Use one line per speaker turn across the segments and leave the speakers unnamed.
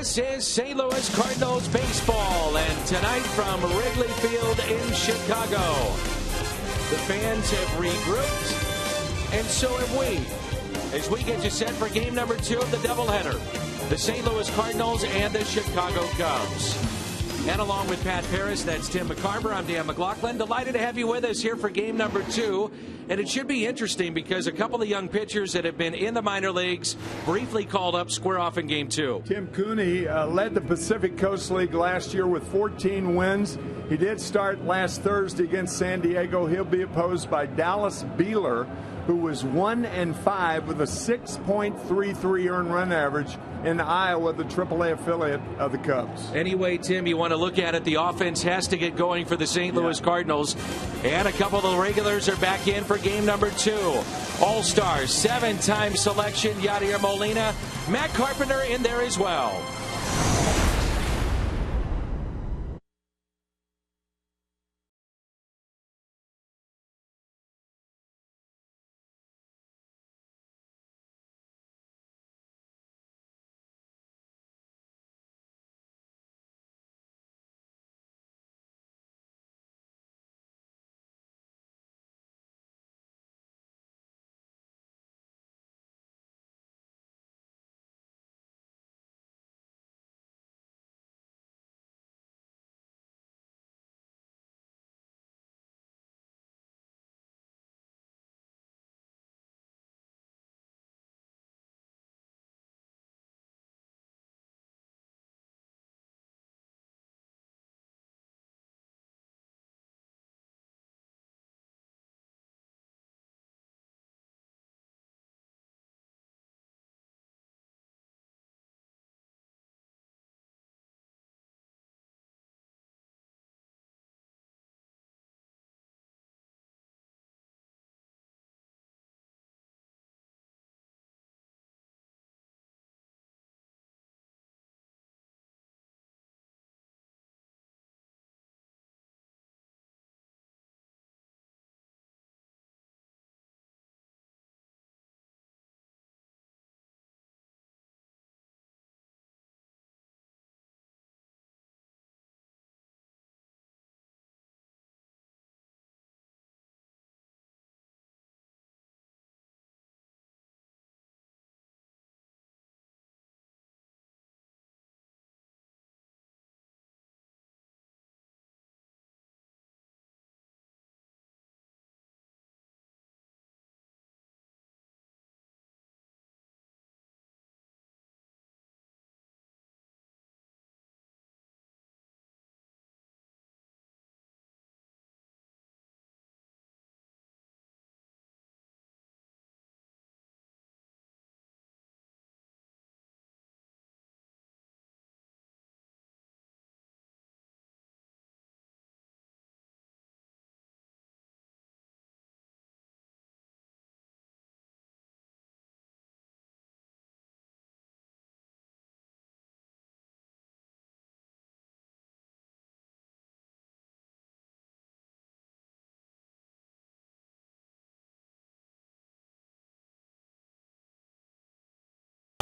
This is St. Louis Cardinals baseball, and tonight from Wrigley Field in Chicago. The fans have regrouped, and so have we, as we get you set for game number 2 of the doubleheader. The St. Louis Cardinals and the Chicago Cubs. And along with Pat Paris, that's Tim McCarver. I'm Dan McLaughlin. Delighted to have you with us here for game number 2. And it should be interesting because a couple of young pitchers that have been in the minor leagues briefly called up square off in game 2.
Tim Cooney led the Pacific Coast League last year with 14 wins. He did start last Thursday against San Diego. He'll be opposed by Dallas Beeler, who was 1-5 with a 6.33 earned run average in Iowa, the AAA affiliate of the Cubs.
Anyway, Tim, you want to look at it, the offense has to get going for the St. Louis Cardinals. And a couple of the regulars are back in for game number 2. All-Star, 7-time selection, Yadier Molina. Matt Carpenter in there as well.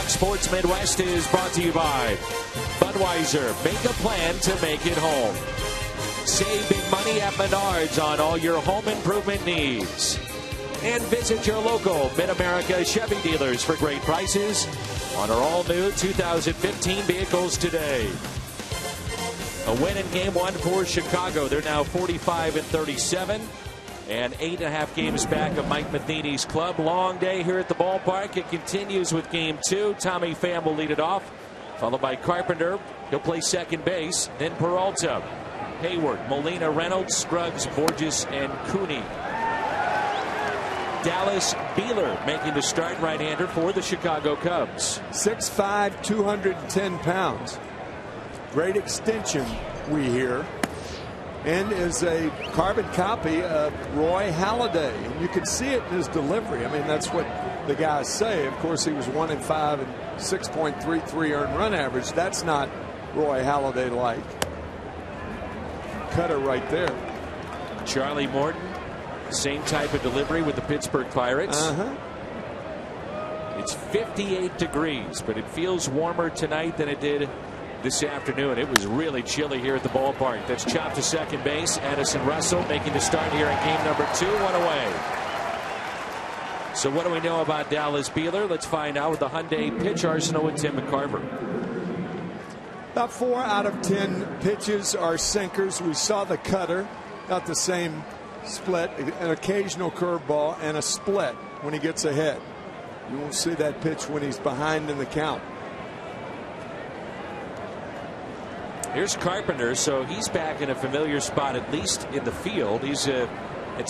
Sports Midwest is brought to you by Budweiser. Make a plan to make it home. Save big money at Menards on all your home improvement needs. And visit your local Mid-America Chevy dealers for great prices on our all-new 2015 vehicles today. A win in Game 1 for Chicago. They're now 45-37. And 8.5 games back of Mike Matheny's club. Long day here at the ballpark. It continues with game 2. Tommy Pham will lead it off, followed by Carpenter. He'll play second base. Then Peralta, Hayward, Molina, Reynolds, Scruggs, Borges, and Cooney. Dallas Beeler making the start, right-hander for the Chicago Cubs.
6'5", 210 pounds. Great extension, we hear. And is a carbon copy of Roy Halladay. And you can see it in his delivery. I mean, that's what the guys say. Of course, he was 1-5 and 6.33 earned run average. That's not Roy Halladay-like. Cutter right there.
Charlie Morton, same type of delivery with the Pittsburgh Pirates. It's 58 degrees, but it feels warmer tonight than it did this afternoon. It was really chilly here at the ballpark. That's chopped to second base. Addison Russell making the start here in game number 2. 1 away. So what do we know about Dallas Beeler? Let's find out with the Hyundai pitch arsenal with Tim McCarver.
About 4 out of 10 pitches are sinkers. We saw the cutter, got the same split, an occasional curveball, and a split when he gets ahead. You won't see that pitch when he's behind in the count.
Here's Carpenter, so he's back in a familiar spot, at least in the field. He's at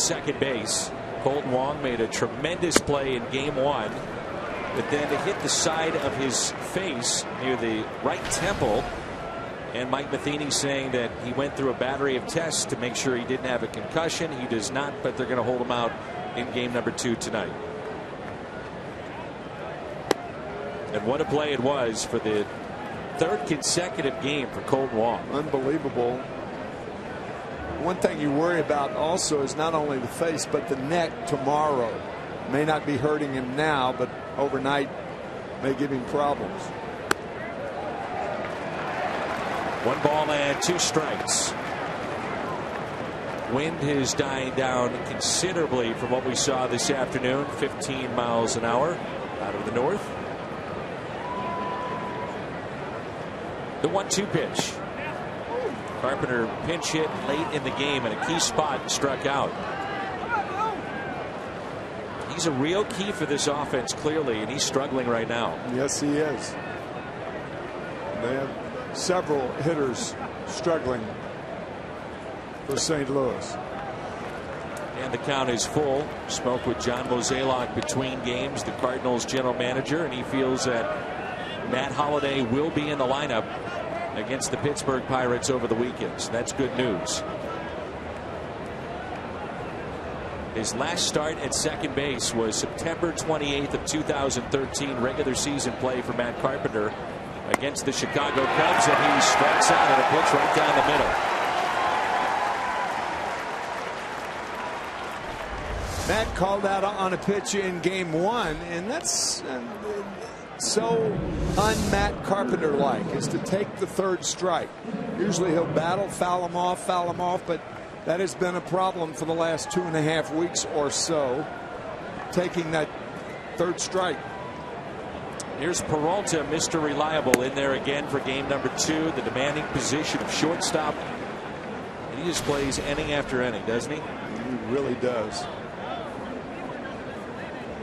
second base. Colton Wong made a tremendous play in game 1, but then it hit the side of his face near the right temple. And Mike Matheny saying that he went through a battery of tests to make sure he didn't have a concussion. He does not, but they're going to hold him out in game number 2 tonight. And what a play it was for the 3rd consecutive game for Colton Wong.
Unbelievable. One thing you worry about also is not only the face, but the neck tomorrow. May not be hurting him now, but overnight may give him problems.
1 ball and 2 strikes. Wind is dying down considerably from what we saw this afternoon. 15 miles an hour out of the north. The 1-2 pitch. Carpenter pinch hit late in the game in a key spot and struck out. He's a real key for this offense, clearly, and he's struggling right now.
Yes, he is. They have several hitters struggling for St. Louis.
And the count is full. Spoke with John Mozeliak between games, the Cardinals general manager, and he feels that Matt Holliday will be in the lineup against the Pittsburgh Pirates over the weekend. So that's good news. His last start at second base was September 28th of 2013, regular season play for Matt Carpenter against the Chicago Cubs, and he strikes out at a pitch right down the middle.
Matt called out on a pitch in game 1, and that's so un-Matt Carpenter-like, is to take the 3rd strike. Usually he'll battle, foul him off, but that has been a problem for the last 2.5 weeks or so, taking that 3rd strike.
Here's Peralta, Mr. Reliable, in there again for game number 2, the demanding position of shortstop. And he just plays inning after inning, doesn't he?
He really does.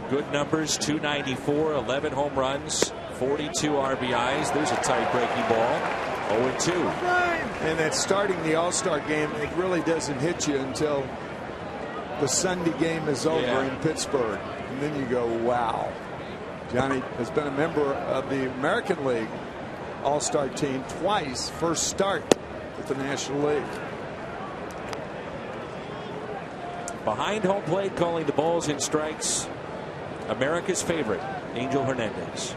Good numbers, 294, 11 home runs, 42 RBIs. There's a tight breaking ball. 0-2.
And that starting the All-Star game, it really doesn't hit you until the Sunday game is over in Pittsburgh. And then you go, wow. Johnny has been a member of the American League All-Star team twice. First start with the National League.
Behind home plate, calling the balls and strikes, America's favorite, Angel Hernandez.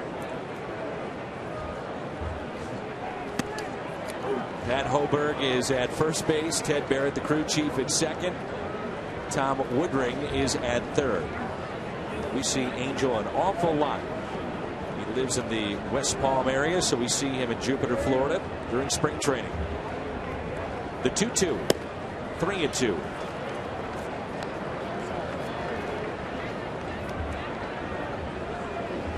Pat Hoberg is at first base. Ted Barrett, the crew chief, at second. Tom Woodring is at third. We see Angel an awful lot. He lives in the West Palm area, so we see him in Jupiter, Florida during spring training. The 2-2, 3-2.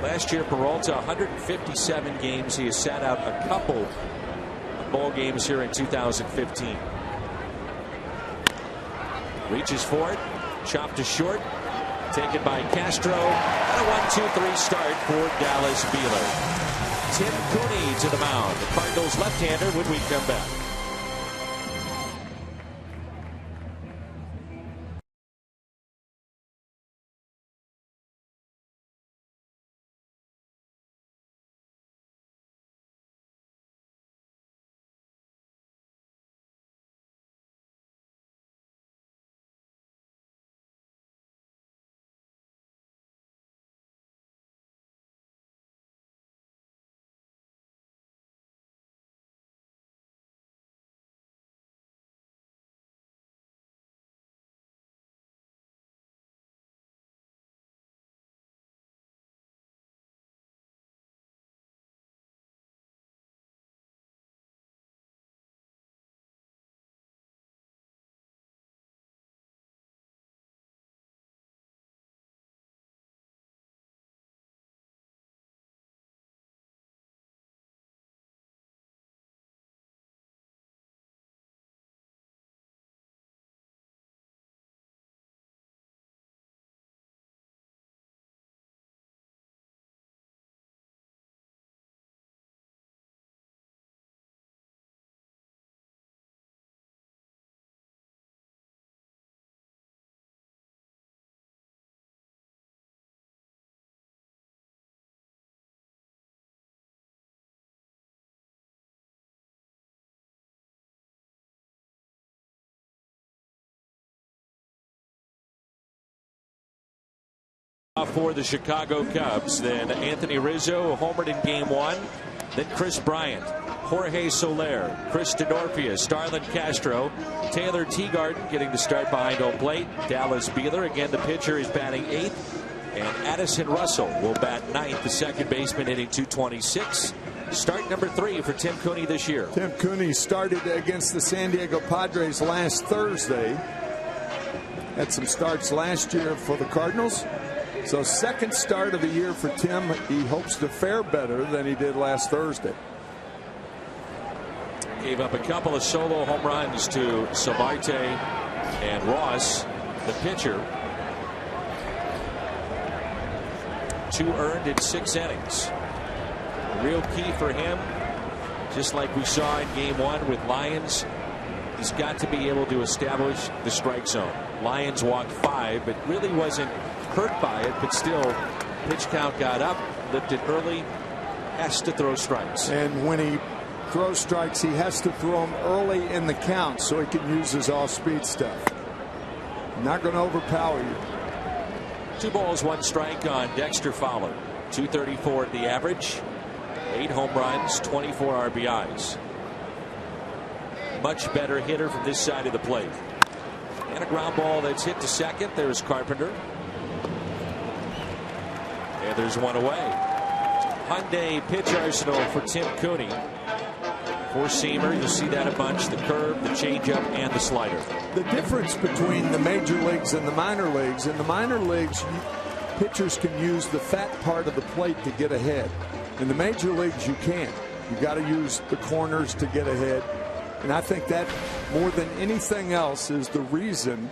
Last year, Peralta, 157 games. He has sat out a couple of ball games here in 2015. Reaches for it, chopped to short, taken by Castro, and a 1-2-3 start for Dallas Beeler. Tim Cooney to the mound. The Cardinals left-hander when we come back. For the Chicago Cubs, then Anthony Rizzo homered in game 1, then Chris Bryant, Jorge Soler, Chris Denorfia, Starlin Castro, Taylor Teagarden getting the start behind home plate. Dallas Beeler, again the pitcher, is batting 8th, and Addison Russell will bat 9th, the second baseman, hitting .226. Start number 3 for Tim Cooney this year.
Tim Cooney started against the San Diego Padres last Thursday. Had some starts last year for the Cardinals. So second start of the year for Tim. He hopes to fare better than he did last Thursday.
Gave up a couple of solo home runs to Savarte and Ross, the pitcher. 2 earned in 6 innings. A real key for him, just like we saw in game 1 with Lions, he's got to be able to establish the strike zone. Lions walked 5, but really wasn't hurt by it, but still pitch count got up, lifted early, has to throw strikes.
And when he throws strikes, he has to throw them early in the count so he can use his off-speed stuff. Not going to overpower you.
2 balls, 1 strike on Dexter Fowler. .234 at the average, 8 home runs, 24 RBIs. Much better hitter from this side of the plate. And a ground ball that's hit to second. There's Carpenter. And there's 1 away. Hyundai pitch arsenal for Tim Cooney. 4-seamer, you'll see that a bunch. The curve, the changeup, and the slider.
The difference between the major leagues and the minor leagues, in the minor leagues, pitchers can use the fat part of the plate to get ahead. In the major leagues, you can't. You got to use the corners to get ahead. And I think that more than anything else is the reason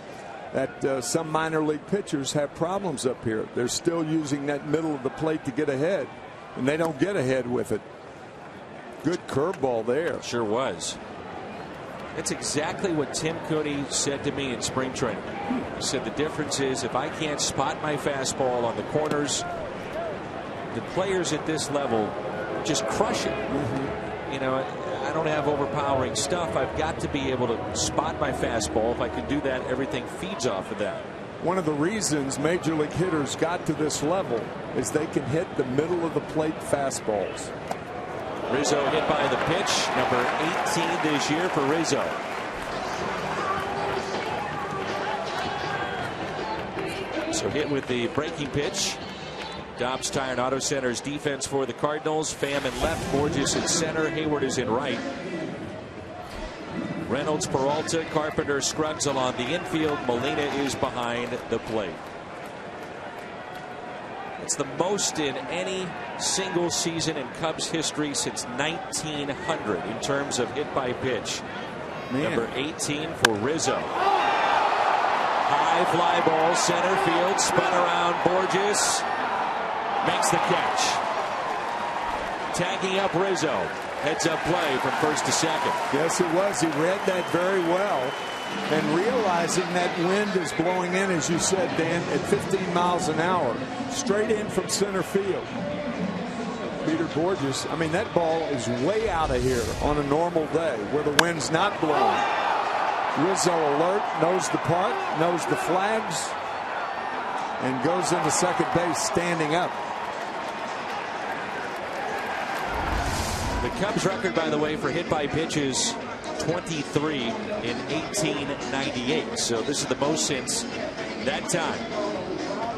that some minor league pitchers have problems up here. They're still using that middle of the plate to get ahead, and they don't get ahead with it. Good curveball there.
Sure was. That's exactly what Tim Cooney said to me in spring training. He said the difference is if I can't spot my fastball on the corners, the players at this level just crush it. You know, I don't have overpowering stuff. I've got to be able to spot my fastball. If I can do that, everything feeds off of that.
One of the reasons major league hitters got to this level is they can hit the middle of the plate fastballs.
Rizzo hit by the pitch, number 18 this year for Rizzo. So hit with the breaking pitch. Dobbs Tire and Auto Center's defense for the Cardinals. Pham in left, Borges in center, Hayward is in right. Reynolds, Peralta, Carpenter, Scruggs along the infield. Molina is behind the plate. It's the most in any single season in Cubs history since 1900 in terms of hit by pitch. Number 18 for Rizzo. High fly ball, center field, spun around Borges. Makes the catch. Tagging up Rizzo. Heads up play from first to second.
Yes, it was. He read that very well. And realizing that wind is blowing in, as you said, Dan, at 15 miles an hour, straight in from center field. Peter Borges, I mean, that ball is way out of here on a normal day where the wind's not blowing. Rizzo alert, knows the park, knows the flags, and goes into second base standing up.
The Cubs record, by the way, for hit by pitches, 23 in 1898. So this is the most since that time.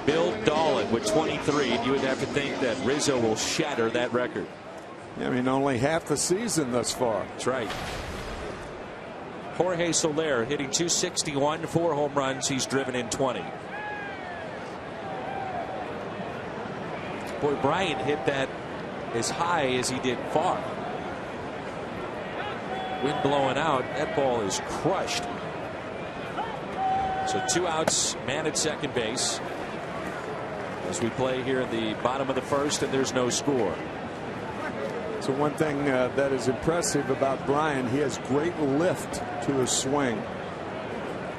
Bill Dolan with 23. And you would have to think that Rizzo will shatter that record.
I mean, only half the season thus far.
That's right. Jorge Soler hitting .261, 4 home runs. He's driven in 20. Boy, Bryant hit that as high as he did far. Wind blowing out. That ball is crushed. So 2 outs, man at second base as we play here in the bottom of the first, and there's no score.
So one thing that is impressive about Bryant, he has great lift to his swing.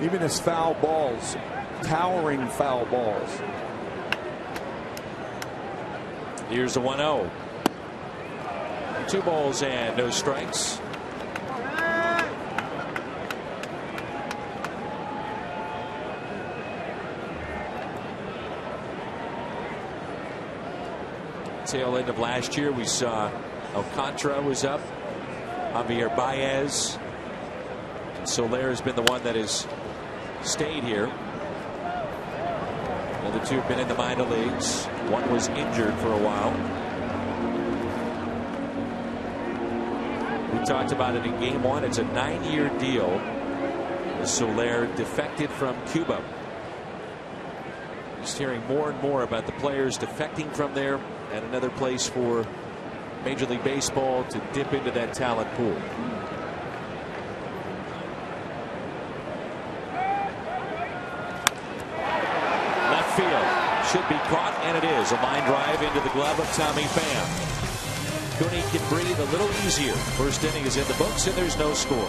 Even his foul balls, towering foul balls.
Here's the 1-0. 2 balls and no strikes. tail end of last year. We saw Alcantara was up, Javier Baez. Soler has been the one that has stayed here. The other two have been in the minor leagues. One was injured for a while. We talked about it in game one. It's a 9-year deal. Soler defected from Cuba. Just hearing more and more about the players defecting from there, and another place for Major League Baseball to dip into that talent pool. Left field should be caught, and it is. A line drive into the glove of Tommy Pham. Cooney can breathe a little easier. First inning is in the books, and there's no score.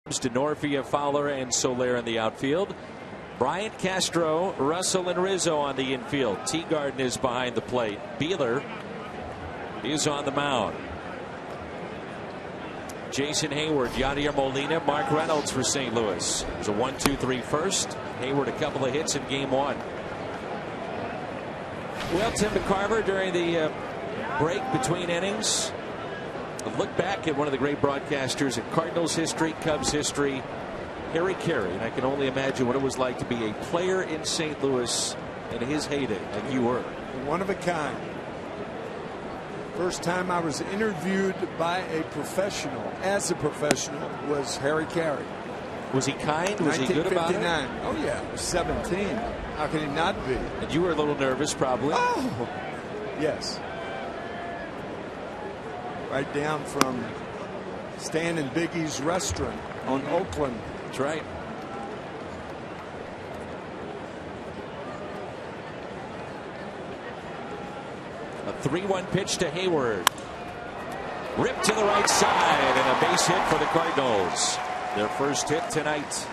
Denorfia, Fowler, and Soler in the outfield. Bryant, Castro, Russell, and Rizzo on the infield. Teagarden is behind the plate. Beeler is on the mound. Jason Hayward, Yadier Molina, Mark Reynolds for St. Louis. There's a 1-2-3 first. Hayward a couple of hits in game one. Well, Tim McCarver during the break between innings. A look back at one of the great broadcasters in Cardinals history, Cubs history, Harry Carey. And I can only imagine what it was like to be a player in St. Louis in his heyday, like you were.
One of a kind. First time I was interviewed by a professional, as a professional, was Harry Carey.
Was he kind? Was he good about it?
1959. Oh, yeah. I was 17. How can he not be?
And you were a little nervous, probably.
Oh, yes. Right down from Stan and Biggie's restaurant on Oakland.
That's right. A 3-1 pitch to Hayward. Ripped to the right side, and a base hit for the Cardinals. Their first hit tonight.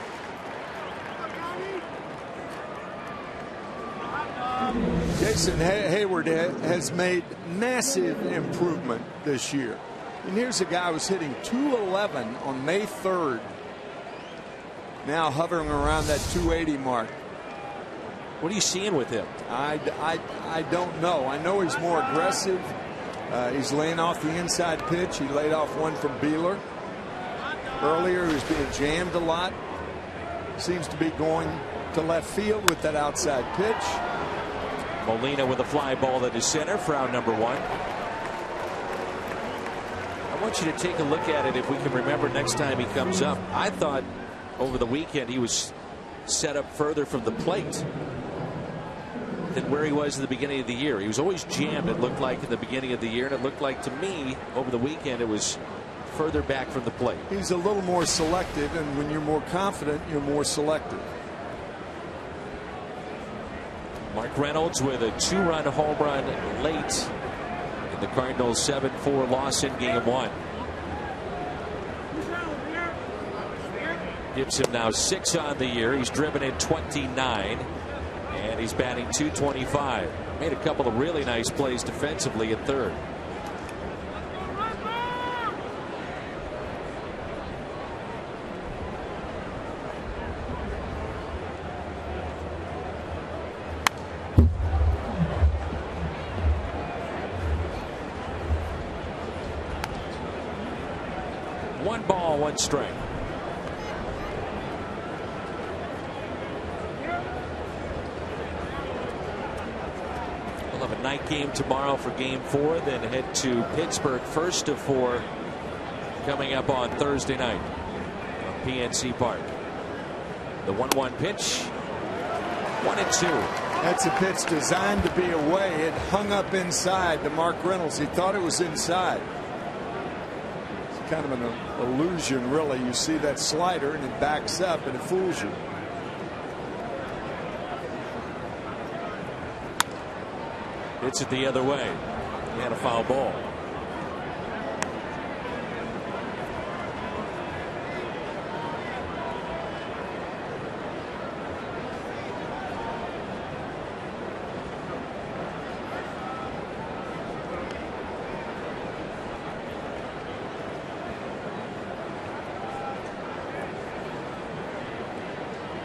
Jason Hayward has made massive improvement this year. And here's a guy who was hitting .211 on May 3rd. Now hovering around that .280 mark.
What are you seeing with him?
I don't know. I know he's more aggressive. He's laying off the inside pitch. He laid off one from Beeler. Earlier he was being jammed a lot. Seems to be going to left field with that outside pitch.
Molina with a fly ball that is center for out number one. I want you to take a look at it if we can remember next time he comes up. I thought over the weekend he was set up further from the plate than where he was at the beginning of the year. He was always jammed, it looked like, in the beginning of the year, and it looked like to me over the weekend it was further back from the plate.
He's a little more selective, and when you're more confident, you're more selective.
Mark Reynolds with a 2-run home run late in the Cardinals' 7-4 loss in Game 1. Gives him now 6 on the year. He's driven in 29, and he's batting .225. Made a couple of really nice plays defensively at third. One ball, one strike. We'll have a night game tomorrow for Game 4, then head to Pittsburgh, first of 4 coming up on Thursday night on PNC Park. The 1-1 pitch, 1-2.
That's a pitch designed to be away. It hung up inside to Mark Reynolds. He thought it was inside. It's kind of an illusion, really. You see that slider and it backs up and it fools you.
Hits it the other way. He had a foul ball.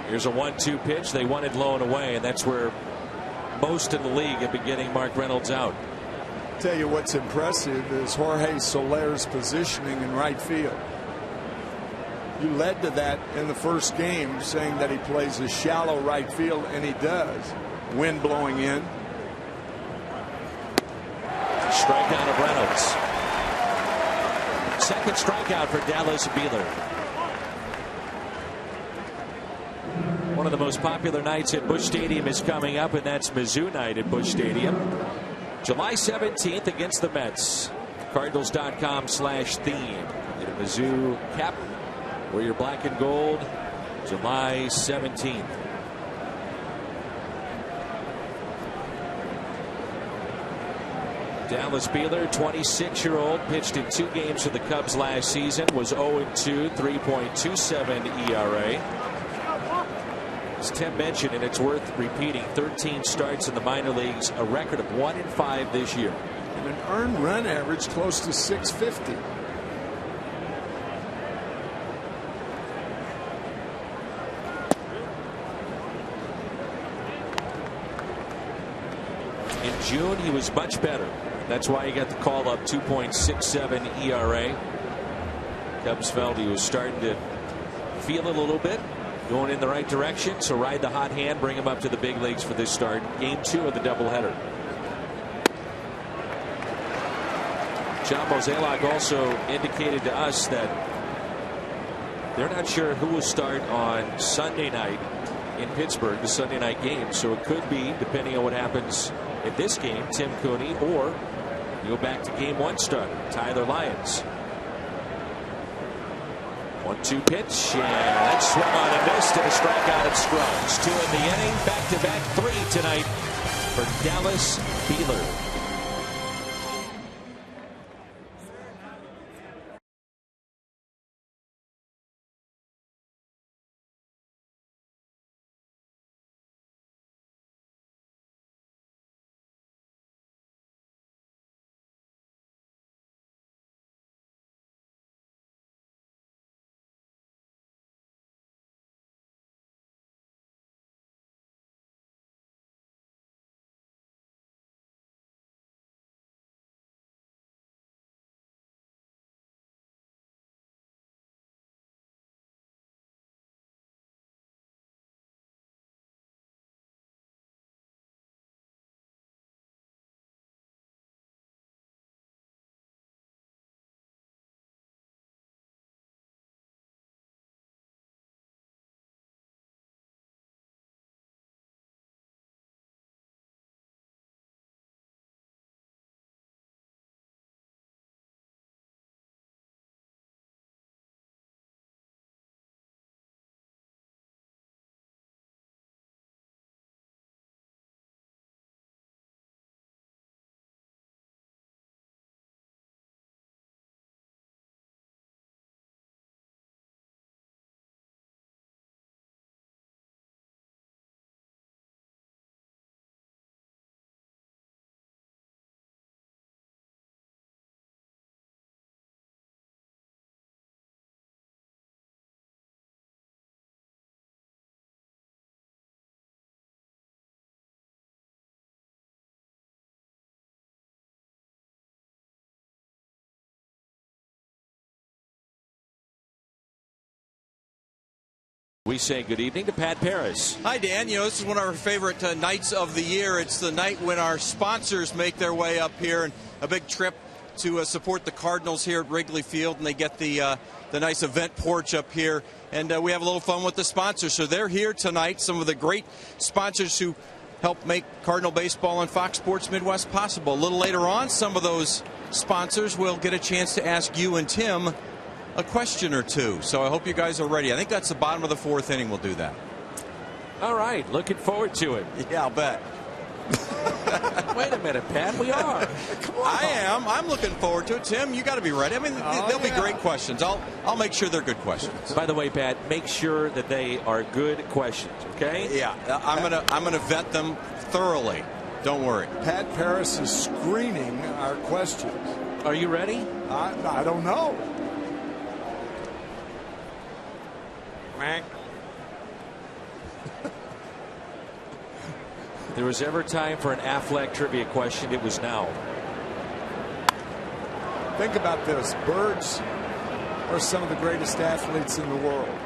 Here's a 1-2 pitch. They wanted low and away, and that's where most in the league have been getting Mark Reynolds out.
Tell you what's impressive is Jorge Soler's positioning in right field. You led to that in the first game, saying that he plays a shallow right field, and he does. Wind blowing in.
Strikeout of Reynolds. Second strikeout for Dallas Beeler. One of the most popular nights at Busch Stadium is coming up, and that's Mizzou night at Busch Stadium. July 17th against the Mets. Cardinals.com/theme. Get a Mizzou cap. Wear your black and gold. July 17th. Dallas Beeler, 26-year-old, pitched in 2 games for the Cubs last season, was 0-2, 3.27 ERA. As Tim mentioned, and it's worth repeating, 13 starts in the minor leagues, a record of 1-5 this year.
And an earned run average close to 650.
In June, he was much better. That's why he got the call up, 2.67 ERA. Cubs felt he was starting to feel it a little bit, going in the right direction, so ride the hot hand, bring him up to the big leagues for this start. Game 2 of the doubleheader. John Mozeliak also indicated to us that they're not sure who will start on Sunday night in Pittsburgh, the Sunday night game. So it could be, depending on what happens in this game, Tim Cooney, or you go back to Game 1 starter, Tyler Lyons. 1-2 pitch, and that swung on and missed, and a strikeout of Scruggs. 2 in the inning, back-to-back 3 tonight for Dallas Beeler. We say good evening to Pat Paris.
Hi, Dan. You know, this is one of our favorite nights of the year. It's the night when our sponsors make their way up here, and a big trip to support the Cardinals here at Wrigley Field, and they get the nice event porch up here, and we have a little fun with the sponsors. So they're here tonight, some of the great sponsors who help make Cardinal baseball and Fox Sports Midwest possible. A little later on, some of those sponsors will get a chance to ask you and Tim a question or two. So I hope you guys are ready. I think that's the bottom of the fourth inning. We'll do that.
All right. Looking forward to it.
Yeah, I'll bet.
Wait a minute, Pat. We are.
Come on. I am. I'm looking forward to it. Tim, you got to be ready. I mean, they'll be great questions. I'll make sure they're good questions.
By the way, Pat, make sure that they are good questions, okay?
Yeah. I'm gonna vet them thoroughly. Don't worry.
Pat Paris is screening our questions.
Are you ready?
I don't know.
There was ever time for an Affleck trivia question, it was now.
Think about this. Birds are some of the greatest athletes in the world.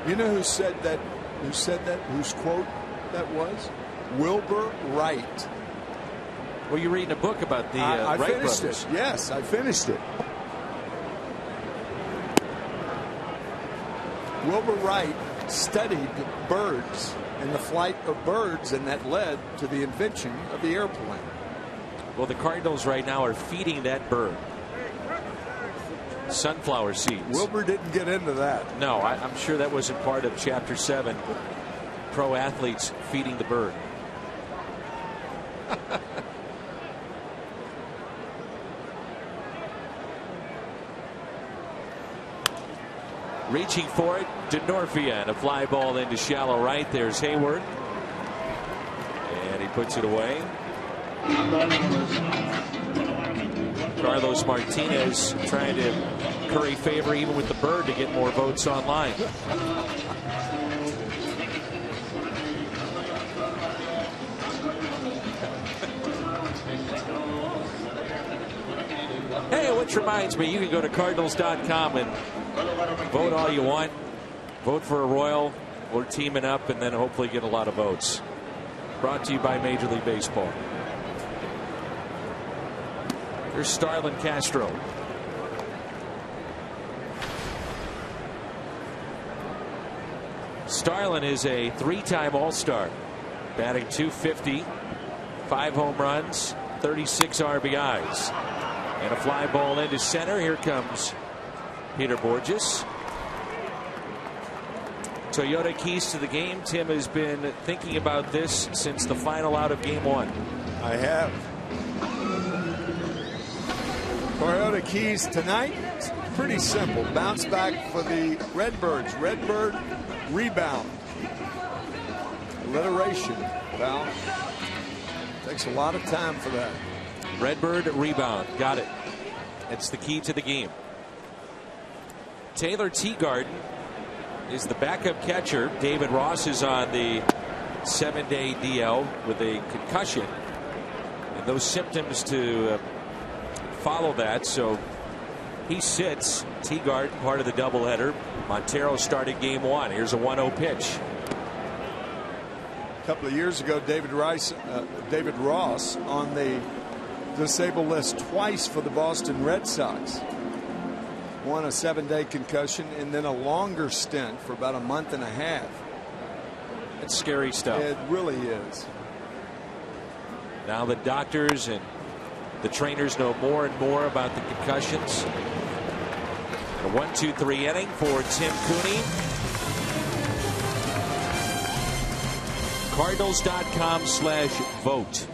You know who said that? Whose quote that was? Wilbur Wright.
Well, you're reading a book about the Wright
finished
brothers.
it. Yes, I finished it. Wilbur Wright studied birds and the flight of birds, and that led to the invention of the airplane.
Well, the Cardinals right now are feeding that bird sunflower seeds.
Wilbur didn't get into that.
No, I'm sure that wasn't part of Chapter 7. Pro athletes feeding the bird. Reaching for it, Denorfia, and a fly ball into shallow right. There's Hayward, and he puts it away. Carlos Martinez trying to curry favor even with the bird to get more votes online. Hey, which reminds me, you can go to Cardinals.com and vote all you want. Vote for a Royal. We're teaming up and then hopefully get a lot of votes. Brought to you by Major League Baseball. Here's Starlin Castro. Starlin is a three-time All-Star, batting .250, 5 home runs, 36 RBIs, and a fly ball into center. Here comes Peter Borges. Toyota keys to the game. Tim has been thinking about this since the final out of Game 1.
I have. Toyota keys tonight, it's pretty simple. Bounce back for the Redbirds. Redbird rebound. Alliteration. Well, takes a lot of time for that.
Redbird rebound. Got it. It's the key to the game. Taylor Teagarden is the backup catcher. David Ross is on the 7-day DL with a concussion, and those symptoms to follow that. So he sits. Teagarden, part of the doubleheader. Montero started Game 1. Here's a 1-0 pitch.
A couple of years ago, David Ross on the disabled list twice for the Boston Red Sox. One a 7-day concussion and then a longer stint for about a month and a half.
That's scary stuff.
It really is.
Now the doctors and the trainers know more and more about the concussions. A 1-2-3 inning for Tim Cooney. Cardinals.com/vote.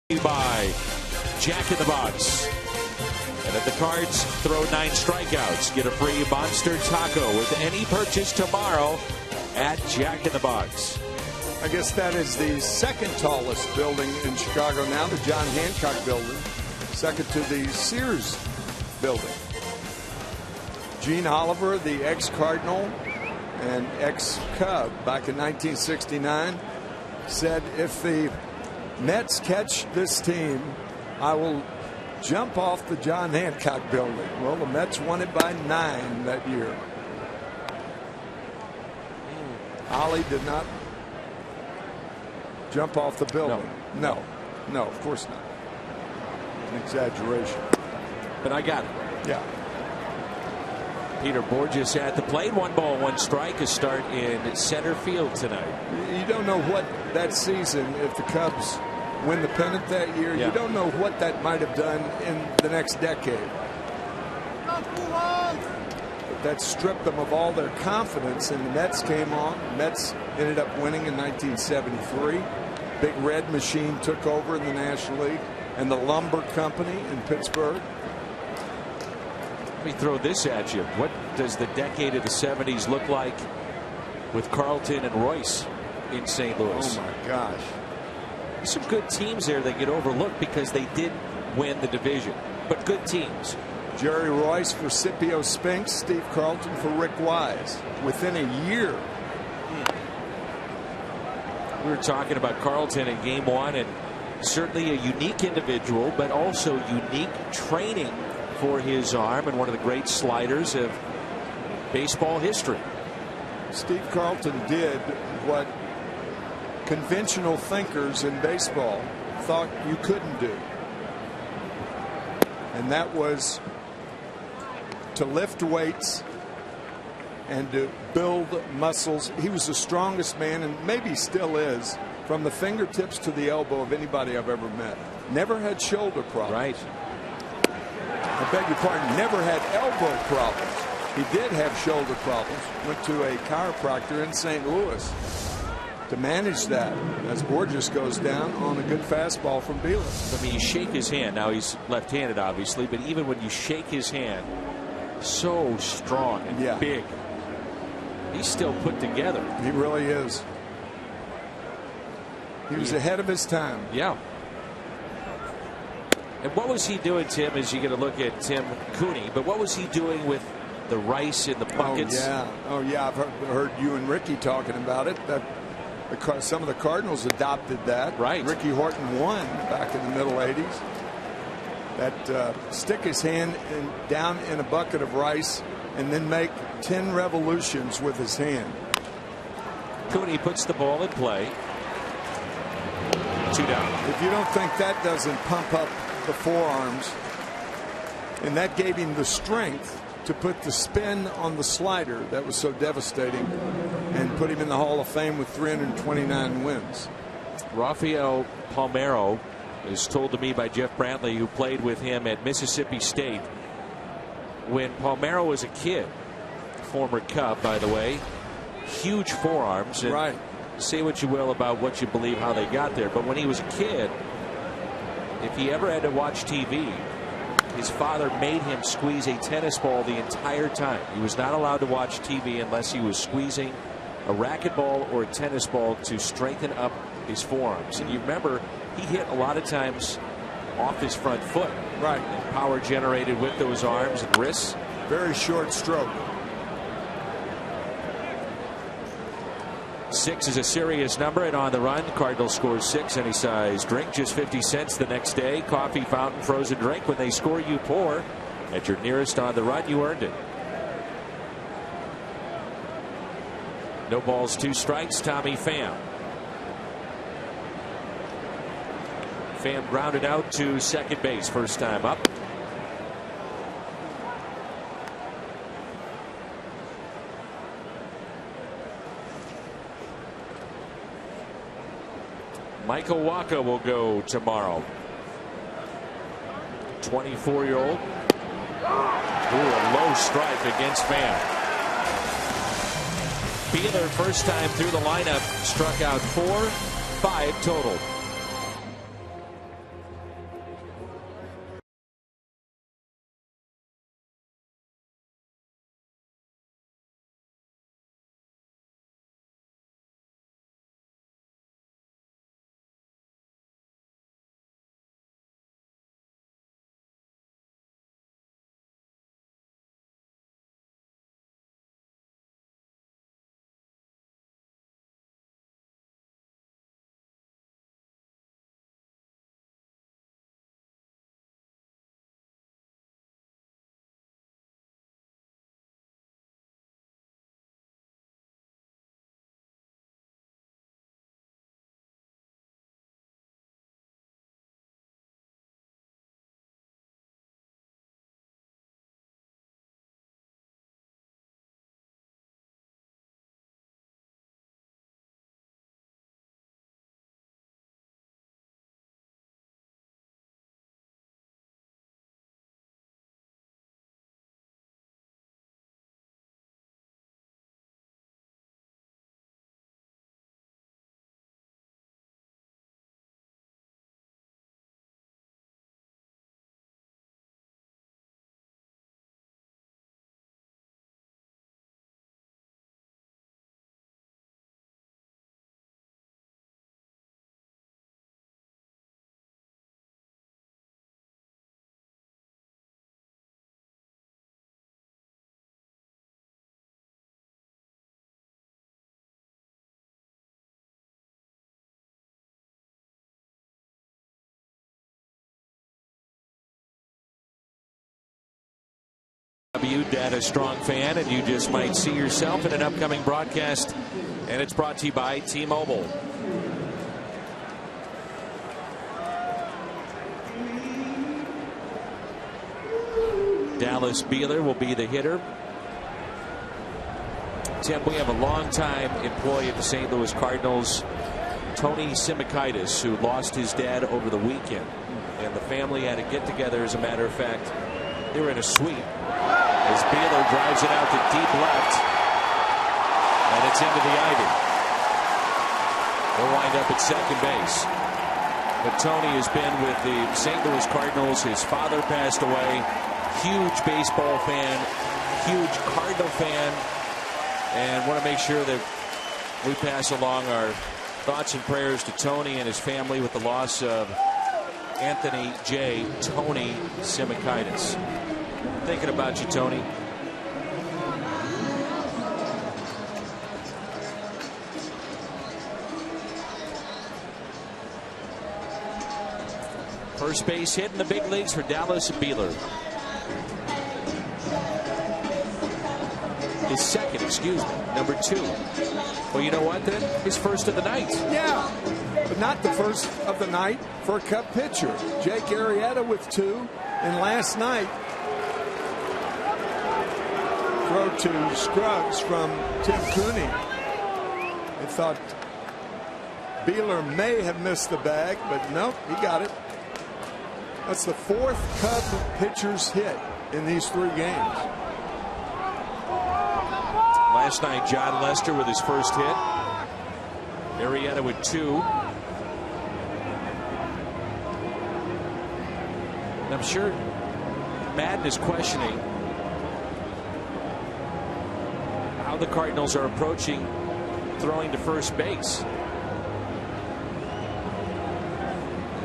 By Jack in the Box. And if the Cards throw 9 strikeouts, get a free monster taco with any purchase tomorrow at Jack in the Box.
I guess that is the second tallest building in Chicago now, the John Hancock building, second to the Sears building. Gene Oliver, the ex-Cardinal and ex-Cub back in 1969, said if the Mets catch this team, I will jump off the John Hancock building. Well, the Mets won it by 9 that year. Ollie did not jump off the building. No, of course not. An exaggeration.
But I got it.
Yeah.
Peter Borges at the plate. 1 ball, 1 strike. A start in center field tonight.
You don't know what that season, if the Cubs win the pennant that year, you don't know what that might have done in the next decade. But that stripped them of all their confidence, and the Mets came on. The Mets ended up winning in 1973. Big Red Machine took over in the National League, and the Lumber Company in Pittsburgh.
Let me throw this at you. What does the decade of the 70s look like with Carlton and Royce in St. Louis?
Oh my gosh.
There's some good teams there that get overlooked because they did win the division, but good teams.
Jerry Royce for Scipio Spinks, Steve Carlton for Rick Wise within a year.
We were talking about Carlton in game 1, and certainly a unique individual, but also unique training for his arm and one of the great sliders of baseball history.
Steve Carlton did what conventional thinkers in baseball thought you couldn't do, and that was to lift weights and to build muscles. He was the strongest man, and maybe still is, from the fingertips to the elbow of anybody I've ever met. Never had shoulder problems.
Right.
I beg your pardon, never had elbow problems. He did have shoulder problems. Went to a chiropractor in St. Louis to manage that as Borges goes down on a good fastball from Belis.
I mean, you shake his hand. Now he's left-handed, obviously, but even when you shake his hand, so strong and big. He's still put together.
He really is. He was ahead of his time.
Yeah. And what was he doing, Tim, as you're going to look at Tim Cooney, but what was he doing with the rice in the buckets?
Oh, yeah. I've heard you and Ricky talking about it. Some of the Cardinals adopted that.
Right.
Ricky Horton won back in the middle 80s. That stick his hand down in a bucket of rice and then make 10 revolutions with his hand.
Cooney puts the ball in play. 2 down.
If you don't think that doesn't pump up the forearms, and that gave him the strength to put the spin on the slider that was so devastating and put him in the Hall of Fame with 329 wins.
Rafael Palmeiro is told to me by Jeff Brantley, who played with him at Mississippi State. When Palmeiro was a kid, former Cub, by the way, huge forearms. And
right.
Say what you will about what you believe how they got there, but when he was a kid, if he ever had to watch TV, his father made him squeeze a tennis ball the entire time. He was not allowed to watch TV unless he was squeezing a racquetball or a tennis ball to strengthen up his forearms. And you remember, he hit a lot of times off his front foot.
Right.
And power generated with those arms and wrists.
Very short stroke.
6 is a serious number, and on the run, Cardinals scores 6. Any size drink, just 50 cents the next day. Coffee, fountain, frozen drink. When they score, you pour. At your nearest on the run, you earned it. No balls, 2 strikes. Tommy Pham. Pham grounded out to second base. First time up. Michael Wacha will go tomorrow. 24-year-old. Ooh, a low strike against Pham. Beeler, first time through the lineup, struck out 4, 5 total. viewed that a strong fan, and you just might see yourself in an upcoming broadcast. And it's brought to you by T-Mobile. Dallas Beeler will be the hitter. Tim, we have a longtime employee of the St. Louis Cardinals, Tony Simikaitis, who lost his dad over the weekend. And the family had a get-together, as a matter of fact. They were in a suite as Beeler drives it out to deep left. And it's into the ivy. They'll wind up at second base. But Tony has been with the St. Louis Cardinals. His father passed away. Huge baseball fan, huge Cardinal fan, and want to make sure that we pass along our thoughts and prayers to Tony and his family with the loss of Anthony J. Tony Simikaitis. Thinking about you, Tony. First base hit in the big leagues for Dallas Beeler. His second, excuse me, number 2. Well, you know what then? His first of the night.
Yeah, but not the first of the night for a Cub pitcher. Jake Arrieta with 2, and last night, throw to Scruggs from Tim Cooney. I thought Beeler may have missed the bag, but nope, he got it. That's the 4th Cub pitcher's hit in these 3 games.
Last night, John Lester with his first hit. Arrieta with 2. And I'm sure Madden is questioning how the Cardinals are approaching throwing to first base.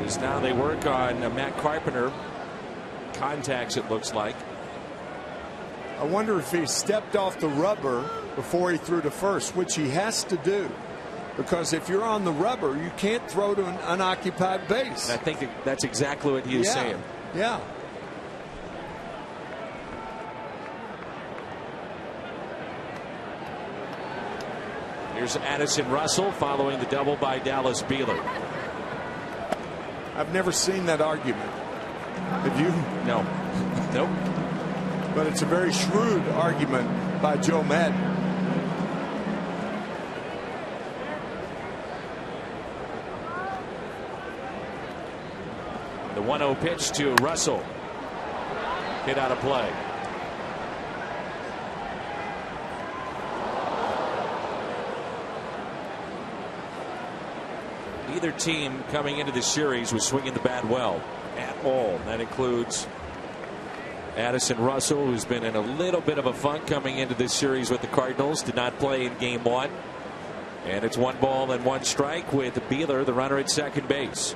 As now they work on Matt Carpenter. Contacts, it looks like.
I wonder if he stepped off the rubber before he threw to first, which he has to do, because if you're on the rubber, you can't throw to an unoccupied base.
And I think that's exactly what he is saying.
Yeah.
Here's Addison Russell following the double by Dallas Beeler.
I've never seen that argument. Have you?
No. Nope.
But it's a very shrewd argument by Joe Madden.
The 1-0 pitch to Russell. Hit out of play. Neither team coming into this series was swinging the bat well at all. That includes Addison Russell, who's been in a little bit of a funk coming into this series with the Cardinals. Did not play in game 1. And it's 1 ball and 1 strike with Beeler, the runner, at second base.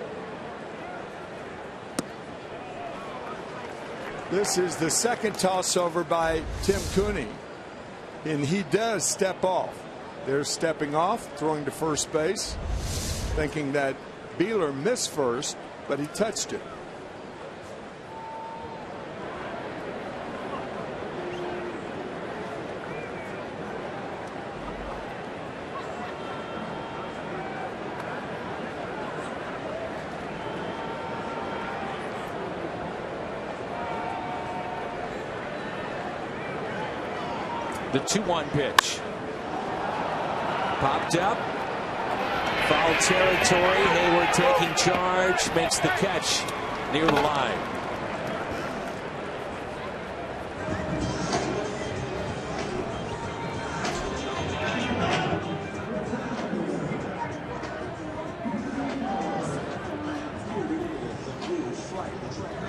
This is the second toss over by Tim Cooney, and he does step off. There's stepping off, throwing to first base, thinking that Beeler missed first, but he touched it.
The 2-1 pitch. Popped up. Foul territory. Hayward taking charge. Makes the catch near the line.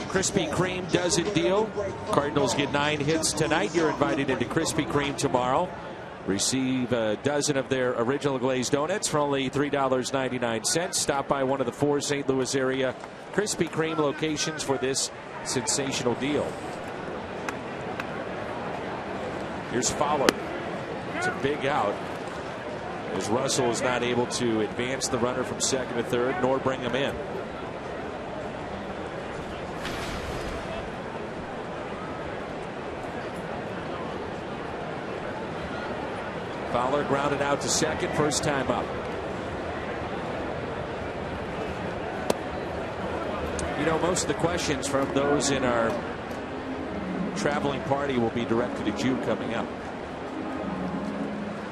Krispy Kreme does it deal. Cardinals get 9 hits tonight. You're invited into Krispy Kreme tomorrow. Receive a dozen of their original glazed donuts for only $3.99. Stop by one of the 4 St. Louis area Krispy Kreme locations for this sensational deal. Here's Fowler. It's a big out, as Russell is not able to advance the runner from second to third nor bring him in. Fowler grounded out to second, first time up. You know, most of the questions from those in our traveling party will be directed at you coming up.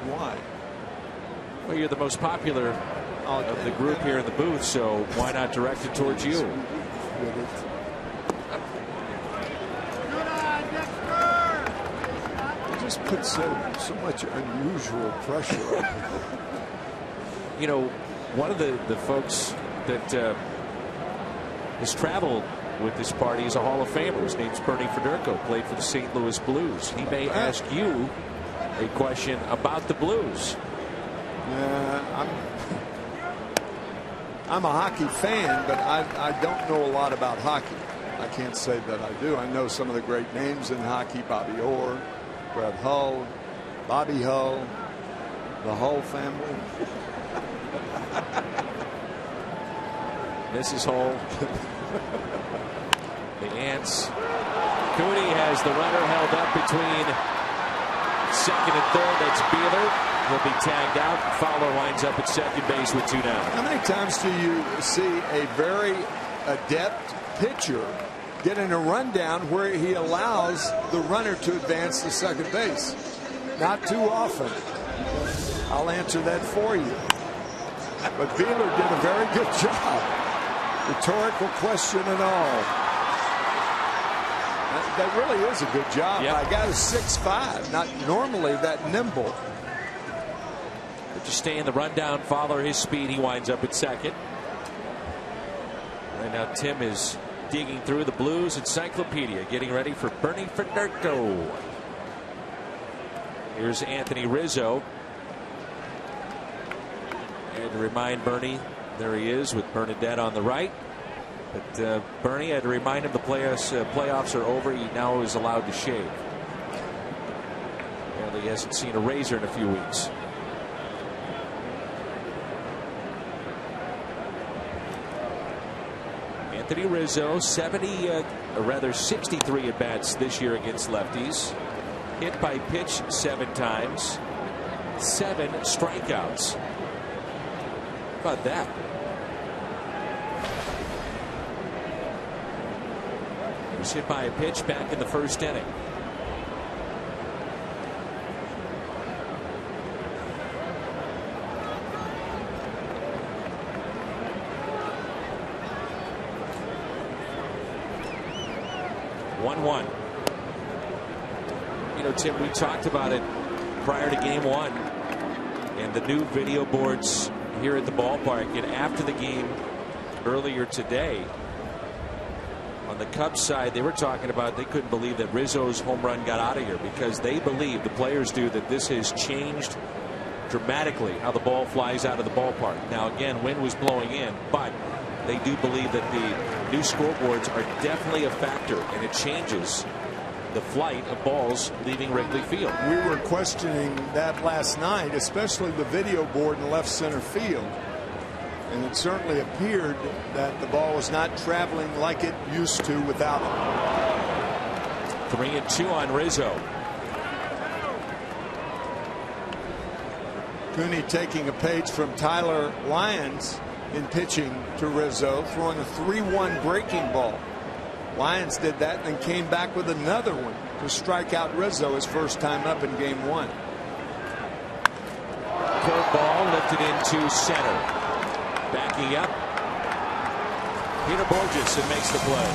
Why?
Well, you're the most popular of the group here in the booth, so why not direct it towards you?
It just puts so much unusual pressure on.
You know, one of the folks that has traveled with this party is a Hall of Famer. His name's Bernie Federko, played for the St. Louis Blues. He may ask you a question about the Blues.
I'm a hockey fan, but I don't know a lot about hockey. I can't say that I do. I know some of the great names in hockey: Bobby Orr, Brett Hull, Bobby Hull, the Hull family.
Mrs. Hull. The Ants. Cooney has the runner held up between second and third. That's Beeler. Will be tagged out. Fowler winds up at second base with 2 down.
How many times do you see a very adept pitcher getting a rundown where he allows the runner to advance to second base? Not too often. I'll answer that for you. But Beeler did a very good job. Rhetorical question and all. That really is a good job.
Yep.
I got a 6'5", not normally that nimble.
Just stay in the rundown, Fowler his speed. He winds up at second. Right now, Tim is digging through the Blues encyclopedia, getting ready for Bernie Federko. Here's Anthony Rizzo. And to remind Bernie, there he is with Bernadette on the right. But Bernie had to remind him the playoffs are over. He now is allowed to shave. Apparently, he hasn't seen a razor in a few weeks. Anthony Rizzo, 63 at bats this year against lefties. Hit by pitch 7 times. 7 strikeouts. How about that? He was hit by a pitch back in the first inning. You know, Tim, we talked about it prior to game 1 and the new video boards here at the ballpark, and after the game earlier today on the Cubs side, they were talking about they couldn't believe that Rizzo's home run got out of here, because they believe, the players do, that this has changed dramatically how the ball flies out of the ballpark. Now again, wind was blowing in, but they do believe that the new scoreboards are definitely a factor, and it changes the flight of balls leaving Wrigley Field.
We were questioning that last night, especially the video board in left center field. And it certainly appeared that the ball was not traveling like it used to without it.
3-2 on Rizzo.
Cooney taking a page from Tyler Lyons in pitching to Rizzo, throwing a 3-1 breaking ball. Lyons did that and then came back with another one to strike out Rizzo his first time up in game 1.
Curveball lifted into center. Backing up, Peter Borges, and makes the play.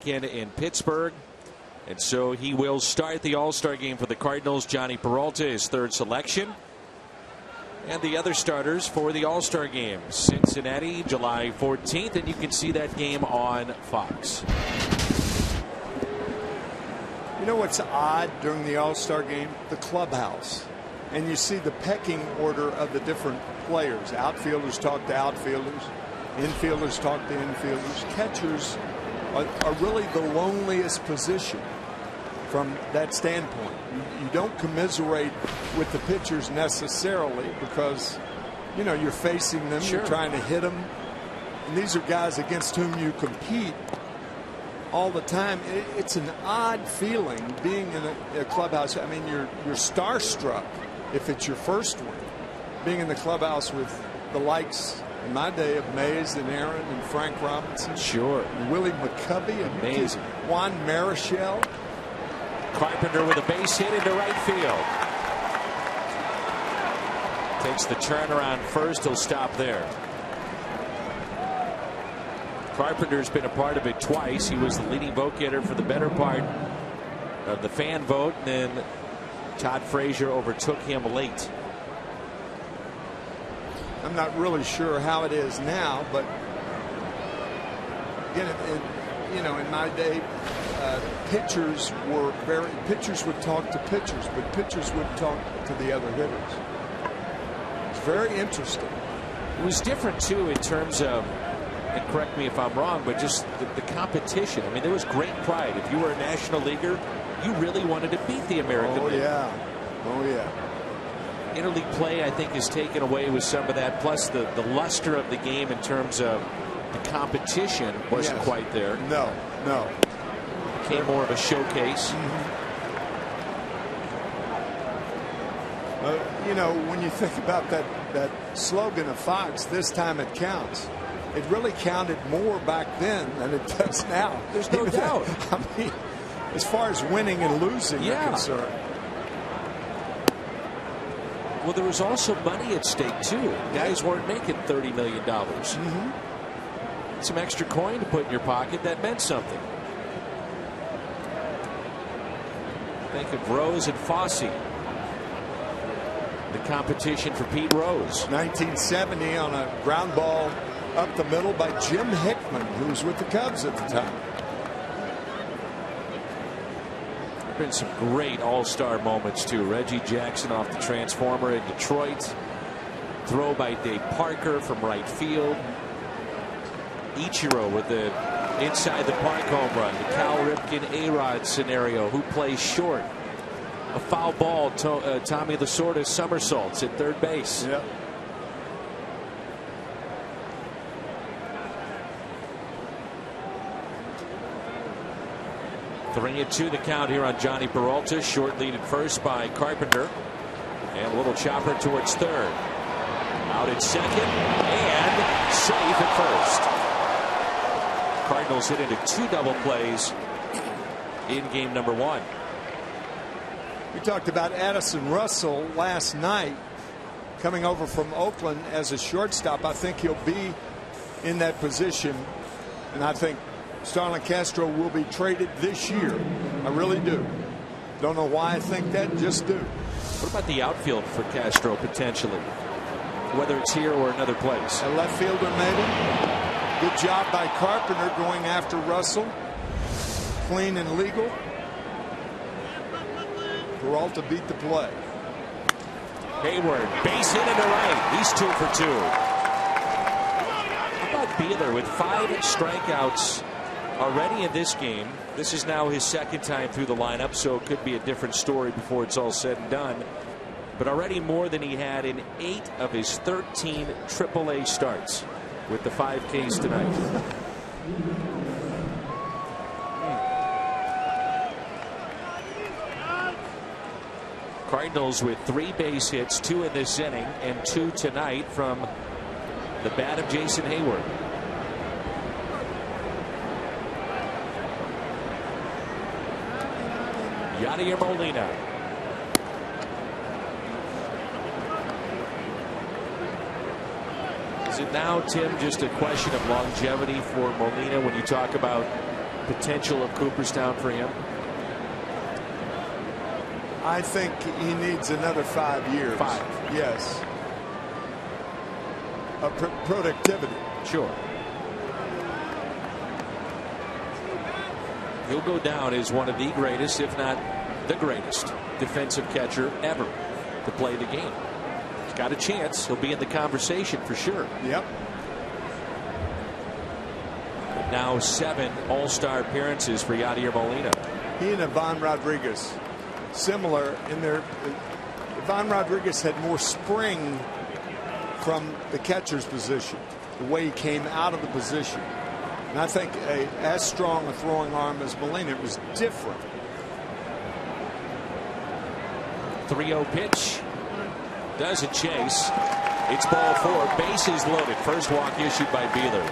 weekend in Pittsburgh. And so he will start the All-Star game for the Cardinals. Johnny Peralta, his third selection. And the other starters for the All-Star game. Cincinnati, July 14th. And you can see that game on Fox.
You know what's odd during the All-Star game? The clubhouse. And you see the pecking order of the different players. Outfielders talk to outfielders. Infielders talk to infielders. Catchers are really the loneliest position from that standpoint. You don't commiserate with the pitchers necessarily because, you know, you're facing them,
sure,
you're trying to hit them. And these are guys against whom you compete all the time. It's an odd feeling being in a clubhouse. I mean, you're starstruck if it's your first one. Being in the clubhouse with the likes in my day of Mays and Aaron and Frank Robinson.
Sure.
And Willie McCovey.
Amazing.
Juan Marichal.
Carpenter with a base hit into right field. Takes the turnaround first. He'll stop there. Carpenter's been a part of it twice. He was the leading vote getter for the better part of the fan vote, and then Todd Frazier overtook him late.
I'm not really sure how it is now, but again, you know, in my day, pitchers would talk to pitchers, but pitchers wouldn't talk to the other hitters. It's very interesting.
It was different too in terms of, and correct me if I'm wrong, but just the competition. I mean, there was great pride. If you were a National Leaguer, you really wanted to beat the American League.
Oh yeah.
Interleague play, I think, is taken away with some of that. Plus, the luster of the game in terms of the competition wasn't quite there.
No.
Became more of a showcase.
You know, when you think about that slogan of Fox, this time it counts. It really counted more back then than it does now.
There's no doubt.
I mean, as far as winning and losing are concerned.
Well, there was also money at stake, too. Guys weren't making $30 million. Some extra coin to put in your pocket, that meant something. Think of Rose and Fosse. The competition for Pete Rose.
1970 on a ground ball up the middle by Jim Hickman, who was with the Cubs at the time.
Been some great all-star moments too. Reggie Jackson off the transformer in Detroit. Throw by Dave Parker from right field. Ichiro with the inside the park home run. The Cal Ripken A-Rod scenario. Who plays short? A foul ball. Tommy Lasorda somersaults at third base.
Yep.
Three and two the count here on Johnny Peralta. Short lead at first by Carpenter. And a little chopper towards third. Out at second. And safe at first. Cardinals hit into two double plays in game number one.
We talked about Addison Russell last night coming over from Oakland as a shortstop. I think he'll be in that position. And I think Starlin Castro will be traded this year. I really do. Don't know why I think that, just do.
What about the outfield for Castro potentially? Whether it's here or another place.
A left fielder maybe. Good job by Carpenter going after Russell. Clean and legal. Peralta beat the play.
Hayward, base hit into right. He's 2 for 2. How about Beeler with 5 strikeouts already in this game? This is now his second time through the lineup, so it could be a different story before it's all said and done. But already more than he had in 8 of his 13 AAA starts with the 5 Ks tonight. Cardinals with 3 base hits, 2 in this inning, and 2 tonight from the bat of Jason Hayward. Yadier Molina. Is it now, Tim, just a question of longevity for Molina when you talk about potential of Cooperstown for him?
I think he needs another 5 years.
5.
Yes. Of productivity.
Sure. He'll go down as one of the greatest, if not the greatest, defensive catcher ever to play the game. He's got a chance. He'll be in the conversation for sure.
Yep.
Now 7 All-Star appearances for Yadier Molina.
He and Ivan Rodriguez, similar in their. Ivan Rodriguez had more spring from the catcher's position, the way he came out of the position. And I think as strong a throwing arm as Molina, it was different.
3-0 pitch. Doesn't chase. It's ball 4. Bases loaded. First walk issued by Beeler.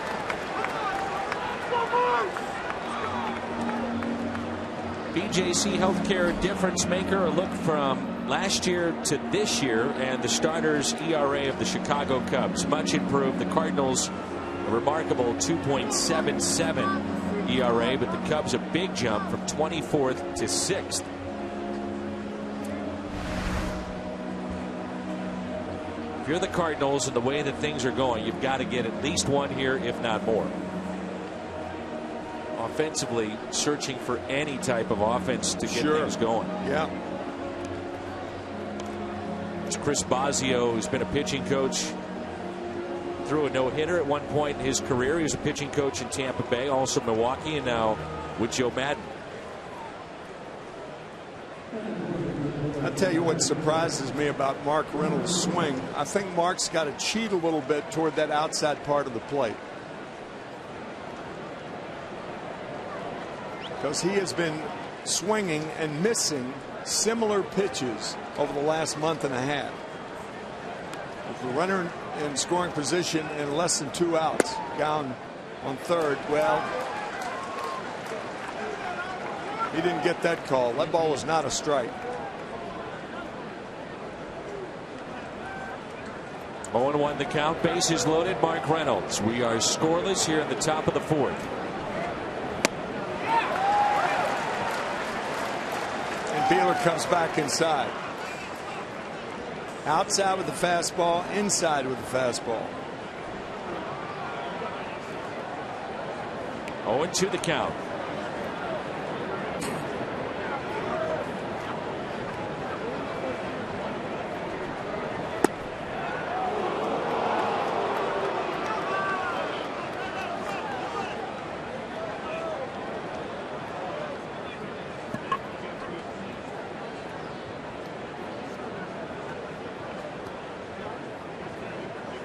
BJC Healthcare difference maker. A look from last year to this year, and the starters ERA of the Chicago Cubs much improved. The Cardinals a remarkable 2.77 ERA, but the Cubs a big jump from 24th to 6th. If you're the Cardinals and the way that things are going, you've got to get at least one here, if not more. Offensively, searching for any type of offense to get things going.
Yeah.
It's Chris Bosio, who's been a pitching coach, threw a no-hitter at one point in his career. He was a pitching coach in Tampa Bay, also Milwaukee, and now with Joe Madden.
I'll tell you what surprises me about Mark Reynolds' swing. I think Mark's got to cheat a little bit toward that outside part of the plate, because he has been swinging and missing similar pitches over the last month and a half. With the runner in scoring position and less than 2 outs, down on third, well, he didn't get that call. That ball was not a strike.
0-1 the count. Bases loaded. Mark Reynolds. We are scoreless here in the top of the 4th.
And Beeler comes back inside. Outside with the fastball, inside with the fastball.
0-2 the count.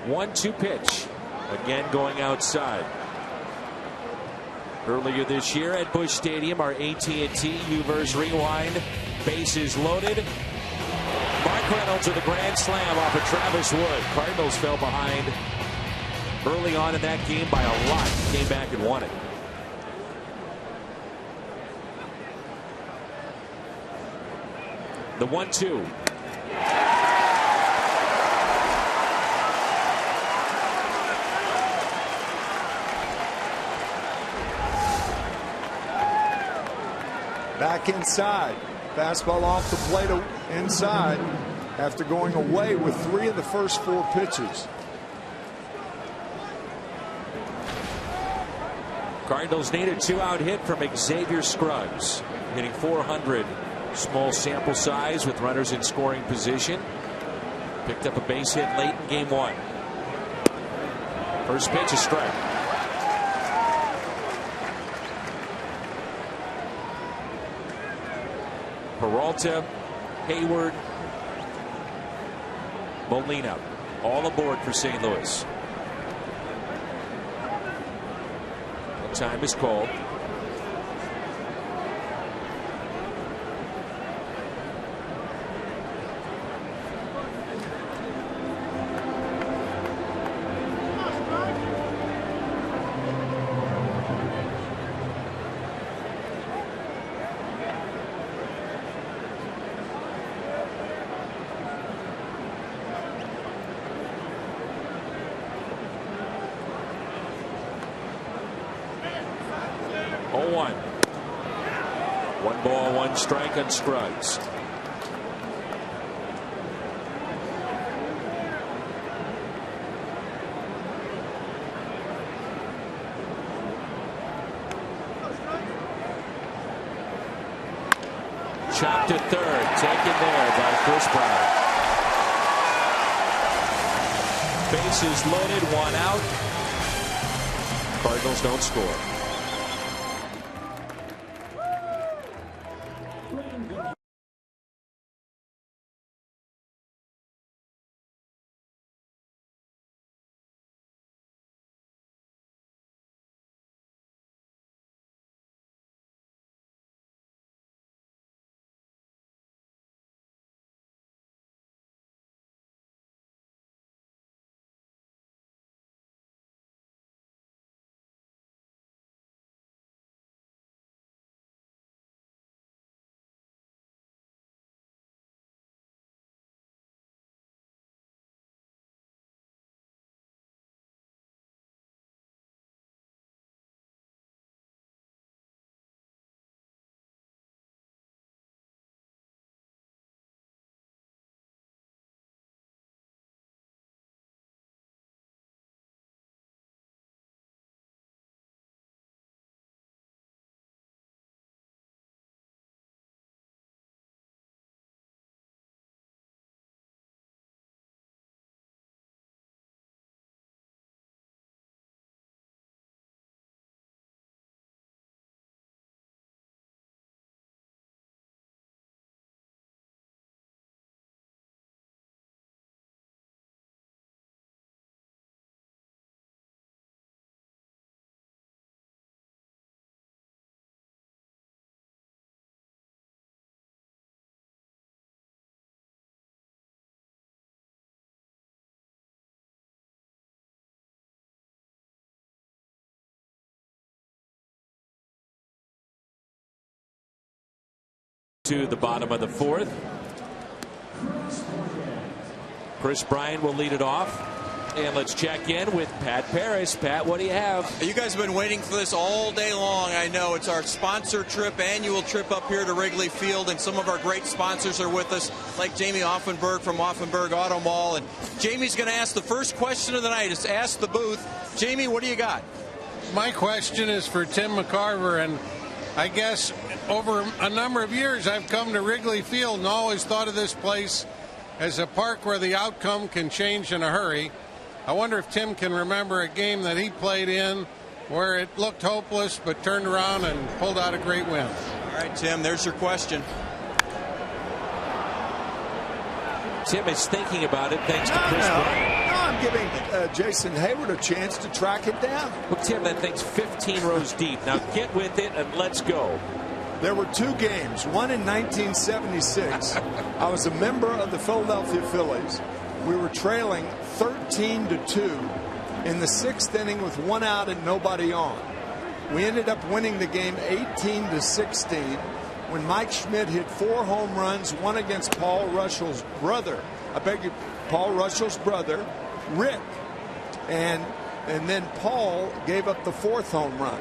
One-two pitch. Again going outside. Earlier this year at Busch Stadium, our AT&T U-verse rewind. Bases loaded. Mark Reynolds with a grand slam off of Travis Wood. Cardinals fell behind early on in that game by a lot. Came back and won it. The 1-2.
Back inside. Fastball off the plate inside after going away with 3 of the first 4 pitches.
Cardinals need a 2-out hit from Xavier Scruggs, hitting .400. Small sample size with runners in scoring position. Picked up a base hit late in game 1. First pitch, a strike. Peralta, Hayward, Molina, all aboard for St. Louis. Time is called. 0-1. 1 ball, 1 strike on Scruggs. Chopped to third, taken there by Chris Brown. Bases loaded, 1 out. Cardinals don't score. To the bottom of the 4th. Chris Bryant will lead it off. And let's check in with Pat Paris. Pat, what do you have?
You guys have been waiting for this all day long. I know it's our sponsor trip, annual trip up here to Wrigley Field, and some of our great sponsors are with us, like Jamie Offenberg from Offenberg Auto Mall. And Jamie's going to ask the first question of the night. It's Ask the Booth. Jamie, what do you got?
My question is for Tim McCarver, and I guess over a number of years I've come to Wrigley Field and always thought of this place as a park where the outcome can change in a hurry. I wonder if Tim can remember a game that he played in where it looked hopeless but turned around and pulled out a great win.
All right, Tim, there's your question.
Tim is thinking about it thanks to Chris Bryant.
No, I'm giving Jason Hayward a chance to track it down.
Well, Tim, that thing's 15 rows deep. Now get with it and let's go.
There were 2 games, one in 1976. I was a member of the Philadelphia Phillies. We were trailing 13-2 in the 6th inning with 1 out and nobody on. We ended up winning the game 18-16 when Mike Schmidt hit 4 home runs, 1 against Paul Russell's brother. Paul Russell's brother, Rick. And then Paul gave up the 4th home run.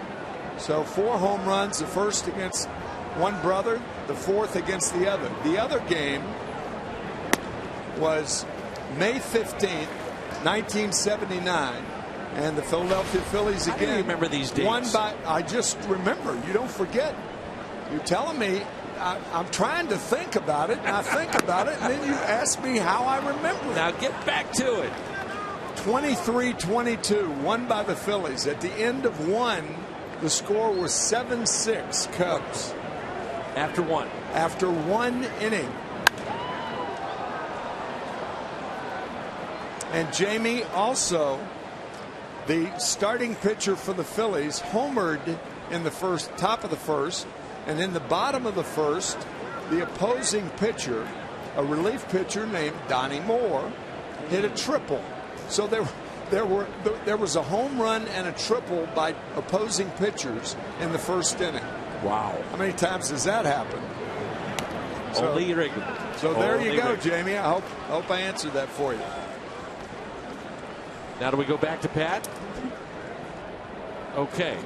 So 4 home runs, the first against one brother, the 4th against the other. The other game was May 15th, 1979, and the Philadelphia Phillies again.
How do you remember these dates?
I just remember. You don't forget. You're telling me. I'm trying to think about it, and I think about it, and then you ask me how I remember it.
Now get back to it.
23-22, won by the Phillies. At the end of 1, the score was 7-6 Cubs.
After 1.
After 1 inning. And Jamie, also, the starting pitcher for the Phillies homered in the top of the first, and in the bottom of the first, the opposing pitcher, a relief pitcher named Donnie Moore, hit a triple. So there was a home run and a triple by opposing pitchers in the first inning.
Wow.
How many times does that happen?
Only Wrigley.
So there you go, Jamie. I hope I answered that for you.
Now do we go back to Pat? Okay.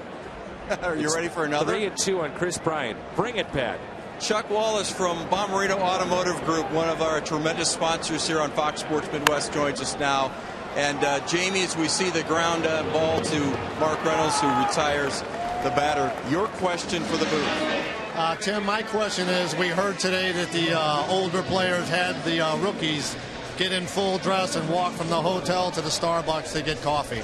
Are you ready for another?
3-2 on Chris Bryant. Bring it, Pat.
Chuck Wallace from Bommarito Automotive Group, one of our tremendous sponsors here on Fox Sports Midwest, joins us now. And Jamie, as we see the ground ball to Mark Reynolds, who retires the batter, your question for the booth.
Tim, my question is, we heard today that the older players had the rookies get in full dress and walk from the hotel to the Starbucks to get coffee.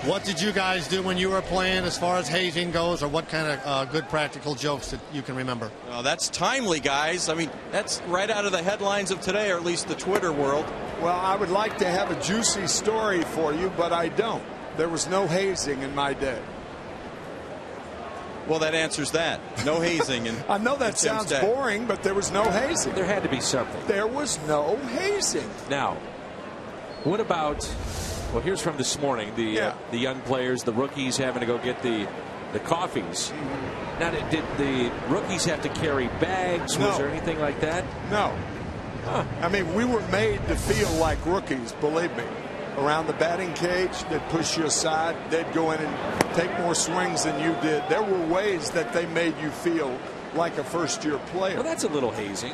What did you guys do when you were playing as far as hazing goes, or what kind of good practical jokes that you can remember?
Well, that's timely, guys. I mean, that's right out of the headlines of today, or at least the Twitter world.
Well, I would like to have a juicy story for you, but I don't. There was no hazing in my day.
Well, that answers that. No hazing.
I know that sounds boring, but there was no hazing.
There had to be something.
There was no hazing.
Now, what about... Well, here's from this morning, the young players, the rookies having to go get the coffees. Now, did the rookies have to carry bags?
No.
Was there anything like that?
No.
Huh.
I mean, we were made to feel like rookies, believe me. Around the batting cage, they'd push you aside. They'd go in and take more swings than you did. There were ways that they made you feel like a first-year player.
Well, that's a little hazing.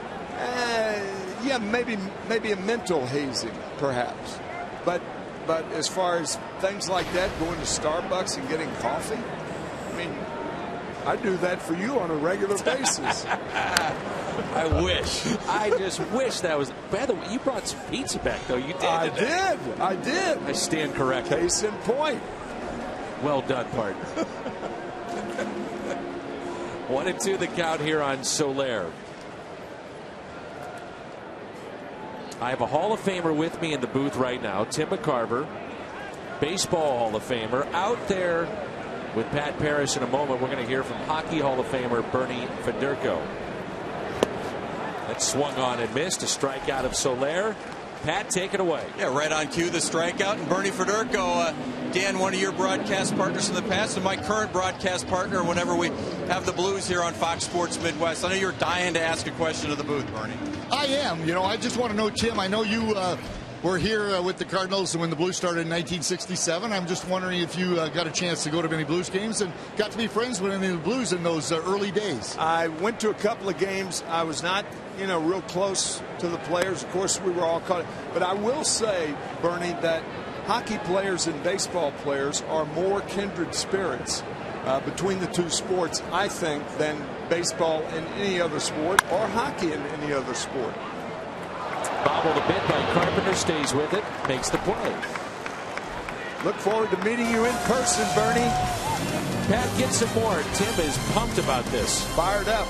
Yeah, maybe a mental hazing, perhaps. But as far as things like that, going to Starbucks and getting coffee, I mean, I do that for you on a regular basis.
I wish. I just wish that was. By the way, you brought some pizza back, though. You did.
I did.
I stand corrected.
Case in point.
Well done, partner. 1-2 the count here on Soler. I have a Hall of Famer with me in the booth right now, Tim McCarver, Baseball Hall of Famer, out there with Pat Parris in a moment. We're going to hear from Hockey Hall of Famer Bernie Federko. That swung on and missed. A strikeout of Soler. Pat, take it away.
Yeah, right on cue, the strikeout. And Bernie Federko, Dan, one of your broadcast partners in the past, and my current broadcast partner whenever we have the Blues here on Fox Sports Midwest. I know you're dying to ask a question to the booth, Bernie.
I am. You know, I just want to know, Tim, I know you were here with the Cardinals when the Blues started in 1967. I'm just wondering if you got a chance to go to many Blues games and got to be friends with any of the Blues in those early days.
I went to a couple of games. I was not, real close to the players. Of course, we were all caught. But I will say, Bernie, that hockey players and baseball players are more kindred spirits between the two sports, I think, than baseball in any other sport or hockey in any other sport.
Bobbled a bit by Carpenter, stays with it, makes the play.
Look forward to meeting you in person, Bernie.
Pat, get some more. Tim is pumped about this.
Fired up.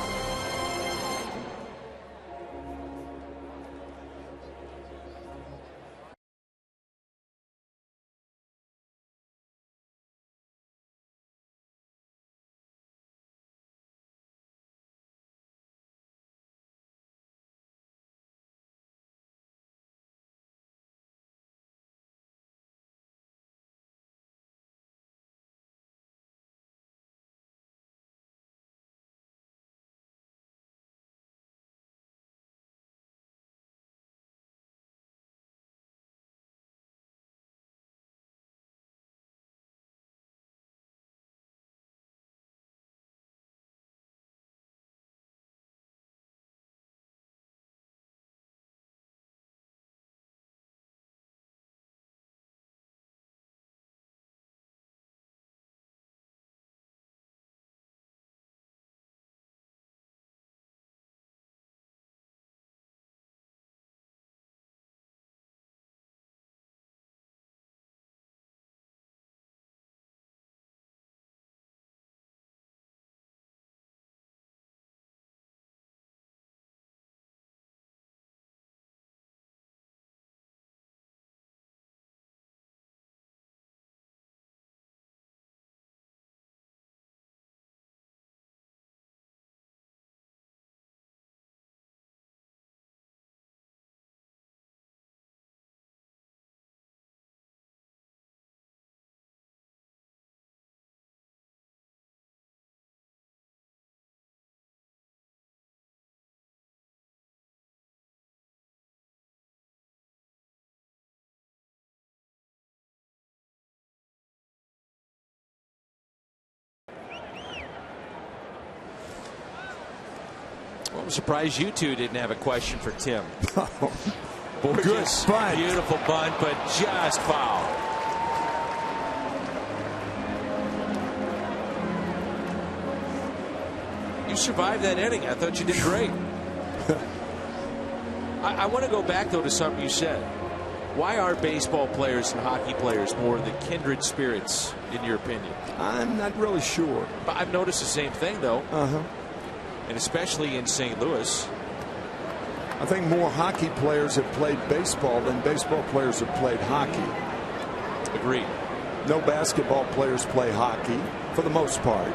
I'm surprised you two didn't have a question for Tim.
Gorgeous,
beautiful bunt, but just foul. You survived that inning. I thought you did great. I want to go back, though, to something you said. Why are baseball players and hockey players more the kindred spirits, in your opinion?
I'm not really sure.
But I've noticed the same thing, though.
Uh-huh.
And especially in St. Louis.
I think more hockey players have played baseball than baseball players have played hockey.
Agreed.
No basketball players play hockey, for the most part.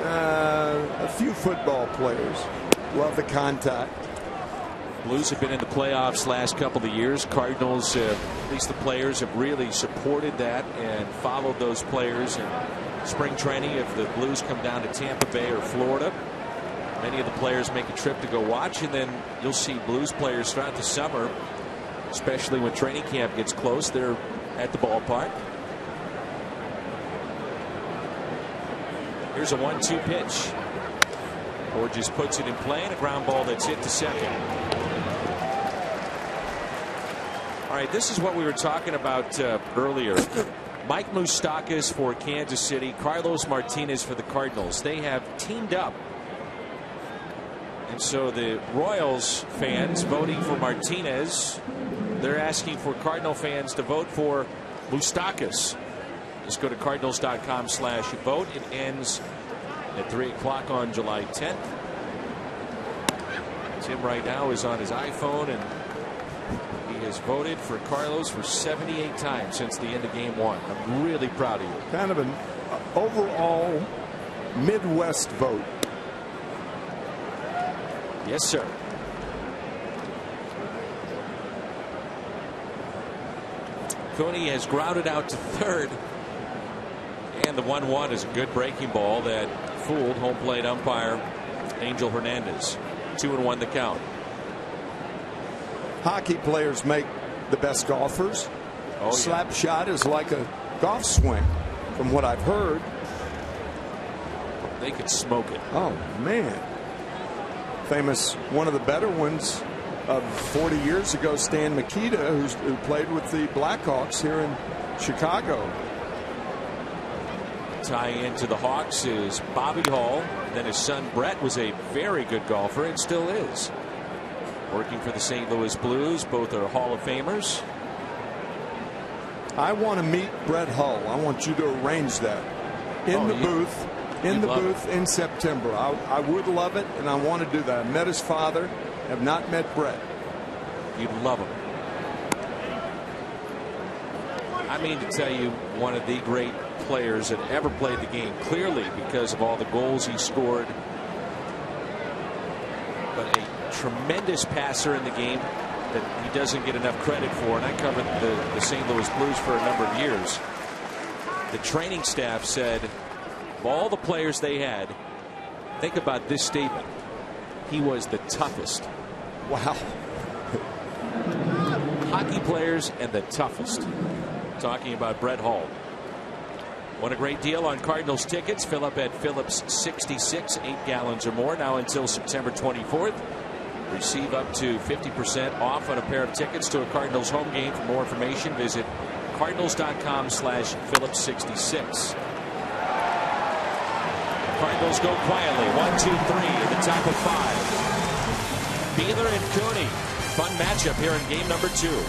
A few football players love the contact.
Blues have been in the playoffs last couple of years. Cardinals, at least the players, have really supported that and followed those players in spring training. If the Blues come down to Tampa Bay or Florida, many of the players make a trip to go watch, and then you'll see Blues players throughout the summer, especially when training camp gets close. They're at the ballpark. Here's a 1-2 pitch. Borges puts it in play, and a ground ball that's hit to second. All right, this is what we were talking about earlier. Mike Moustakas for Kansas City, Carlos Martinez for the Cardinals. They have teamed up. And so the Royals fans voting for Martinez, they're asking for Cardinal fans to vote for Moustakas. Just go to cardinals.com/vote. It ends at 3 o'clock on July 10th. Tim right now is on his iPhone, and he has voted for Carlos for 78 times since the end of game 1. I'm really proud of you.
Kind of an overall Midwest vote.
Yes, sir. Cooney has grounded out to third. And the 1-1 is a good breaking ball that fooled home plate umpire Angel Hernandez. 2-1 the count.
Hockey players make the best golfers.
Oh,
Slap
yeah.
shot is like a golf swing, from what I've heard.
They could smoke it.
Oh, man. Famous, one of the better ones of 40 years ago, Stan Mikita, who played with the Blackhawks here in Chicago.
Tie into the Hawks is Bobby Hall. Then his son Brett was a very good golfer and still is. Working for the St. Louis Blues. Both are Hall of Famers.
I want to meet Brett Hull. I want you to arrange that in the booth. In the booth in September. I would love it, and I want to do that. I met his father, have not met Brett.
You'd love him. I mean to tell you, one of the great players that ever played the game, clearly because of all the goals he scored, but a tremendous passer in the game that he doesn't get enough credit for. And I covered the St. Louis Blues for a number of years. The training staff said, of all the players they had, think about this statement: he was the toughest.
Wow.
Hockey players and the toughest. Talking about Brett Hull. Want a great deal on Cardinals tickets? Fill up at Phillips 66, 8 gallons or more, now until September 24th. Receive up to 50% off on a pair of tickets to a Cardinals home game. For more information, visit cardinals.com/Phillips66. Cardinals go quietly. 1, 2, 3 in the top of 5. Beeler and Cooney. Fun matchup here in game number 2.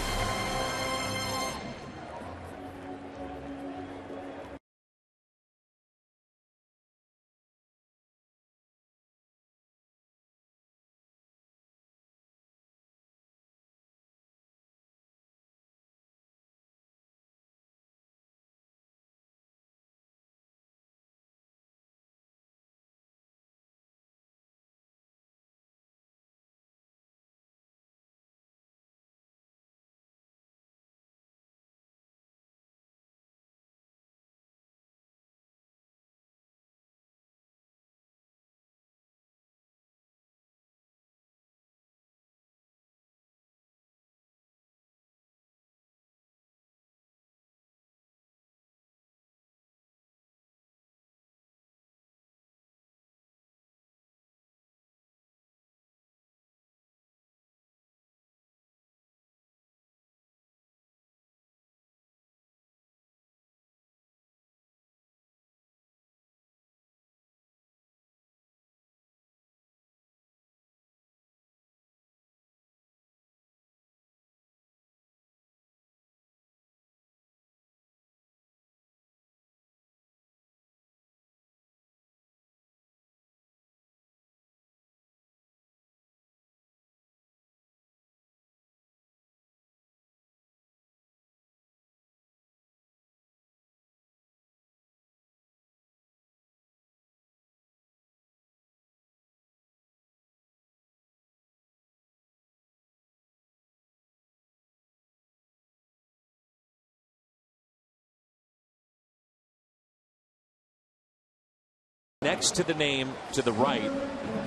Next to the name to the right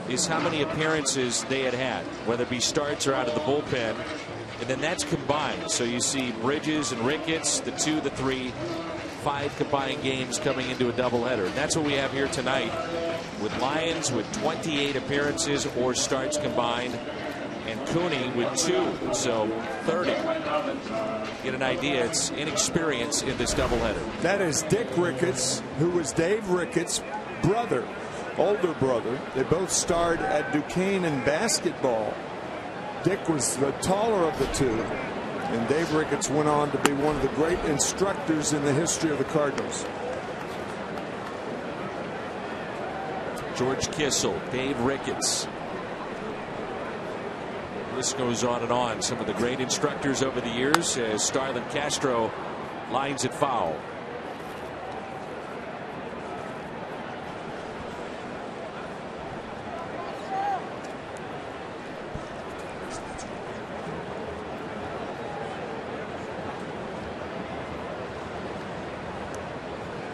is how many appearances they had, whether it be starts or out of the bullpen. And then that's combined. So you see Bridges and Ricketts, the 2, the 3, 5 combined games coming into a doubleheader. And that's what we have here tonight with Lyons with 28 appearances or starts combined, and Cooney with 2, so 30. Get an idea, it's inexperience in this doubleheader.
That is Dick Ricketts, who was Dave Ricketts' brother, older brother. They both starred at Duquesne in basketball. Dick was the taller of the two, and Dave Ricketts went on to be one of the great instructors in the history of the Cardinals.
George Kissel, Dave Ricketts. This goes on and on. Some of the great instructors over the years, as Starlin Castro lines it foul.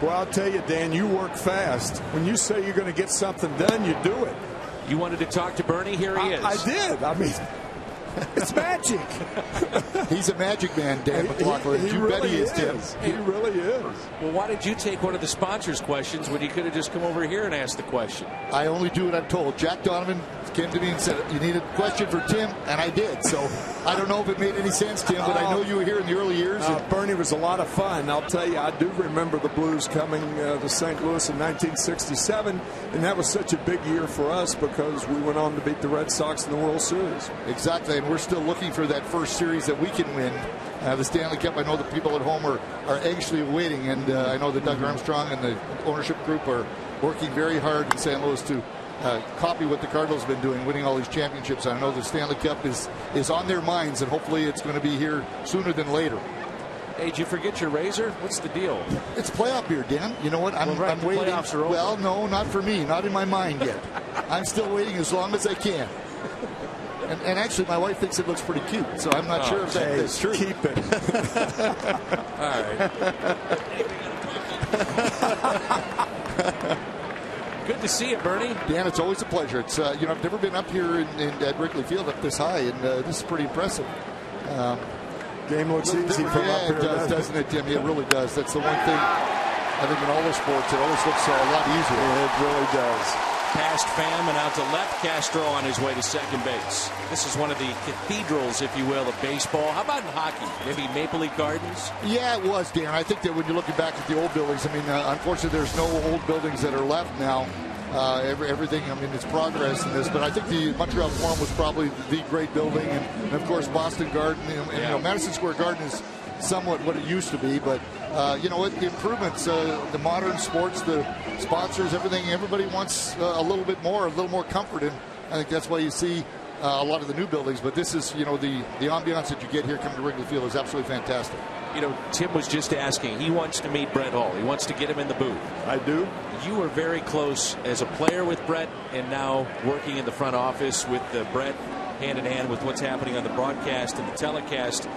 Well, I'll tell you, Dan, you work fast. When you say you're going to get something done, you do it.
You wanted to talk to Bernie? Here he is.
I did. I mean, it's magic.
He's a magic man, Dan McLaughlin. You
really
bet he is, Tim.
He really is.
Well, why did you take one of the sponsors' questions when you could have just come over here and asked the question?
I only do what I'm told. Jack Donovan came to me and said, you need a question for Tim, and I did. So I don't know if it made any sense, Tim, but I know you were here in the early years.
Bernie was a lot of fun. I'll tell you, I do remember the Blues coming to St. Louis in 1967, and that was such a big year for us because we went on to beat the Red Sox in the World Series.
Exactly, and we're still looking for that first series that we can win. The Stanley Cup, I know the people at home are anxiously waiting, and I know that Doug Armstrong and the ownership group are working very hard in St. Louis to copy what the Cardinals have been doing, winning all these championships. I know the Stanley Cup is on their minds, and hopefully it's going to be here sooner than later.
Hey, did you forget your razor? What's the deal?
It's playoff beer, Dan. You know what? I'm waiting.
Playoffs are over.
Well, no, not for me. Not in my mind yet. I'm still waiting as long as I can. And actually, my wife thinks it looks pretty cute, so I'm not sure if that's true.
Keep it.
All right. Good to see you, Bernie.
Dan, it's always a pleasure. It's I've never been up here at Wrigley Field up this high, and this is pretty impressive.
Game looks easy from up here,
doesn't it, Tim? It really does. That's the one thing I think in all the sports, it always looks a lot easier.
It really does.
Past Pham and out to left. Castro on his way to second base. This is one of the cathedrals, if you will, of baseball. How about in hockey? Maybe Maple Leaf Gardens?
Yeah, it was, Dan. I think that when you're looking back at the old buildings, I mean, unfortunately, there's no old buildings that are left now. Everything, I mean, it's progress in this, but I think the Montreal Forum was probably the great building, and of course, Boston Garden. Madison Square Garden is somewhat what it used to be, but the improvements, the modern sports, the sponsors, everything, everybody wants a little bit more, a little more comfort, and I think that's why you see a lot of the new buildings. But this is, the ambiance that you get here coming to Wrigley Field is absolutely fantastic.
Tim was just asking. He wants to meet Brett Hull. He wants to get him in the booth.
I do.
You were very close as a player with Brett, and now working in the front office with Brett, hand in hand with what's happening on the broadcast and the telecast.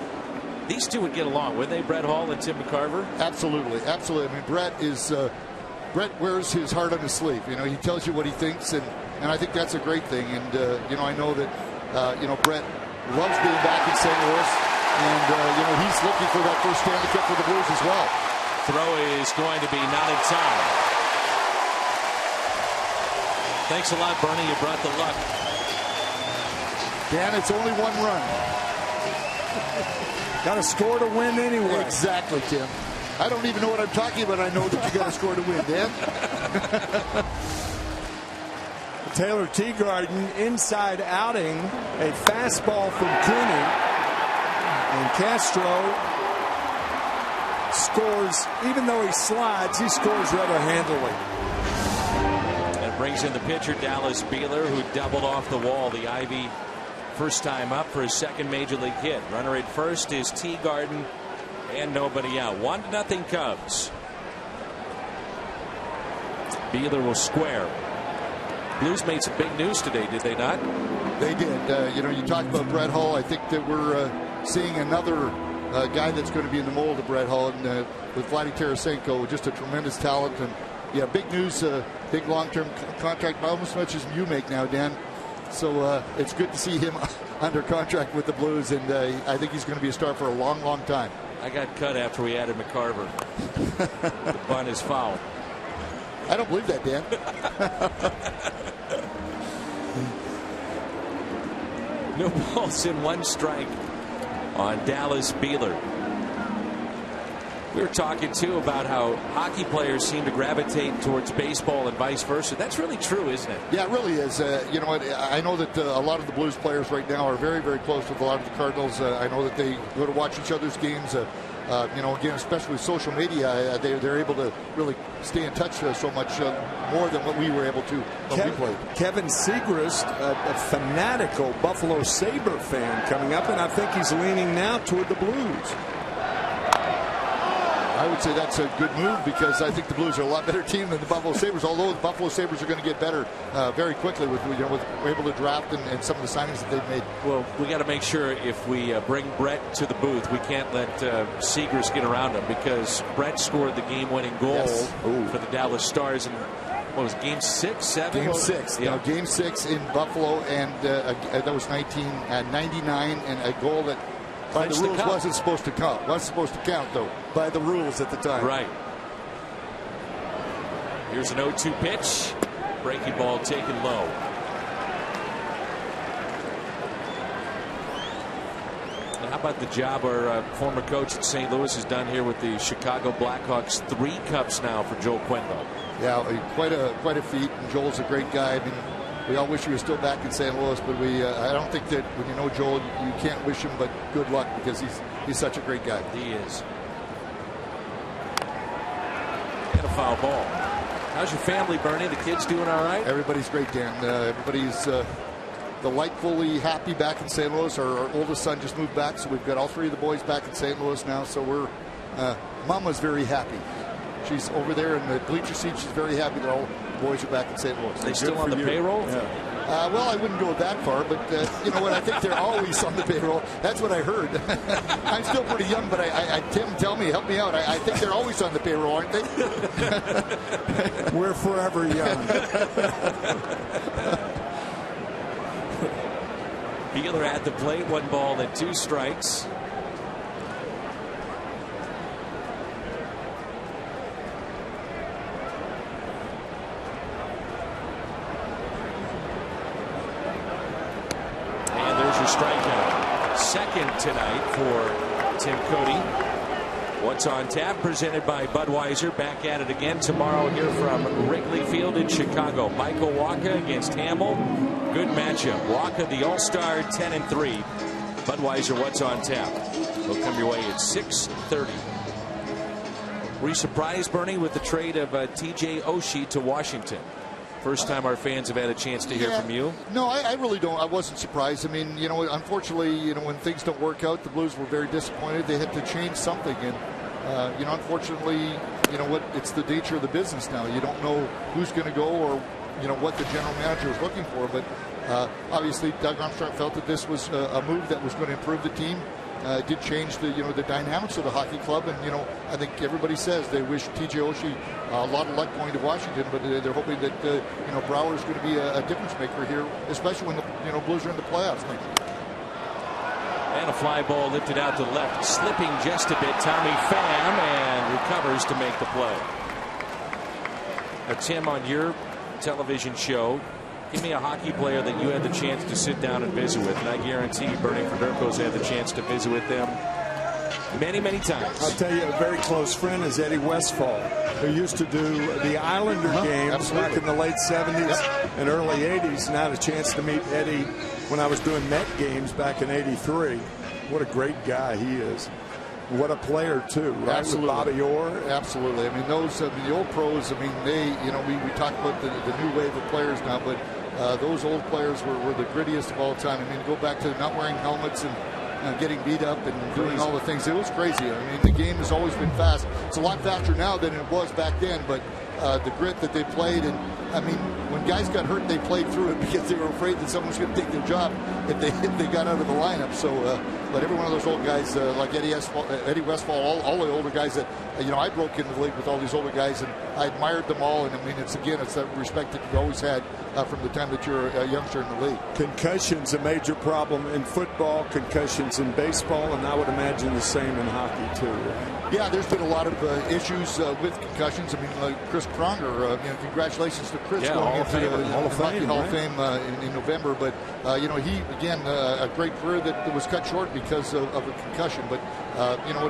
These two would get along, wouldn't they, Brett Hull and Tim McCarver?
Absolutely, absolutely. I mean, Brett wears his heart on his sleeve. He tells you what he thinks, and I think that's a great thing. And I know that Brett loves being back in St. Louis, and he's looking for that first Stanley Cup for the Blues as well.
Throw is going to be not in time. Thanks a lot, Bernie. You brought the luck.
Dan, it's only one run.
Got to score to win anyway.
Exactly, Tim. I don't even know what I'm talking about. I know that you got to score to win, Dan.
Taylor Teagarden inside outing, a fastball from Cooney, and Castro scores. Even though he slides, he scores rather handily.
And brings in the pitcher, Dallas Beeler, who doubled off the wall. The Ivy, first time up for his second major league hit. Runner at first is Teagarden, and nobody out. 1-0 Cubs. Beeler will square. Blues made some big news today, did they not?
They did. You talk about Brett Hull. I think that we're seeing another guy that's going to be in the mold of Brett Hull, and with Vladdy Tarasenko, just a tremendous talent. And yeah, big news, big long-term contract, almost as much as you make now, Dan. So it's good to see him under contract with the Blues, and I think he's going to be a star for a long, long time.
I got cut after we added McCarver. The bunt is foul.
I don't believe that, Dan.
No balls in 1 strike on Dallas Beeler. We were talking, too, about how hockey players seem to gravitate towards baseball and vice versa. That's really true, isn't it?
Yeah, it really is. You know, I know that a lot of the Blues players right now are very, very close with a lot of the Cardinals. I know that they go to watch each other's games. You know, again, especially with social media, they're able to really stay in touch so much more than what we were able to when we played.
Kevin Segrist, a fanatical Buffalo Sabre fan coming up, and I think he's leaning now toward the Blues.
I would say that's a good move because I think the Blues are a lot better team than the Buffalo Sabres, although the Buffalo Sabres are going to get better very quickly with we're able to draft and some of the signings that they've made.
Well, we got to make sure if we bring Brett to the booth, we can't let Segrist get around him, because Brett scored the game-winning goal for the Dallas Stars in, what was it, Game 6, 7?
Game 6.
Yeah.
Game 6 in Buffalo, and that was 1999, and a goal that by the rules wasn't supposed to count. Wasn't supposed to count, though, by the rules at the time.
Right. Here's an 0-2 pitch. Breaking ball taken low. Now, how about the job our former coach at St. Louis has done here with the Chicago Blackhawks? 3 cups now for Joe Quenneville.
Yeah, quite a feat. And Joel's a great guy. I mean, we all wish he was still back in St. Louis, but I don't think that when you know Joel, you can't wish him but good luck, because he's such a great guy.
He is. And a foul ball. How's your family, Bernie? The kids doing all right?
Everybody's great, Dan. Everybody's delightfully happy back in St. Louis. Our oldest son just moved back, so we've got all 3 of the boys back in St. Louis now. So we're Mama's very happy. She's over there in the bleacher seat. She's very happy that all the boys are back in St. Louis.
They still on the payroll?
Yeah. Well, I wouldn't go that far, but you know what? I think they're always on the payroll. That's what I heard. I'm still pretty young, but Tim, tell me, help me out. I think they're always on the payroll, aren't they?
We're forever young.
Beeler at the plate, 1 ball and 2 strikes. Strikeout. Second tonight for Tim Cody. What's on tap, presented by Budweiser. Back at it again tomorrow here from Wrigley Field in Chicago. Michael Wacha against Hamill. Good matchup. Wacha, the All-Star, 10-3. Budweiser, what's on tap? They'll come your way at 6:30. Were you surprised, Bernie, with the trade of T.J. Oshie to Washington? First time our fans have had a chance to hear from you.
No, I really don't. I wasn't surprised. I mean, you know, unfortunately, you know, when things don't work out, the Blues were very disappointed. They had to change something, and you know, unfortunately, you know what? It's the nature of the business now. You don't know who's going to go, or you know what the general manager is looking for. But obviously, Doug Armstrong felt that this was a move that was going to improve the team. It did change the the dynamics of the hockey club, and you know, I think everybody says they wish T.J. Oshie a lot of luck going to Washington, but they're hoping that you know, Brouwer is going to be a difference maker here, especially when the Blues are in the playoffs.
And a fly ball lifted out to left, slipping just a bit. Tommy Pham, and recovers to make the play. Now, Tim, on your television show, give me a hockey player that you had the chance to sit down and visit with, and I guarantee Bernie Federko's had the chance to visit with them many, many times.
I'll tell you, a very close friend is Eddie Westfall, who used to do the Islander games back in the late 70s and early 80s, and I had a chance to meet Eddie when I was doing Met games back in '83. What a great guy he is. What a player, too, right?
Absolutely.
With Bobby Orr.
Absolutely. I mean, those the old pros, I mean, they, you know, we talk about the new wave of players now, but those old players were the grittiest of all time. I mean, go back to not wearing helmets and getting beat up and doing all the things. It was crazy. I mean, the game has always been fast. It's a lot faster now than it was back then, but the grit that they played. And I mean, when guys got hurt, they played through it because they were afraid that someone was going to take their job if they got out of the lineup. So, but every one of those old guys like Eddie Westfall, all the older guys that I broke into the league with all these older guys, and I admired them all. And I mean, it's that respect that you've always had from the time that you're a youngster in the league.
Concussions a major problem in football, concussions in baseball, and I would imagine the same in hockey too.
Yeah, there's been a lot of issues with concussions. I mean, Chris Pronger, congratulations to Chris going into the Hall of Fame in November. But he again a great career that was cut short because of a concussion. But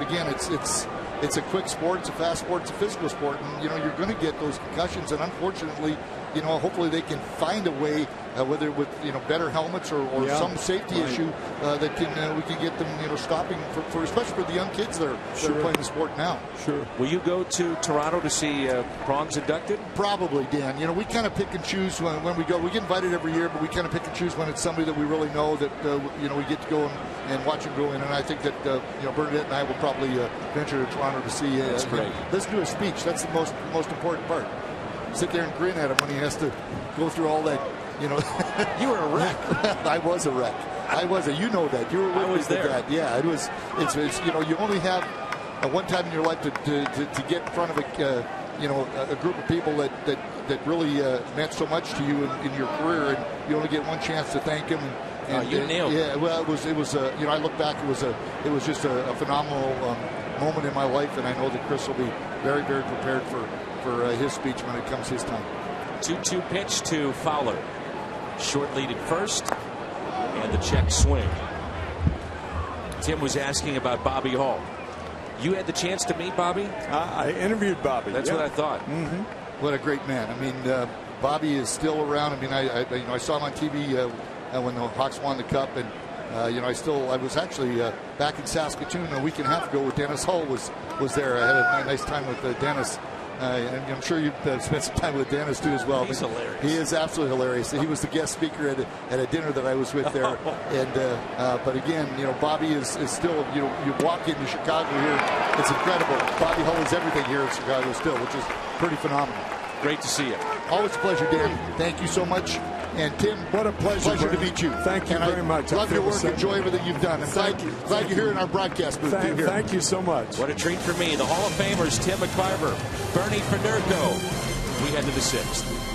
again, it's a quick sport, it's a fast sport, it's a physical sport, and you're going to get those concussions. And unfortunately, hopefully they can find a way, whether with better helmets or some safety issue that we can get them stopping for especially for the young kids that are playing the sport now.
Sure.
Will you go to Toronto to see Prongs inducted?
Probably, Dan. We kind of pick and choose when we go. We get invited every year, but we kind of pick and choose when it's somebody that we really know that we get to go and watch him go in. And I think that Bernadette and I will probably venture to Toronto to see.
That's great.
Let's do a speech. That's the most important part. Sit there and grin at him when he has to go through all that.
You were a wreck.
I was a wreck. I was a. You know that. You were with me
there.
That. Yeah, it was. It's you only have one time in your life to get in front of a group of people that really meant so much to you in your career, and you only get one chance to thank them. And
you nailed it.
Yeah, well, it was I look back, it was just a phenomenal moment in my life, and I know that Chris will be very, very prepared for his speech when it comes his time.
2-2 pitch to Fowler. Short lead at first, and the check swing. Tim was asking about Bobby Hall. You had the chance to meet Bobby?
I interviewed Bobby.
That's what I thought.
Mm-hmm. What a great man. I mean, Bobby is still around. I mean, I saw him on TV when the Hawks won the Cup, and I was actually back in Saskatoon a week and a half ago with Dennis Hull was there. I had a nice time with Dennis. And I'm sure you've spent some time with Dennis too as well.
He's hilarious.
He is absolutely hilarious. He was the guest speaker at a dinner that I was with there. And but again, Bobby is still. You walk into Chicago here, it's incredible. Bobby Hull is everything here in Chicago still, which is pretty phenomenal.
Great to see you.
Always a pleasure, Dan. Thank you so much. And Tim,
what a pleasure
to meet you.
Thank you very much.
Love your work. Enjoy everything you've done. And glad you're here in our broadcast booth.
Thank you so much.
What a treat for me. The Hall of Famers, Tim McCarver, Bernie Federko. We head to the sixth.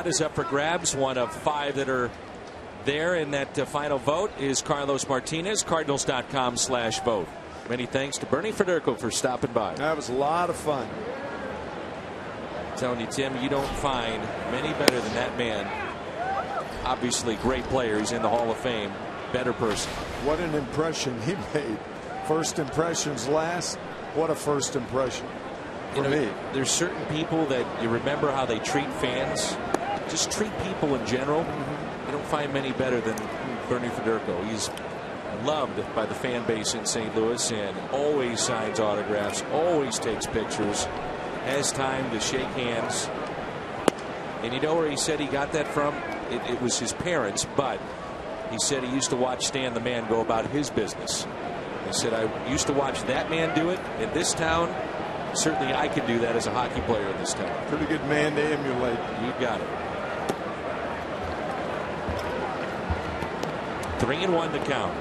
Is up for grabs. One of 5 that are there in that final vote is Carlos Martinez. Cardinals.com/vote. Many thanks to Bernie Federko for stopping by.
That was a lot of fun.
I'm telling you, Tim, you don't find many better than that man. Obviously, great player. He's in the Hall of Fame. Better person.
What an impression he made. First impressions last. What a first impression for me.
There's certain people that you remember how they treat fans. just treat people in general. You don't find many better than Bernie Federico. He's loved by the fan base in St. Louis and always signs autographs, always takes pictures, has time to shake hands. And you know where he said he got that from? It was his parents, but he said he used to watch Stan the Man go about his business. He said, I used to watch that man do it in this town. Certainly I can do that as a hockey player in this town.
Pretty good man to emulate.
You got it. 3-1 to count.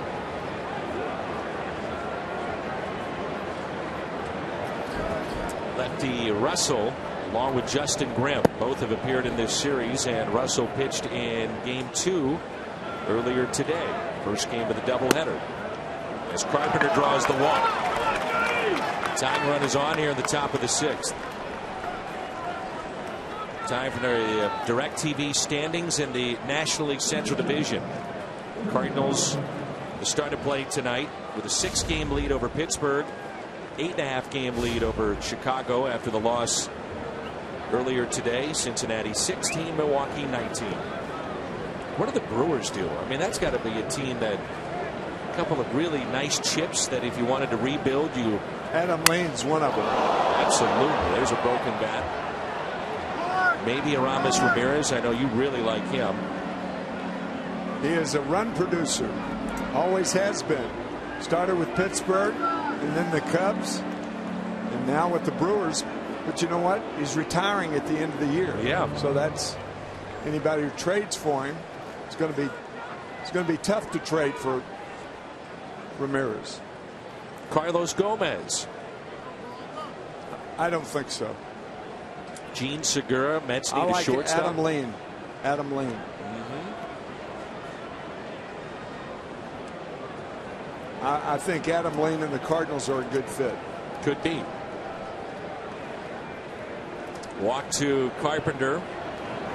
Lefty Russell along with Justin Grimm both have appeared in this series, and Russell pitched in game 2 earlier today. First game of the doubleheader. As Carpenter draws the walk. Tying run is on here in the top of the 6th. Time for the DirecTV standings in the National League Central Division. Cardinals the start of play tonight with a 6-game lead over Pittsburgh, 8.5-game lead over Chicago after the loss earlier today. Cincinnati 16, Milwaukee 19. What do the Brewers do? I mean, that's got to be a team that a couple of really nice chips that if you wanted to rebuild, you.
Adam Lane's one of them.
Absolutely. There's a broken bat. Maybe Aramis Ramirez. I know you really like him.
He is a run producer. Always has been. Started with Pittsburgh and then the Cubs and now with the Brewers. But you know what? He's retiring at the end of the year.
Yeah.
So that's anybody who trades for him. It's going to be tough to trade for Ramirez.
Carlos Gomez.
I don't think so.
Gene Segura, Mets need
I like
a shortstop.
Adam Lane. Adam Lane. I think Adam Lane and the Cardinals are a good fit.
Could be. Walk to Carpenter.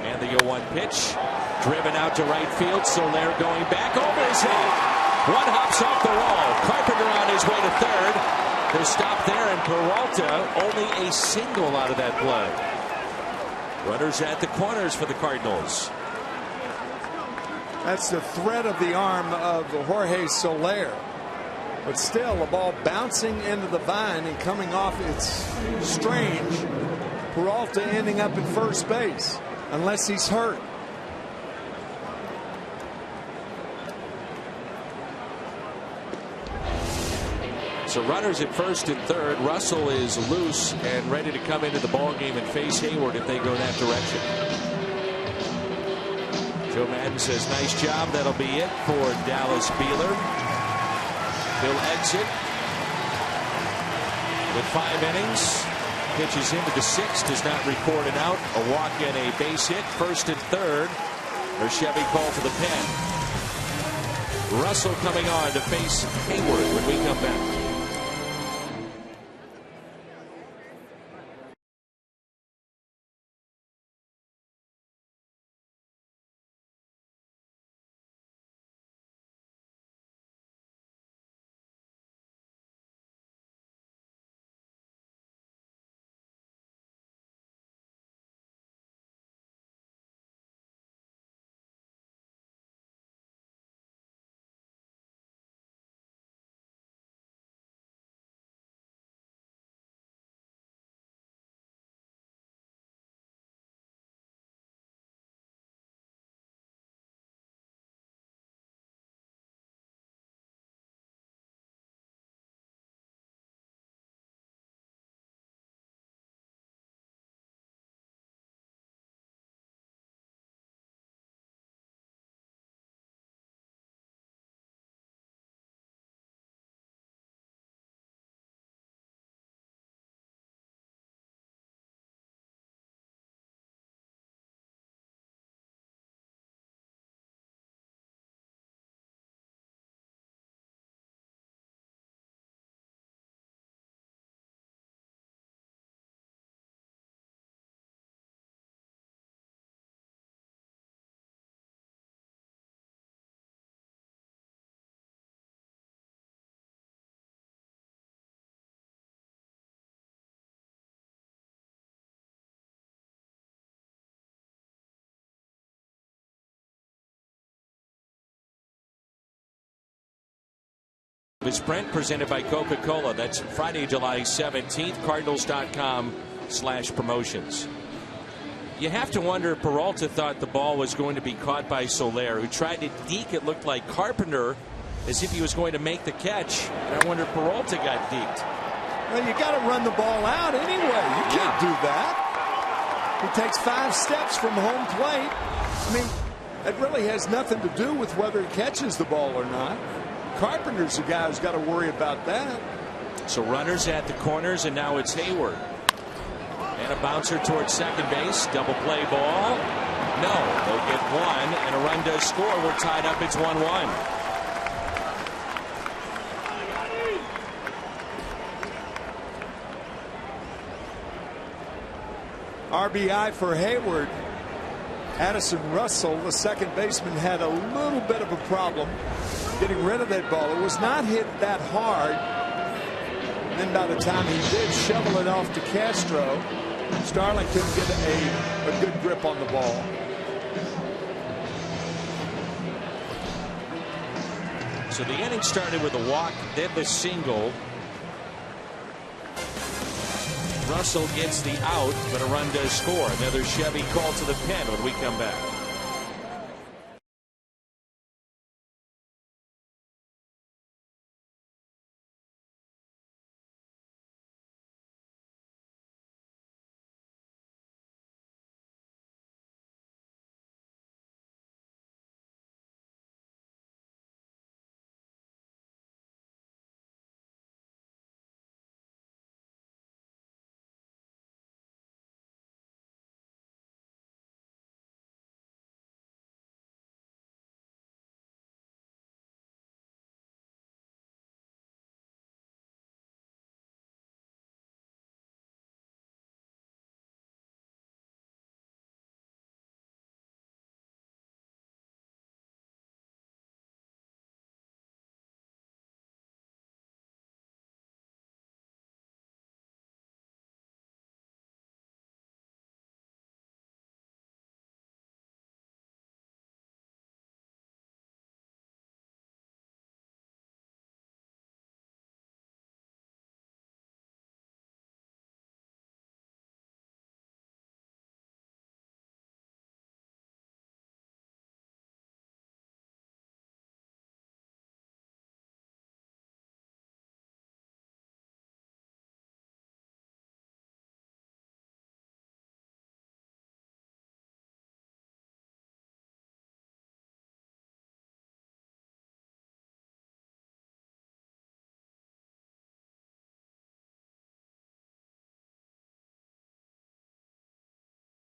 And the 0-1 pitch. Driven out to right field. Soler going back over his head. One hops off the wall. Carpenter on his way to third. They're stopped there, and Peralta only a single out of that play. Runners at the corners for the Cardinals.
That's the threat of the arm of Jorge Soler. But still, a ball bouncing into the vine and coming off. It's strange. Peralta ending up at first base, unless he's hurt.
So runners at first and third. Russell is loose and ready to come into the ball game and face Hayward if they go that direction. Joe Madden says, nice job. That'll be it for Dallas Beeler. He'll exit with 5 innings. Pitches into the 6th, does not record an out. A walk and a base hit. First and third. Chevy call to the pen. Russell coming on to face Hayward when we come back. is Sprint, presented by Coca-Cola. That's Friday, July 17th. Cardinals.com/promotions. You have to wonder if Peralta thought the ball was going to be caught by Soler, who tried to deke, it looked like Carpenter, as if he was going to make the catch. And I wonder if Peralta got deked.
Well, you got to run the ball out anyway. You can't do that. He takes 5 steps from home plate. I mean, it really has nothing to do with whether he catches the ball or not. Carpenter's the guy who's got to worry about that.
So runners at the corners, and now it's Hayward. And a bouncer towards second base. Double play ball. No, they'll get one, and a run does score. We're tied up. It's 1-1.
RBI for Hayward. Addison Russell, the second baseman, had a little bit of a problem getting rid of that ball. It was not hit that hard. And then by the time he did shovel it off to Castro, Starling couldn't get a good grip on the ball.
So the inning started with a walk, then the single. Russell gets the out, but a run does score. Another Chevy call to the pen when we come back.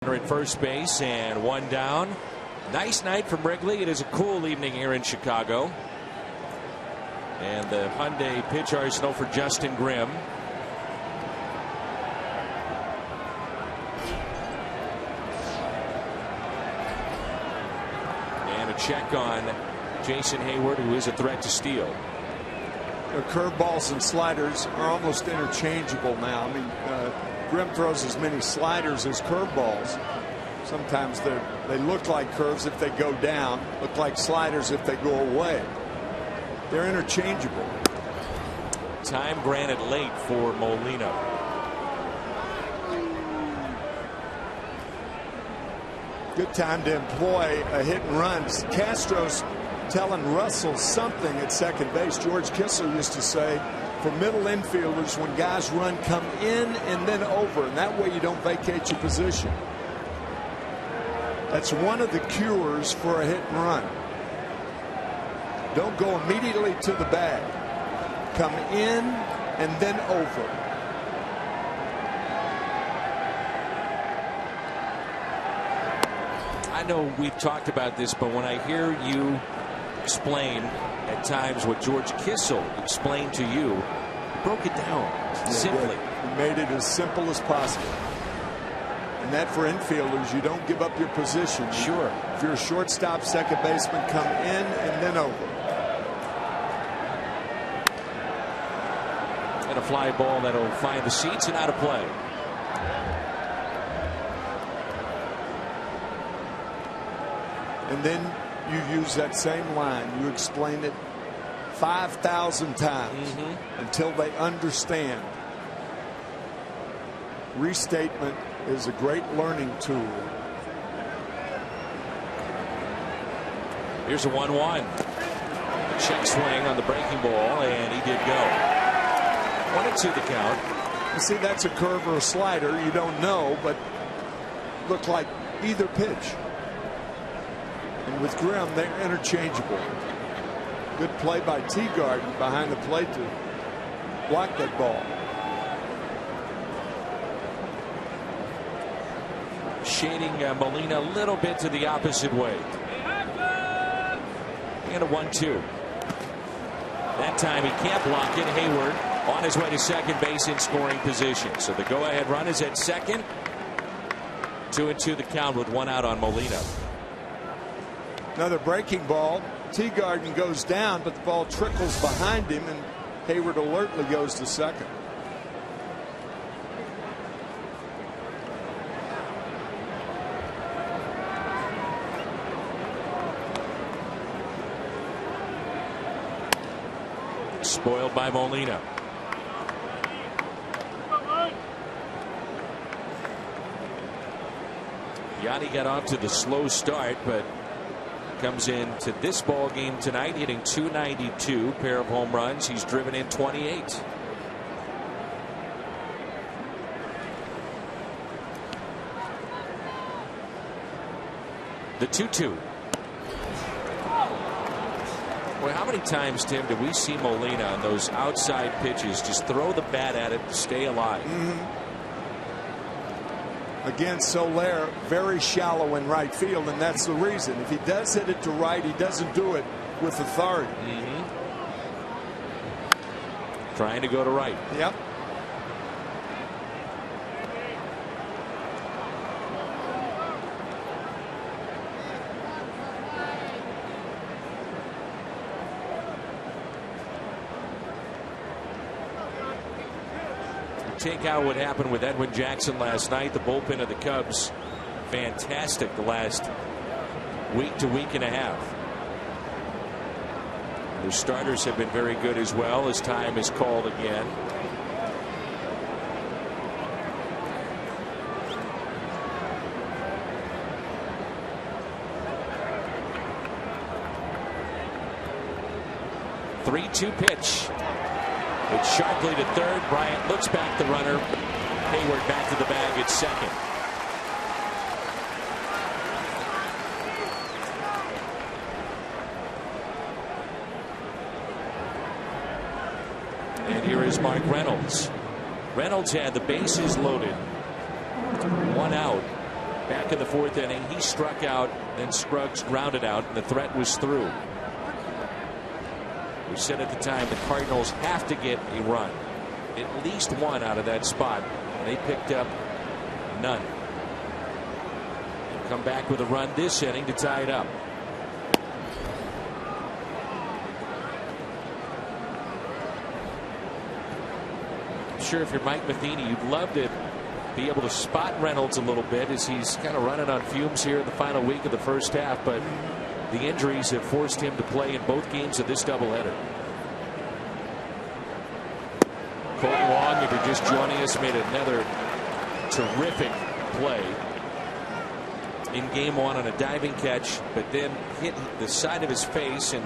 At first base and one down. Nice night from Wrigley. It is a cool evening here in Chicago. And the Hyundai pitch arsenal for Justin Grimm. And a check on Jason Hayward, who is a threat to steal.
Curveballs and sliders are almost interchangeable now. I mean, Grimm throws as many sliders as curveballs. Sometimes they look like curves if they go down, look like sliders if they go away. They're interchangeable.
Time granted late for Molina.
Good time to employ a hit and run. Castro's telling Russell something at second base. George Kissel used to say, for middle infielders, when guys run, come in and then over, and that way you don't vacate your position. That's one of the cures for a hit and run. Don't go immediately to the bag. Come in and then over.
I know we've talked about this, but when I hear you explain at times what George Kissel explained to you, he broke it down simply.
He made it as simple as possible. And that for infielders, you don't give up your position.
Sure.
If you're a shortstop, second baseman, come in and then over.
And a fly ball that'll find the seats and out of play.
And then you use that same line. You explain it 5,000 times until they understand. Restatement is a great learning tool.
Here's a 1-1. A check swing on the breaking ball, and he did go. 1-2 the count.
You see, that's a curve or a slider. You don't know, but look like either pitch. And with Grimm, they're interchangeable. Good play by Teagarden behind the plate to block that ball.
Shading Molina a little bit to the opposite way. And a 1-2. That time he can't block it. Hayward on his way to second base in scoring position. So the go-ahead run is at second. 2-2 the count with one out on Molina.
Another breaking ball. Teagarden goes down, but the ball trickles behind him, and Hayward alertly goes to second.
Spoiled by Molina. Yanni got off to the slow start, but comes into this ball game tonight hitting .292, pair of home runs. He's driven in 28. The 2-2. Well, how many times, Tim, do we see Molina on those outside pitches just throw the bat at it to stay alive?
Again, Soler very shallow in right field, and that's the reason. If he does hit it to right, he doesn't do it with authority.
Trying to go to right.
Yep.
Take out what happened with Edwin Jackson last night. The bullpen of the Cubs, fantastic the last week to week and a half. Their starters have been very good as well as time is called again. Three-two pitch. It's sharply to third. Bryant looks back the runner. Hayward back to the bag at second. And here is Mark Reynolds. Reynolds had the bases loaded. One out. Back in the fourth inning. He struck out. Then Scruggs grounded out, and the threat was through. We said at the time the Cardinals have to get a run, at least one out of that spot. And they picked up none. They'll come back with a run this inning to tie it up. I'm sure if you're Mike Matheny, you'd love to be able to spot Reynolds a little bit as he's kind of running on fumes here in the final week of the first half, but the injuries have forced him to play in both games of this doubleheader. Colton Wong, if you're just joining us, made another terrific play in game one on a diving catch, but then hit the side of his face and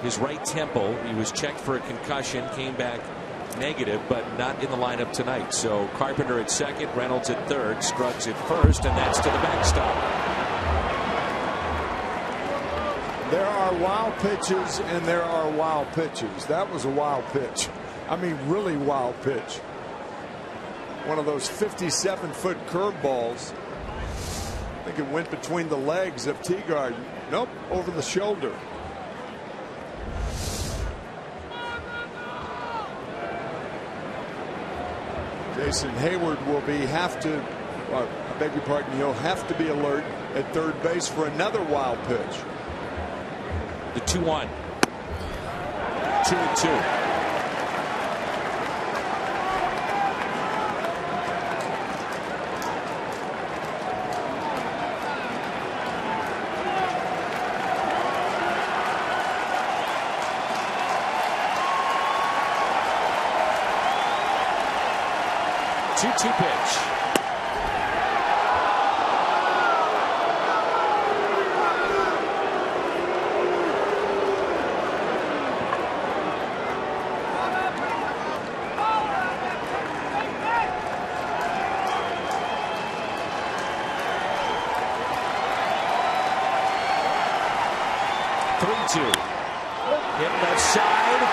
his right temple. He was checked for a concussion, came back negative, but not in the lineup tonight. So Carpenter at second, Reynolds at third, Scruggs at first, and that's to the backstop.
There are wild pitches and there are wild pitches. That was a wild pitch. I mean, really wild pitch. One of those 57-foot curveballs. I think it went between the legs of Teagarden. Nope, over the shoulder. Jason Hayward will I beg your pardon, he'll have to be alert at third base for another wild pitch.
The 2-1. 2-2. 2 pitch. Hit left side,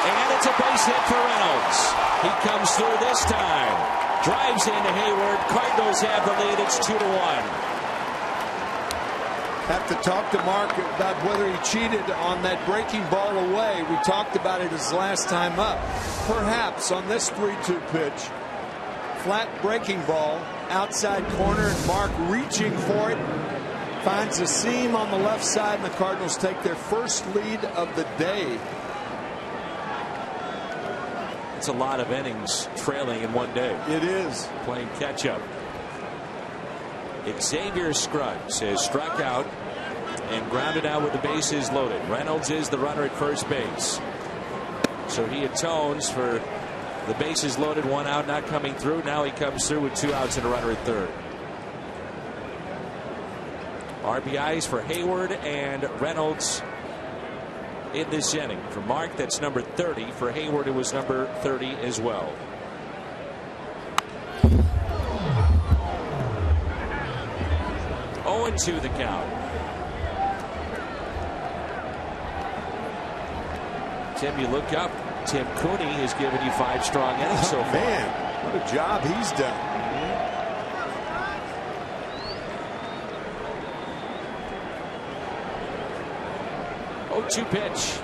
and it's a base hit for Reynolds. He comes through this time. Drives into Hayward. Cardinals have the lead. It's 2-1.
Have to talk to Mark about whether he cheated on that breaking ball away. We talked about it his last time up. Perhaps on this 3-2 pitch. Flat breaking ball, outside corner, and Mark reaching for it. Finds a seam on the left side, and the Cardinals take their first lead of the day.
It's a lot of innings trailing in one day.
It is.
Playing catch up. Xavier Scruggs has struck out and grounded out with the bases loaded. Reynolds is the runner at first base. So he atones for the bases loaded, 1 out not coming through. Now he comes through with 2 outs and a runner at third. RBIs for Hayward and Reynolds in this inning. For Mark, that's number 30. For Hayward, it was number 30 as well. Oh, 0-2 the count. Tim, you look up. Tim Cooney has given you 5 strong innings so far.
Man, what a job he's done.
0-2 pitch.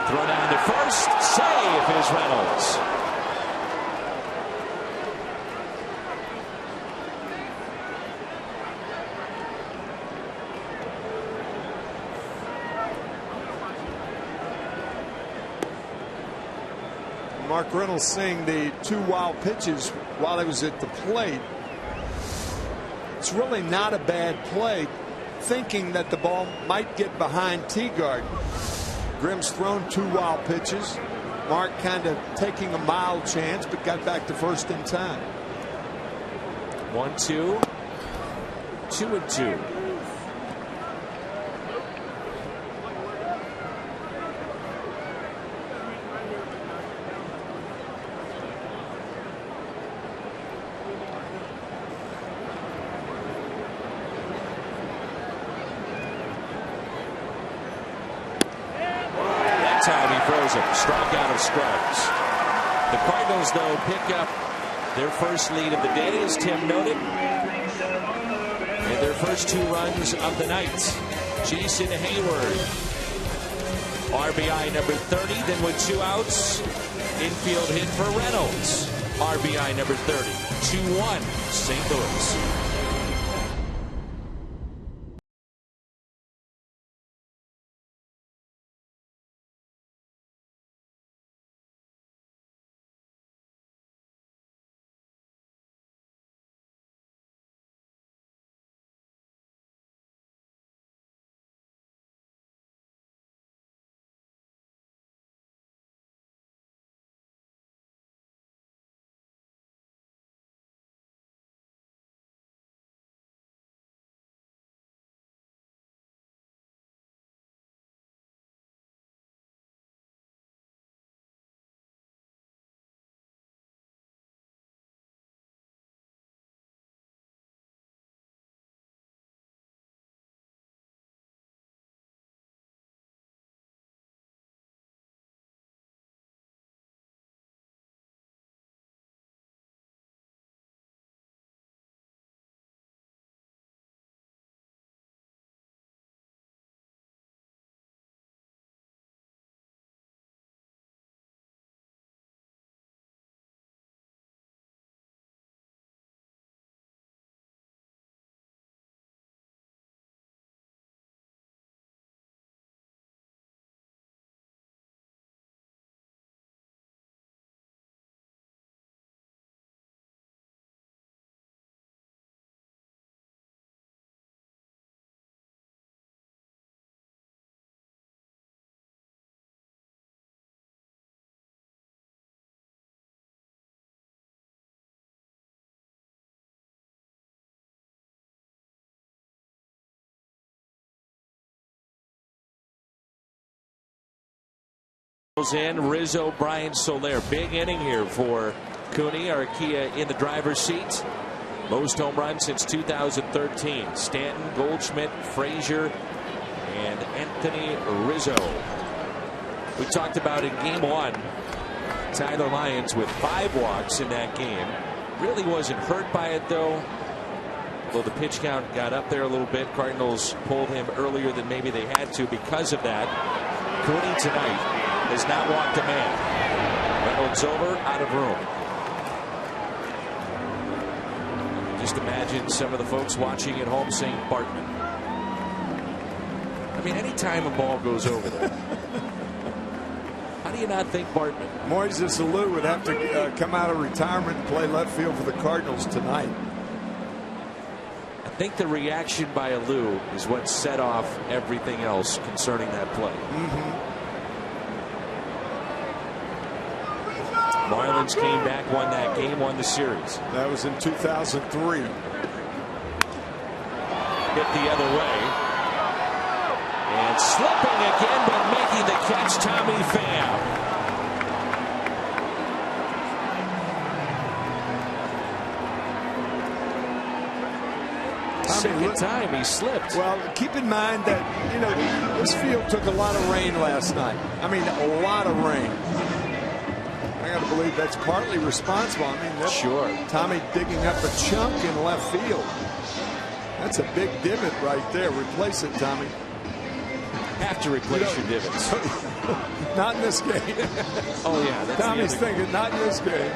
Throw down to first. Save is Reynolds.
Mark Reynolds seeing the 2 wild pitches while he was at the plate. It's really not a bad play, thinking that the ball might get behind Teagard. Grimm's thrown 2 wild pitches. Mark kind of taking a mild chance, but got back to first in time.
1-2. 2-2.
time he
throws him. Strikeout of Scruggs. The Cardinals, though, pick up their first lead of the day, as Tim noted, and their first 2 runs of the night. Jason Hayward, RBI number 30. Then with 2 outs, infield hit for Reynolds, RBI number 30. 2-1 St. Louis. In Rizzo, Bryant, Soler. Big inning here for Cooney. Arquilla in the driver's seat. Most home runs since 2013. Stanton, Goldschmidt, Frazier, and Anthony Rizzo. We talked about in game 1, Tyler Lyons with 5 walks in that game. Really wasn't hurt by it, though. Although the pitch count got up there a little bit. Cardinals pulled him earlier than maybe they had to because of that. Cooney tonight has not walked a man. Reynolds over, out of room. Just imagine some of the folks watching at home saying Bartman. I mean, anytime a ball goes over there. How do you not think Bartman?
Moises Alou would have to come out of retirement and play left field for the Cardinals tonight.
I think the reaction by Alou is what set off everything else concerning that play. Marlins came back, won that game, won the series.
That was in 2003.
Hit the other way. And slipping again, but making the catch, Tommy Pham. Second time he slipped.
Well, keep in mind that, you know, this field took a lot of rain last night. I mean, a lot of rain. I got to believe that's partly responsible. I mean, that's
sure.
Tommy digging up a chunk in left field. That's a big divot right there. Replace it, Tommy.
Have to replace your divots.
Not in this game.
Oh, yeah. That's
Tommy's thinking, not in this game.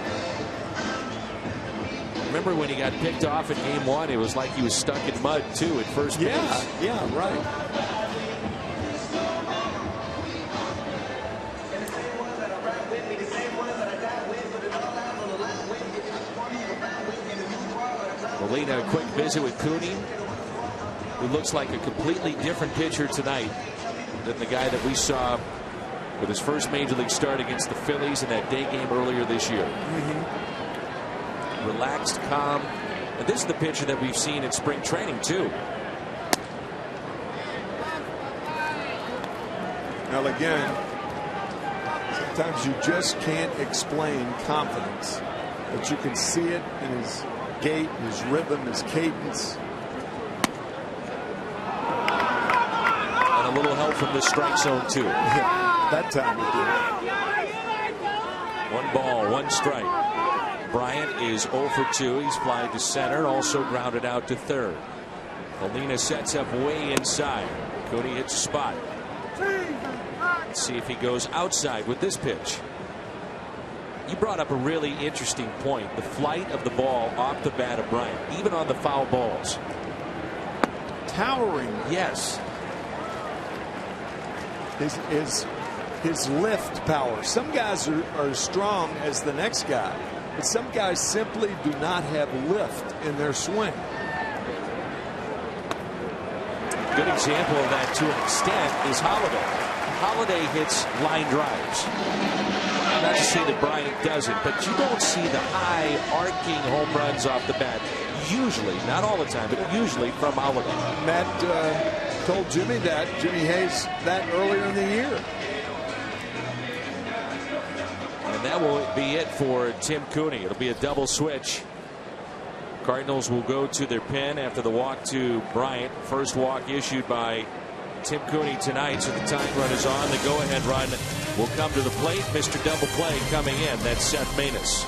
Remember when he got picked off in game 1, it was like he was stuck in mud, too, at first base.
Yeah, right.
Molina, a quick visit with Cooney, who looks like a completely different pitcher tonight than the guy that we saw with his first major league start against the Phillies in that day game earlier this year. Relaxed, calm, and this is the pitcher that we've seen in spring training too.
Well, again, sometimes you just can't explain confidence, but you can see it in his gait, his rhythm, his cadence.
And a little help from the strike zone too.
That time he did.
1 ball, 1 strike. Bryant is 0 for 2. He's flying to center, also grounded out to third. Molina sets up way inside. Cooney hits a spot. Let's see if he goes outside with this pitch. You brought up a really interesting point. The flight of the ball off the bat of Bryant, even on the foul balls.
Towering.
Yes.
His lift power. Some guys are as strong as the next guy, but some guys simply do not have lift in their swing.
Good example of that to an extent is Holiday. Holiday hits line drives. Not to say that Bryant doesn't, but you don't see the high arcing home runs off the bat. Usually, not all the time, but usually from Holiday.
Matt told Jimmy Hayes that earlier in the year.
And that will be it for Tim Cooney. It'll be a double switch. Cardinals will go to their pen after the walk to Bryant. First walk issued by Tim Cooney tonight, so the tying run is on. The go-ahead run will come to the plate. Mr. Double Play coming in. That's Seth Maness.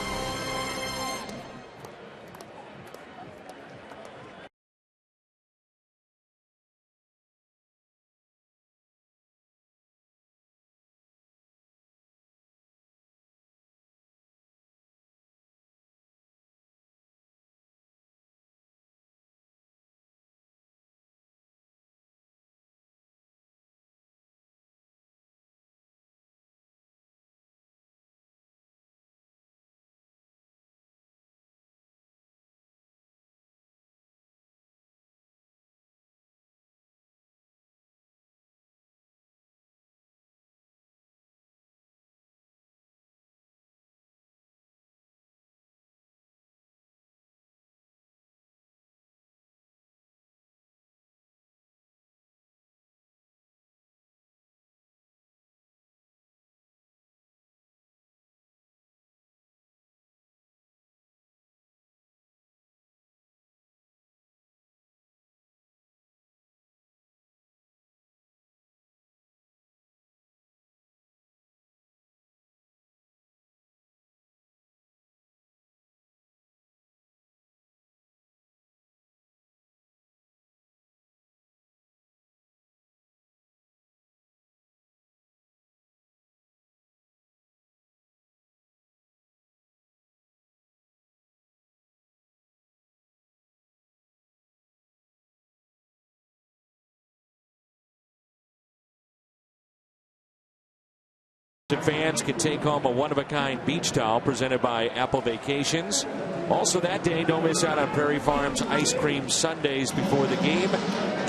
Interested fans can take home a one-of-a-kind beach towel presented by Apple Vacations. Also that day, don't miss out on Prairie Farms ice cream sundaes before the game.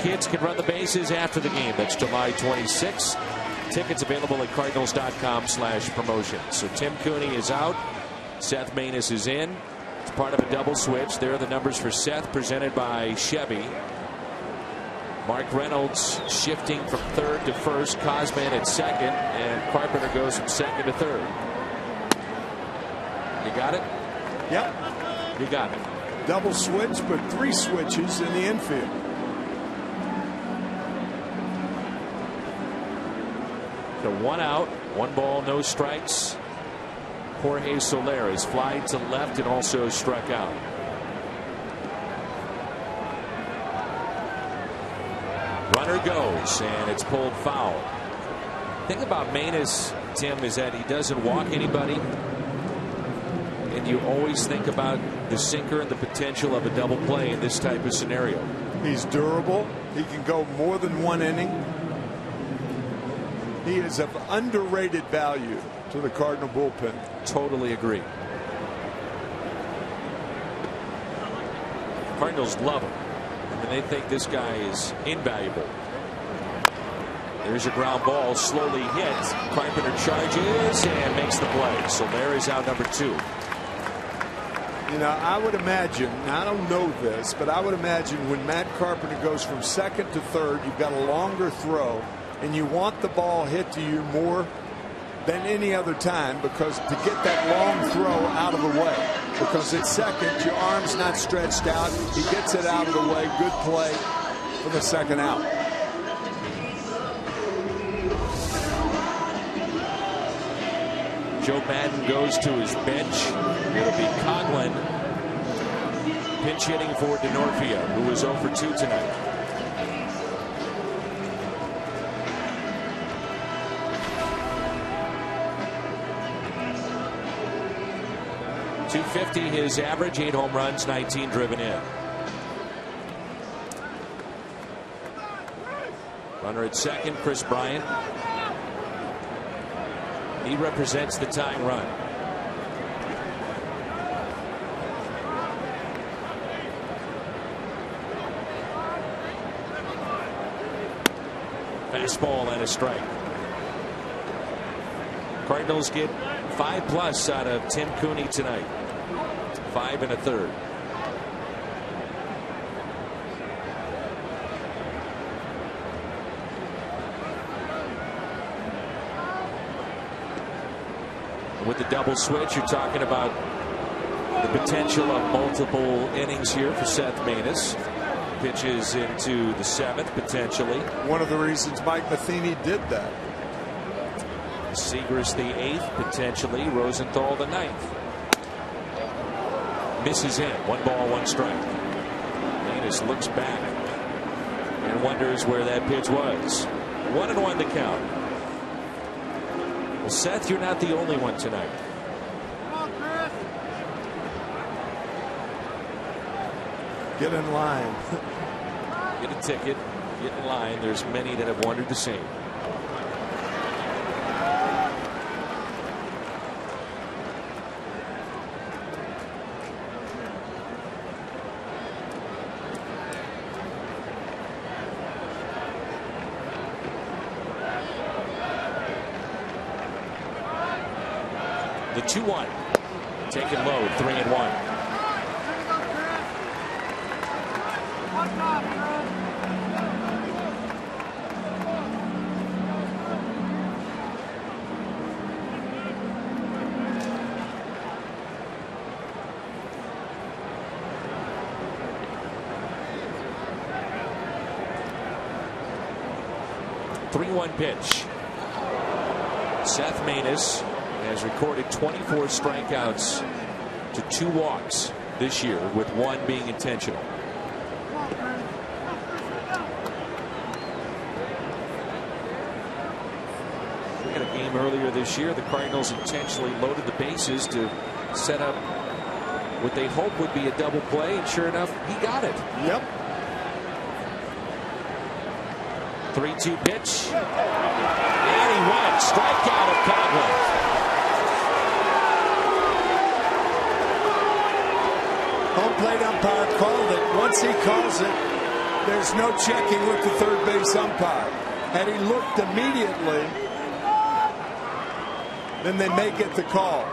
Kids can run the bases after the game. That's July 26th. Tickets available at Cardinals.com/promotion. So Tim Cooney is out. Seth Maness is in. It's part of a double switch. There are the numbers for Seth presented by Chevy. Mark Reynolds shifting from third to first. Cosman at second. And Carpenter goes from second to third. You got it?
Yep.
You got it.
Double switch, but 3 switches in the infield.
So 1 out, 1 ball, no strikes. Jorge Soler is fly to left and also struck out. Runner goes, and it's pulled foul. The thing about Maness, Tim, is that he doesn't walk anybody. And you always think about the sinker and the potential of a double play in this type of scenario.
He's durable. He can go more than 1 inning. He is of underrated value to the Cardinal bullpen.
Totally agree. Cardinals love him. And they think this guy is invaluable. There's a ground ball, slowly hit. Carpenter charges and makes the play. So there is out number 2.
You know, I would imagine, I don't know this, but I would imagine when Matt Carpenter goes from second to third, you've got a longer throw, and you want the ball hit to you more than any other time, because to get that long throw out of the way, because at second, your arm's not stretched out. He gets it out of the way. Good play for the second out.
Joe Madden goes to his bench. It'll be Coghlan pinch hitting for DeNorfia, who is 0 for 2 tonight. .250 his average, 8 home runs, 19 driven in. Runner at second, Chris Bryant. He represents the tying run. Fastball and a strike. Cardinals get 5+ out of Tim Cooney tonight. 5 1/3. With the double switch, you're talking about the potential of multiple innings here for Seth Maness. Pitches into the 7th potentially.
One of the reasons Mike Matheny did that.
Seagrass the 8th potentially. Rosenthal the 9th. Misses in. 1 ball, 1 strike. Maness looks back and wonders where that pitch was. 1-1 the count. Well, Seth, you're not the only one tonight.
Come on, Chris.
Get in line.
Get a ticket. Get in line. There's many that have wondered the same. The 2-1. Taken low, 3-1. Pitch. Seth Maness has recorded 24 strikeouts to 2 walks this year, with 1 being intentional. We had a game earlier this year. The Cardinals intentionally loaded the bases to set up what they hoped would be a double play, and sure enough, he got it.
Yep.
3-2 pitch. And he went. Strikeout of Coghlan.
Home plate umpire called it. Once he calls it, there's no checking with the third base umpire. Had he looked immediately, then they may get the call.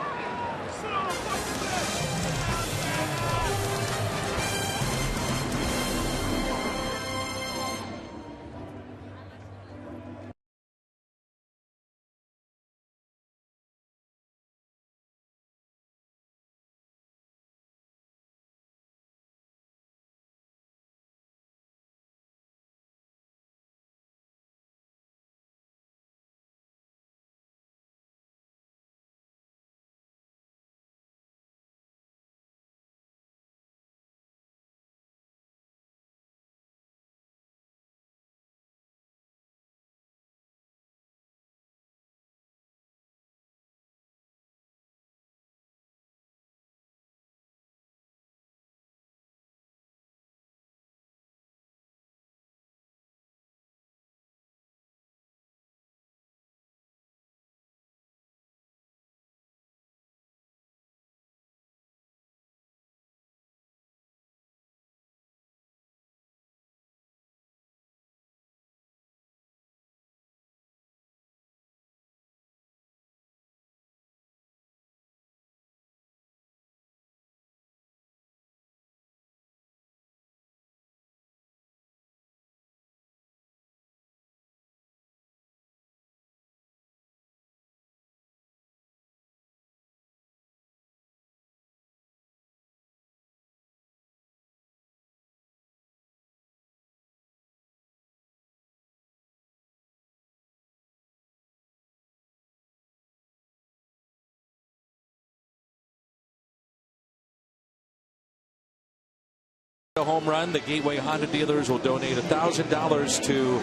A home run, the Gateway Honda dealers will donate $1,000 to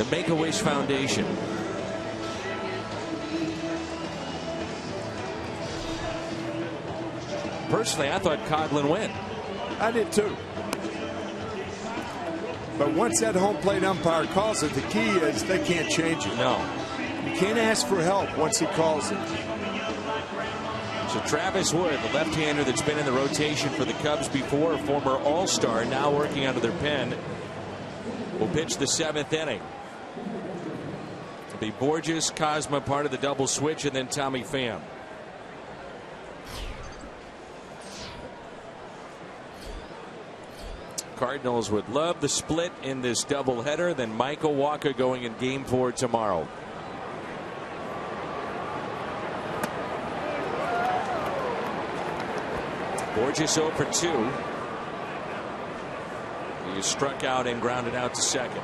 the Make-A-Wish Foundation. Personally, I thought Coghlan went.
I did too. But once that home plate umpire calls it, the key is they can't change it.
No.
You can't ask for help once he calls it.
So Travis Wood, the left-hander that's been in the rotation for the Cubs before, a former All-Star, now working under their pen, will pitch the 7th inning. It'll be Borges, Cosma, part of the double switch, and then Tommy Pham. Cardinals would love the split in this doubleheader. Then Michael Wacha going in Game 4 tomorrow. Borges 0 for 2. He struck out and grounded out to second.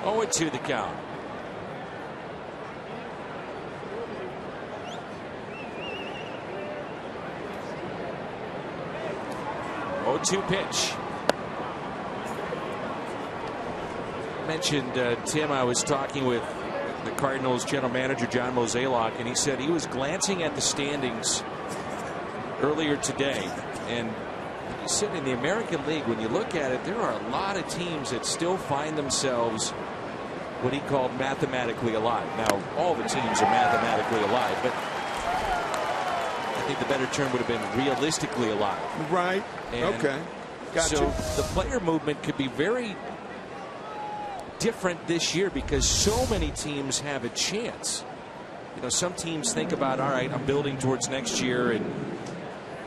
Oh, 2 the count. Oh, 2 pitch. Mentioned, Tim, I was talking with the Cardinals general manager John Mozeliak, and he said he was glancing at the standings earlier today, and he said in the American League, when you look at it, there are a lot of teams that still find themselves what he called mathematically alive. Now, all the teams are mathematically alive, but I think the better term would have been realistically alive.
Right.
And
okay. Gotcha.
So the player movement could be very different this year because so many teams have a chance. You know, some teams think about, all right, I'm building towards next year and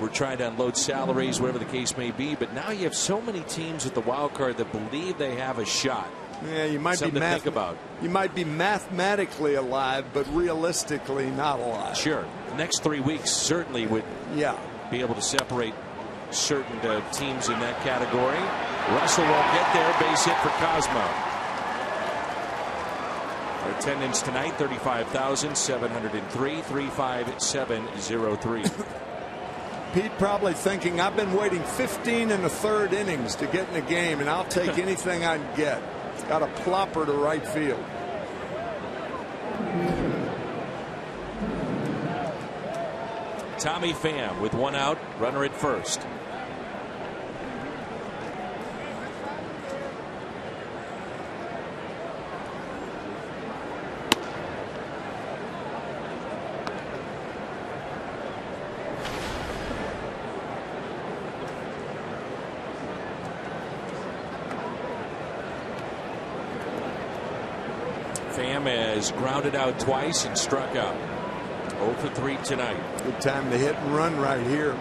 we're trying to unload salaries, whatever the case may be. But now you have so many teams with the wild card that believe they have a shot.
Yeah, you might
Something
be
to think about.
You might be mathematically alive, but realistically not alive.
Sure. The next 3 weeks certainly would
be
able to separate certain teams in that category. Russell won't get there. Base hit for Cosmo. Our attendance tonight, 35,703, 35703.
Pete probably thinking, I've been waiting 15 1/3 innings to get in the game, and I'll take anything I can get. Got a plopper to right field.
Tommy Pham with 1 out, runner at first. Pham has grounded out twice and struck out. 0 for 3 tonight.
Good time to hit and run right here.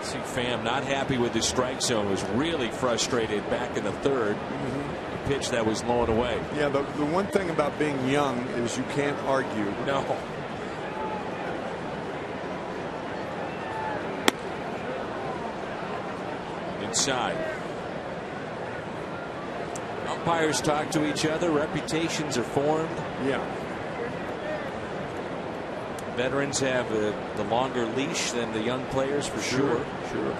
See Pham not happy with his strike zone, was really frustrated back in the third. A pitch that was low and away.
Yeah, the one thing about being young is you can't argue.
No. Inside. Umpires talk to each other. Reputations are formed.
Yeah.
Veterans have the longer leash than the young players, for sure.
Sure.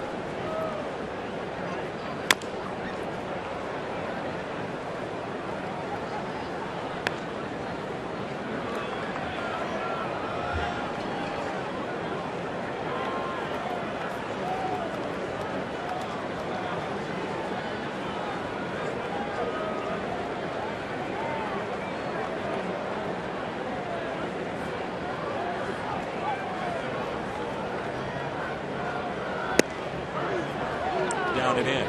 Down and in.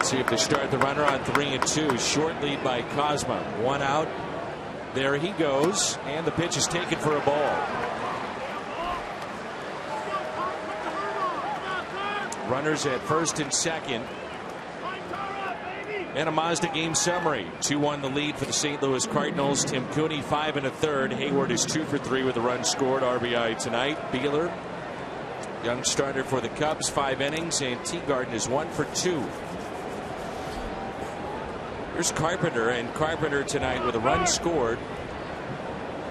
See if they start the runner on 3-2. Short lead by Cosma. 1 out. There he goes, and the pitch is taken for a ball. Runners at first and second. And a Mazda game summary. 2-1 the lead for the St. Louis Cardinals. Tim Cooney 5 1/3. Hayward is 2 for 3 with a run scored. RBI tonight. Beeler, young starter for the Cubs, 5 innings, and Teagarden is 1 for 2. Here's Carpenter, and Carpenter tonight with a run scored.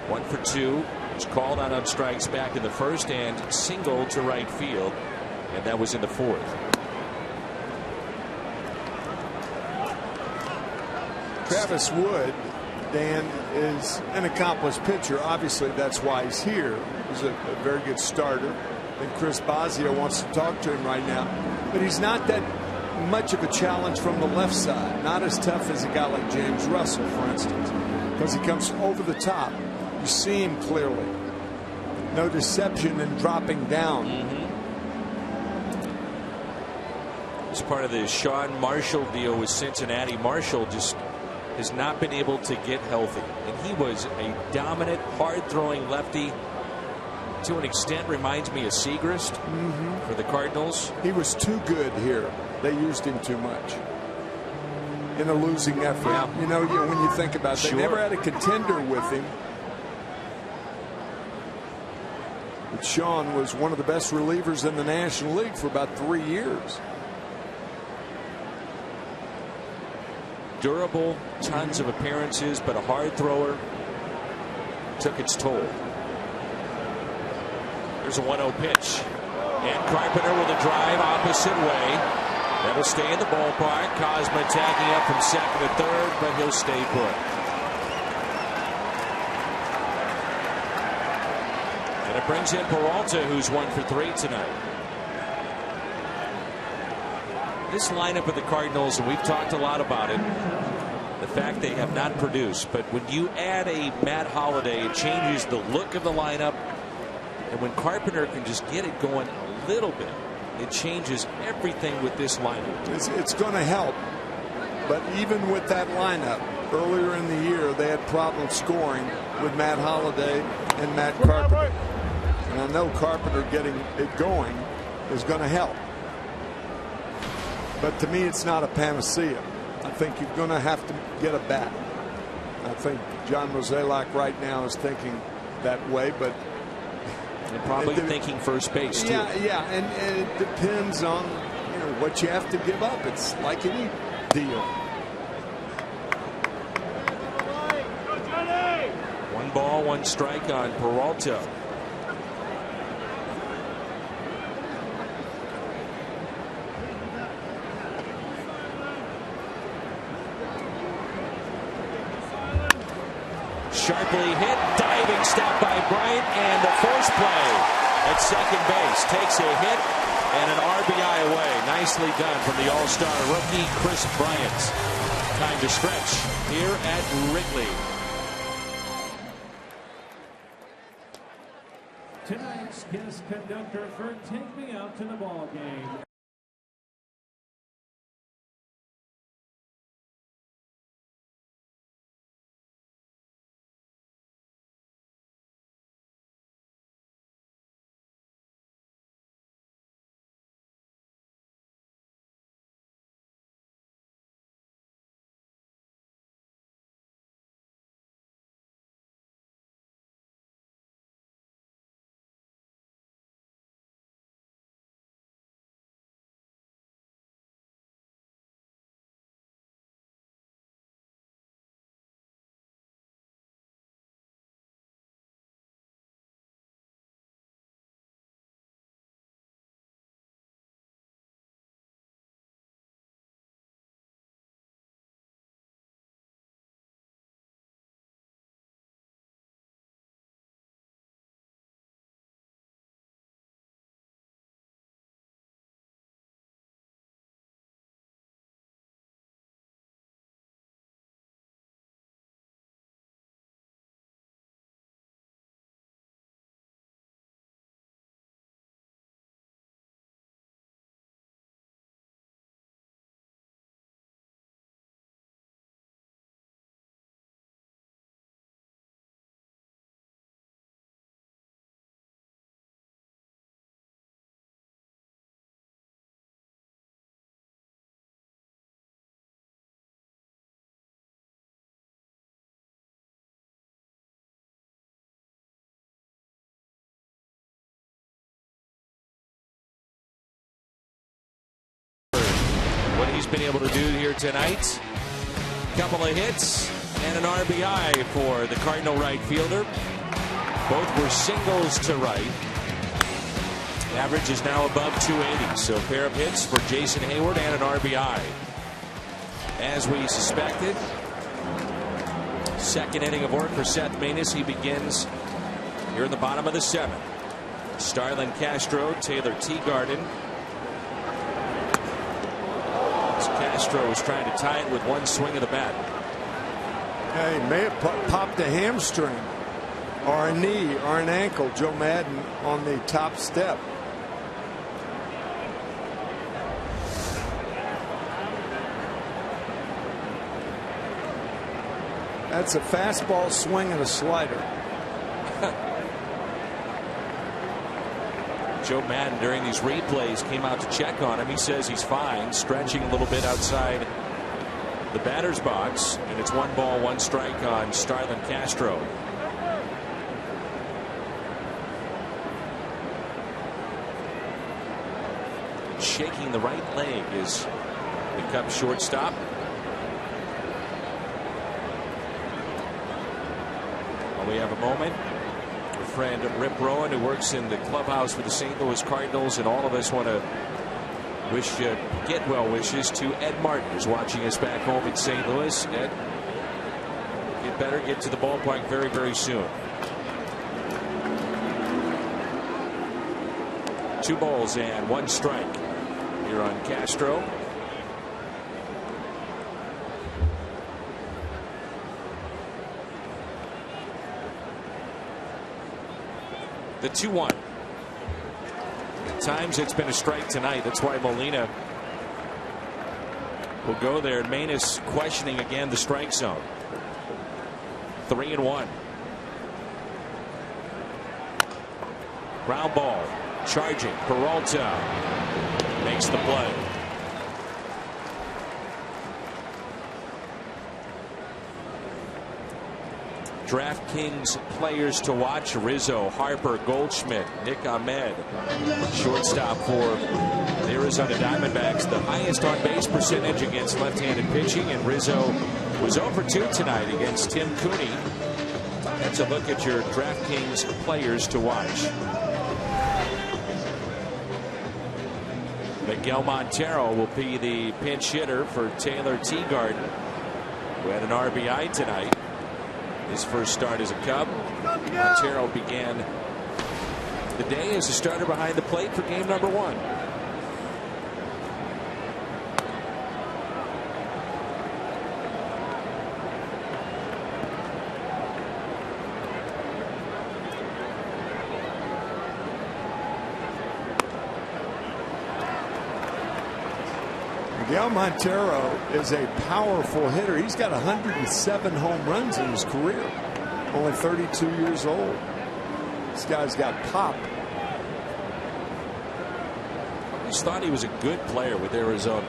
1 for 2. Was called out on strikes back in the first and single to right field, and that was in the fourth.
Travis Wood, Dan, is an accomplished pitcher. Obviously, that's why he's here. He's a very good starter. And Chris Bosio wants to talk to him right now. But he's not that much of a challenge from the left side. Not as tough as a guy like James Russell, for instance, because he comes over the top. You see him clearly. No deception in dropping down.
It's part of the Sean Marshall deal with Cincinnati. Marshall just has not been able to get healthy, and he was a dominant, hard-throwing lefty. To an extent, reminds me of Segrist for the Cardinals.
He was too good here. They used him too much in a losing effort.
Yeah.
You know, when you think about it, they never had a contender with him. But Sean was one of the best relievers in the National League for about 3 years.
Durable, tons of appearances, but a hard thrower. Took its toll. There's a 1-0 pitch. And Carpenter with a drive opposite way. That'll stay in the ballpark. Cosma tagging up from second to third, but he'll stay put. And it brings in Peralta, who's 1 for 3 tonight. This lineup of the Cardinals, and we've talked a lot about it, the fact they have not produced, but when you add a Matt Holliday, it changes the look of the lineup. And when Carpenter can just get it going a little bit, it changes everything with this lineup.
It's going to help. But even with that lineup, earlier in the year, they had problems scoring with Matt Holliday and Matt Carpenter. And I know Carpenter getting it going is going to help. But to me, it's not a panacea. I think you're going to have to get a bat. I think John Mozeliak right now is thinking that way, but
and probably thinking first base too.
Yeah, and it depends on what you have to give up. It's like any deal.
ball, one strike on Peralta. Sharply hit, diving stop by Bryant, and the force play at second base takes a hit and an RBI away. Nicely done from the all-star rookie Chris Bryant. Time to stretch here at Wrigley.
Tonight's guest conductor for Take Me Out to the Ball Game.
What he's been able to do here tonight. Couple of hits and an RBI for the Cardinal right fielder. Both were singles to right. Average is now above 280. So a pair of hits for Jason Hayward and an RBI. As we suspected, second inning of work for Seth Maness. He begins here in the bottom of the seventh. Starlin Castro, Taylor Teagarden. Castro was trying to tie it with one swing of the bat.
He may have popped a hamstring or a knee or an ankle. Joe Madden on the top step. That's a fastball swing and a slider.
Joe Madden during these replays came out to check on him. He says he's fine, stretching a little bit outside the batter's box, and it's 1 ball, 1 strike on Starlin Castro. Shaking the right leg is the Cubs shortstop. Well, we have a moment. Friend Rip Rowan, who works in the clubhouse for the St. Louis Cardinals, and all of us want to wish get well wishes to Ed Martin, who's watching us back home in St. Louis. Ed, get better, get to the ballpark very, very soon. 2 balls and 1 strike here on Castro. The 2-1. At times it's been a strike tonight. That's why Molina will go there. Maness questioning again the strike zone. 3-1. Ground ball. Charging. Peralta makes the play. DraftKings players to watch: Rizzo, Harper, Goldschmidt, Nick Ahmed. Shortstop for the Arizona Diamondbacks, the highest on base percentage against left-handed pitching, and Rizzo was 0 for 2 tonight against Tim Cooney. Let's a look at your DraftKings players to watch. Miguel Montero will be the pinch hitter for Taylor Teagarden, who had an RBI tonight. His first start as a Cub. Montero began the day as a starter behind the plate for game number 1.
Miguel Montero is a powerful hitter. He's got 107 home runs in his career. Only 32 years old. This guy's got pop.
I always thought he was a good player with Arizona.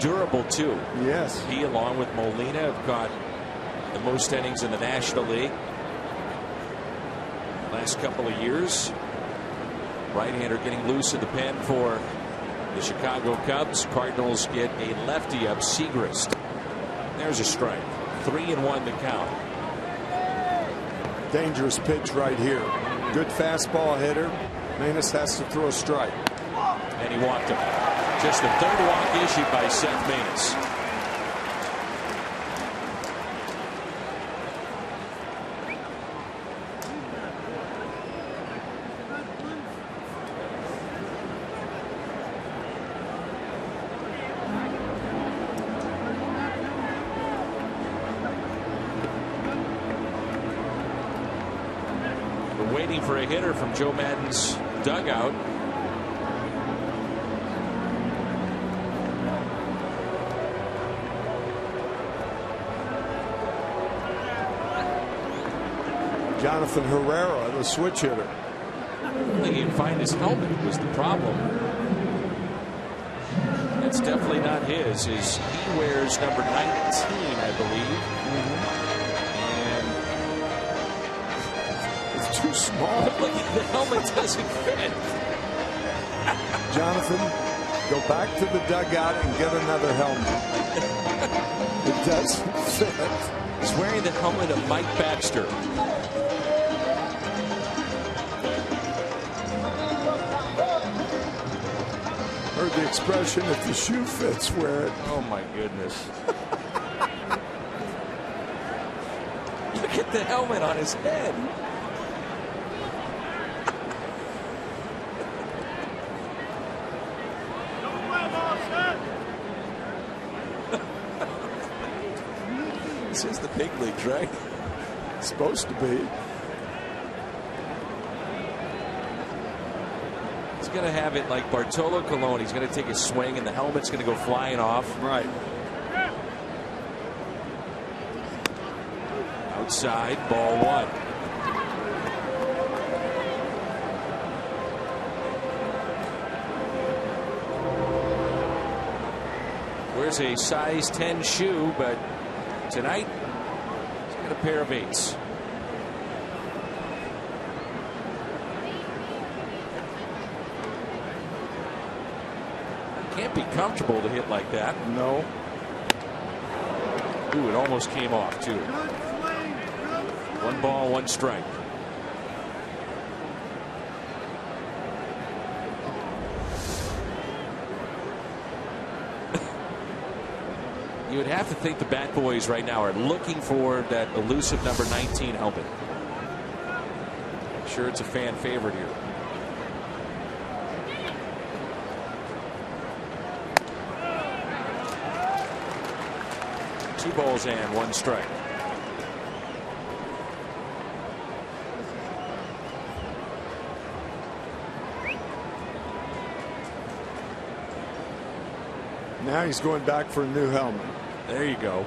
Durable too.
Yes.
He, along with Molina, have got the most innings in the National League last couple of years. Right-hander getting loose in the pen for the Chicago Cubs. Cardinals get a lefty up, Segrist. There's a strike. 3-1 to count.
Dangerous pitch right here. Good fastball hitter. Manus has to throw a strike.
And he walked him. Just the 3rd walk issued by Seth Manus. Waiting for a hitter from Joe Madden's dugout.
Jonathan Herrera, the switch hitter.
I don't think he can find his helmet was the problem. That's definitely not his. He wears number 19, I believe.
Too small.
Look, the helmet doesn't fit.
Jonathan, go back to the dugout and get another helmet. It doesn't fit.
He's wearing the helmet of Mike Baxter.
Heard the expression, if the shoe fits, wear it.
Oh my goodness. Look at the helmet on his head. This is the big leagues, right?
It's supposed to be.
He's going to have it like Bartolo Colon. He's going to take a swing and the helmet's going to go flying off.
Right.
Outside, ball 1. Wears a size 10 shoe, but tonight he's got a pair of 8s. Can't be comfortable to hit like that.
No.
Ooh, it almost came off too. 1 ball, 1 strike. You would have to think the Bat Boys right now are looking for that elusive number 19 helmet. I'm sure it's a fan favorite here. Two balls and 1 strike.
Now he's going back for a new helmet.
There you go.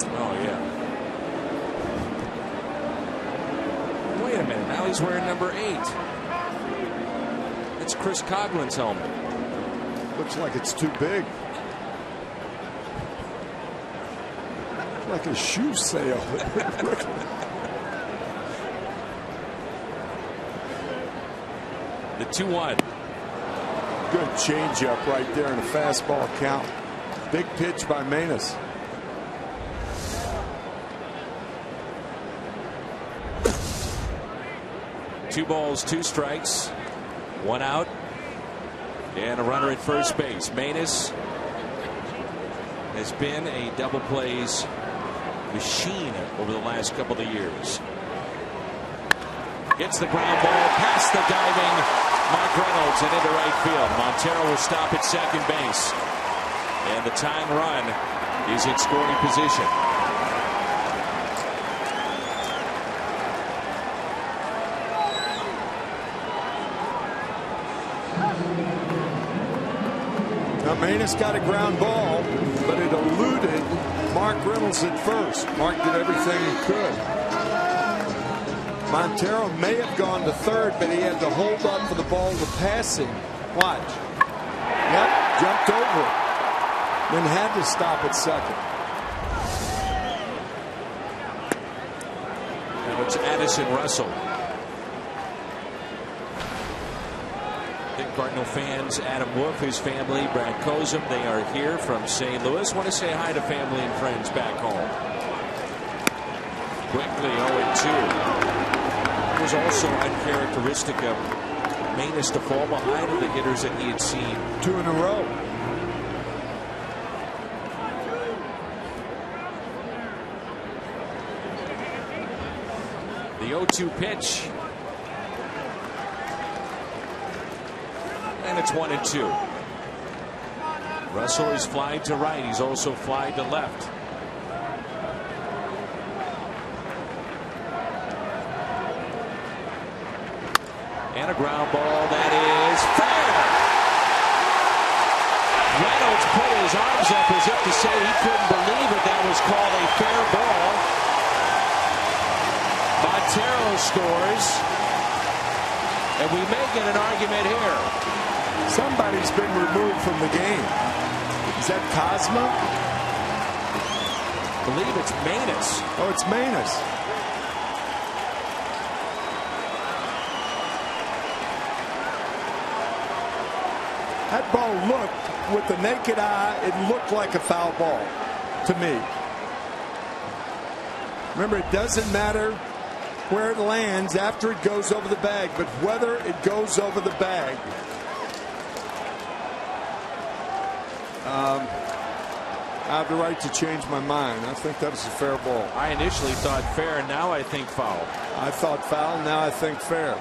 Oh, yeah. Wait a minute. Now he's wearing number 8. It's Chris Coughlin's helmet.
Looks like it's too big. Like a shoe sale.
The 2-1.
Good changeup right there in a fastball count. Big pitch by Manus.
2 balls, 2 strikes, 1 out, and a runner at first base. Maness has been a double plays machine over the last couple of years. Gets the ground ball past the diving Mark Reynolds and into right field. Montero will stop at second base, and the tying run is in scoring position.
Now Maness got a ground ball, but it eluded Mark Reynolds at first. Mark did everything he could. Montero may have gone to third, but he had to hold up for the ball to pass him. Watch. Yep, jumped over it. Then had to stop at second.
Now it's Addison Russell. Cardinal fans, Adam Wolf, his family, Brad Kozum, they are here from St. Louis. Want to say hi to family and friends back home. Quickly 0-2. It was also uncharacteristic of Maness to fall behind of the hitters that he had seen.
2 in a row.
The 0-2 pitch. And it's 1-2. Russell is flying to right. He's also flying to left. And a ground ball that is fair. Reynolds put his arms up as if to say he couldn't believe it. That was called a fair ball. Montero scores. And we may get an argument here.
Somebody's been removed from the game. Is that Cosma?
I believe it's Maness.
Oh, it's Maness. That ball looked, with the naked eye, it looked like a foul ball to me. Remember, it doesn't matter where it lands after it goes over the bag, but whether it goes over the bag. I have the right to change my mind. I think that was a fair ball.
I initially thought fair, and now I think foul.
I thought foul, now I think fair.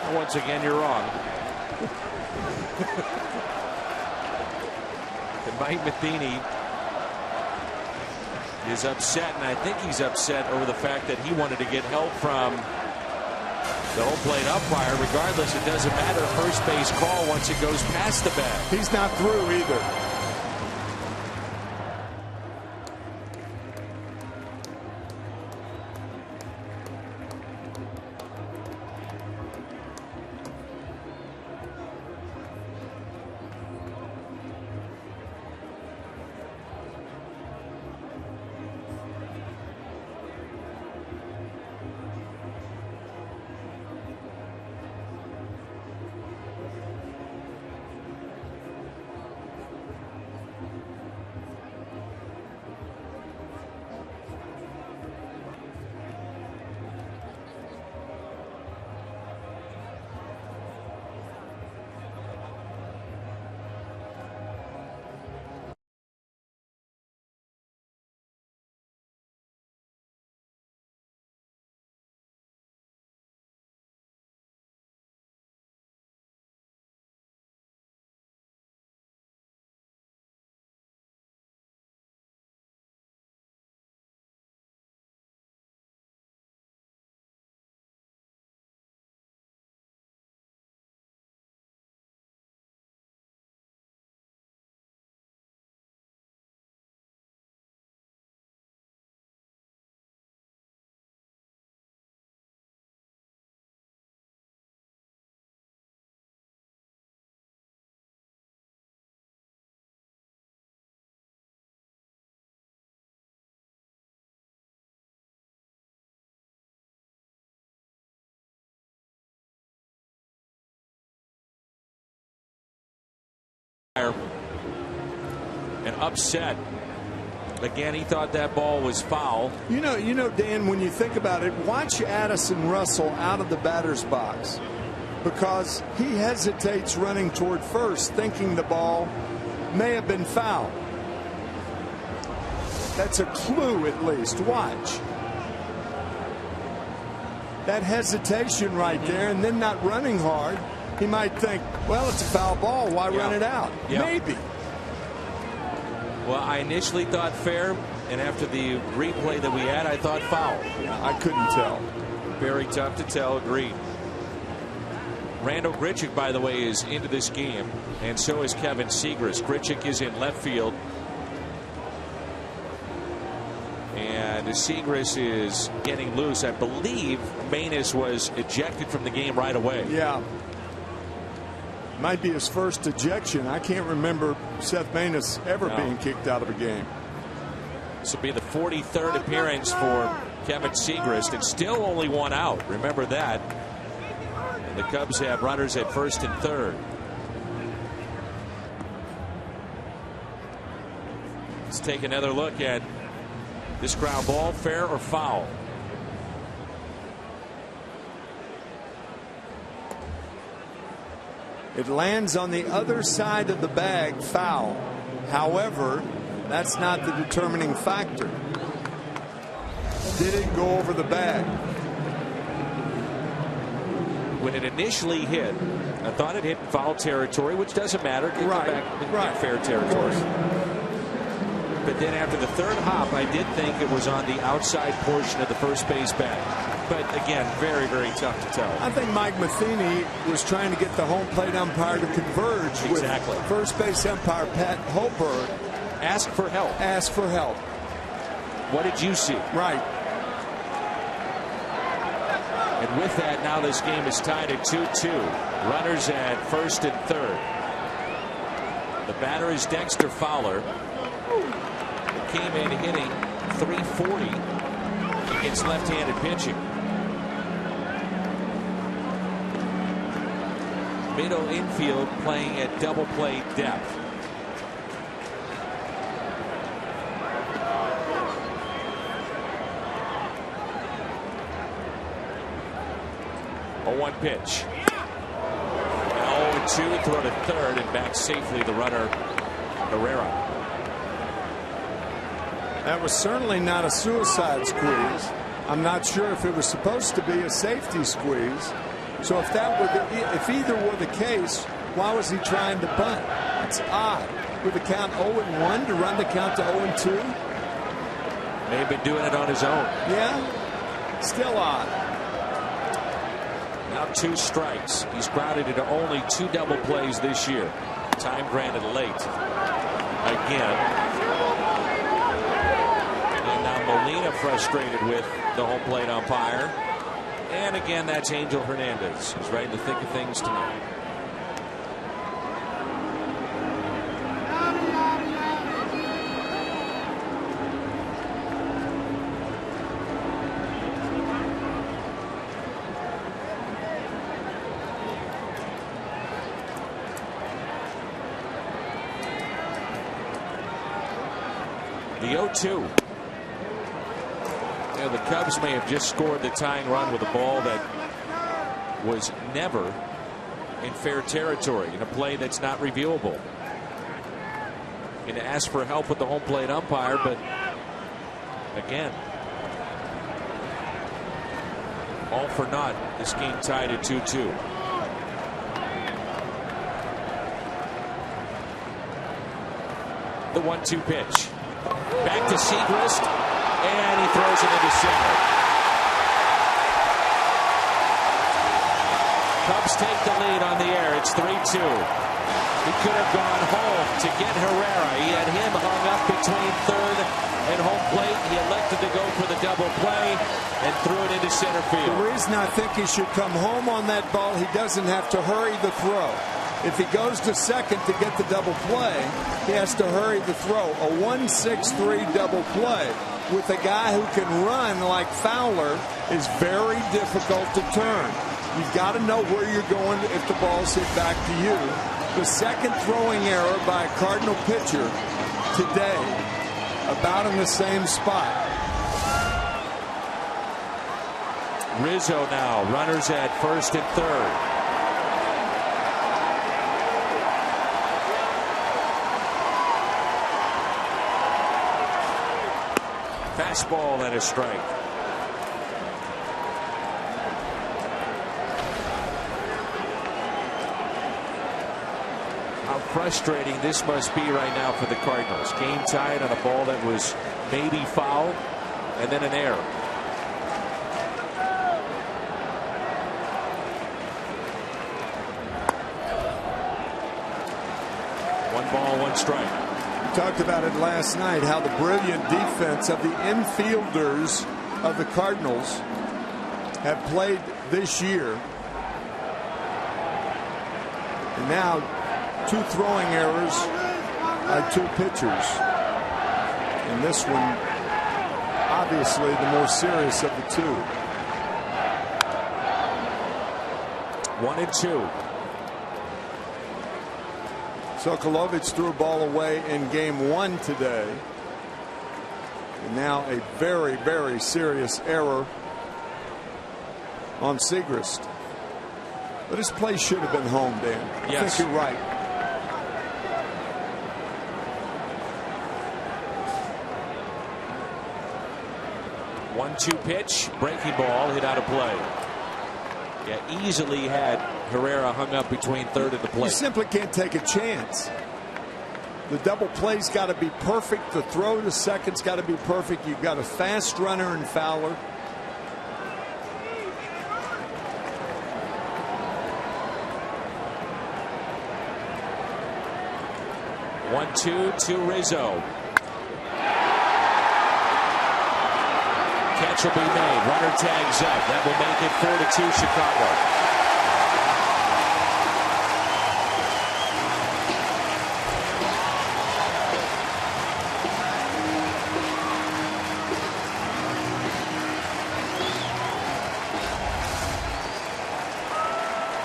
And once again, you're wrong. And Mike Matheny is upset, and I think he's upset over the fact that he wanted to get help from the home plate umpire. Regardless, it doesn't matter. First base call once it goes past the bag.
He's not through either.
And upset Again, he thought that ball was foul.
You know, Dan, when you think about it, watch Addison Russell out of the batter's box, because he hesitates running toward first, thinking the ball may have been foul. That's a clue, at least. Watch that hesitation right there, and then not running hard. He might think, well, it's a foul ball. Why run it out? Maybe.
Well, I initially thought fair, and after the replay that we had, I thought foul.
I couldn't tell.
Very tough to tell. Agreed. Randall Grichuk, by the way, is into this game, and so is Kevin Segrist. Grichuk is in left field, and Segrist is getting loose. I believe Manus was ejected from the game right away.
Yeah. Might be his first ejection. I can't remember Seth Manus ever being kicked out of a game.
This will be the 43rd appearance for Kevin Segrist, and still only one out. Remember that. And the Cubs have runners at first and third. Let's take another look at this ground ball. Fair or foul?
It lands on the other side of the bag, foul. However, that's not the determining factor. Did it go over the bag?
When it initially hit, I thought it hit foul territory, which doesn't matter. It
Right,
back in
right.
fair territory. But then after the third hop, I did think it was on the outside portion of the first base bag. But again, very, very tough to tell.
I think Mike Matheny was trying to get the home plate umpire to converge
Exactly.
with first base umpire Pat Hoper.
Ask for help.
Ask for help.
What did you see?
Right.
And with that, now this game is tied at 2-2. Runners at first and third. The batter is Dexter Fowler. Came in hitting .340 against left-handed pitching. Middle infield playing at double play depth. A 1 pitch. 0-2, throw to third, and back safely the runner, Herrera.
That was certainly not a suicide squeeze. I'm not sure if it was supposed to be a safety squeeze. So if that were if either were the case, why was he trying to bunt? It's odd. With the count 0-1 to run the count to 0-2.
May have been doing it on his own.
Yeah, still odd.
Now 2 strikes. He's grounded into only 2 double plays this year. Time granted late. Again. And now Molina frustrated with the home plate umpire. And again, that's Angel Hernandez, who's right in the thick of things tonight. The 0-2. The Cubs may have just scored the tying run with a ball that was never in fair territory, in a play that's not reviewable. Going to ask for help with the home plate umpire, but again, all for naught. This game tied at 2-2. The 1-2 pitch. Back to Segrist, and he throws it into center. Cubs take the lead on the air. It's 3-2. He could have gone home to get Herrera. He had him hung up between third and home plate. He elected to go for the double play and threw it into center field.
The reason I think he should come home on that ball, he doesn't have to hurry the throw. If he goes to second to get the double play, he has to hurry the throw. A 1-6-3 double play with a guy who can run like Fowler is very difficult to turn. You've got to know where you're going if the ball's hit back to you. The second throwing error by a Cardinal pitcher today about in the same spot.
Rizzo now, runners at first and third. Fastball and a strike. How frustrating this must be right now for the Cardinals. Game tied on a ball that was maybe foul, and then an error. One ball, one strike.
We talked about it last night, how the brilliant defense of the infielders of the Cardinals have played this year. And now 2 throwing errors by 2 pitchers. And this one, obviously, the more serious of the 2.
1-2.
Sokolovich threw a ball away in game 1 today. And now a very, very serious error on Segrist. But his play should have been home, Dan.
Yes.
I think you're right.
One-two pitch, breaking ball, hit out of play. Yeah, easily had Herrera hung up between third and the plate.
You simply can't take a chance. The double play's got to be perfect. The throw to second's got to be perfect. You've got a fast runner in Fowler.
One-two to Rizzo. Catch will be made. Runner tags up. That will make it 4-2 Chicago.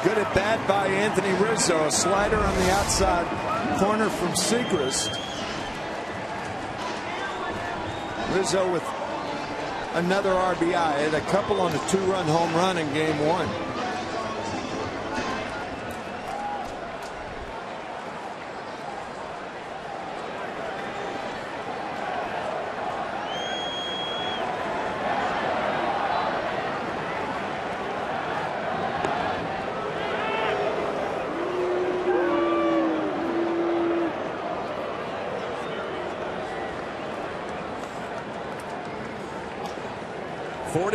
Good at bat by Anthony Rizzo. A slider on the outside corner from Segrist. Rizzo with another RBI. Had a couple on a 2-run home run in game 1.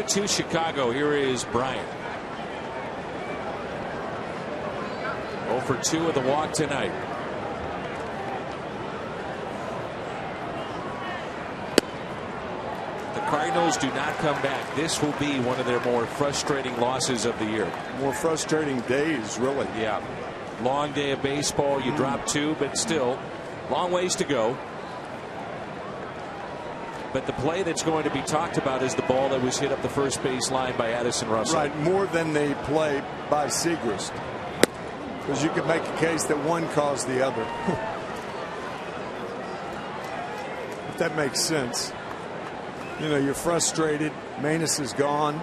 To Chicago. Here is Bryant. 0 for 2 with the walk tonight. The Cardinals do not come back. This will be one of their more frustrating losses of the year.
More frustrating days, really.
Yeah. Long day of baseball. You drop 2, but still long ways to go. But the play that's going to be talked about is the ball that was hit up the first base line by Addison Russell.
Right, more than the play by Segrist. Because you could make a case that one caused the other. If that makes sense. You know, you're frustrated. Manus is gone.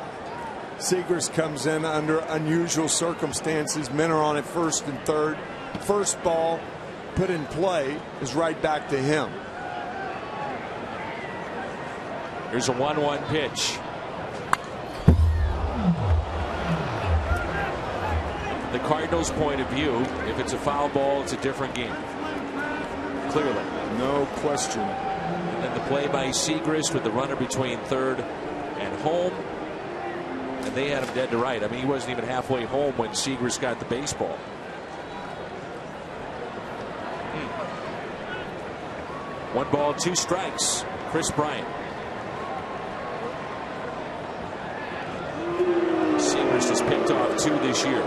Segrist comes in under unusual circumstances. Men are on at first and third. First ball put in play is right back to him.
Here's a 1-1 pitch. The Cardinals' point of view, if it's a foul ball, it's a different game. Clearly.
No question.
And then the play by Segrist with the runner between third and home. And they had him dead to right. I mean, he wasn't even halfway home when Segrist got the baseball. One ball, 2 strikes. Chris Bryant. Segrist has picked off 2 this year.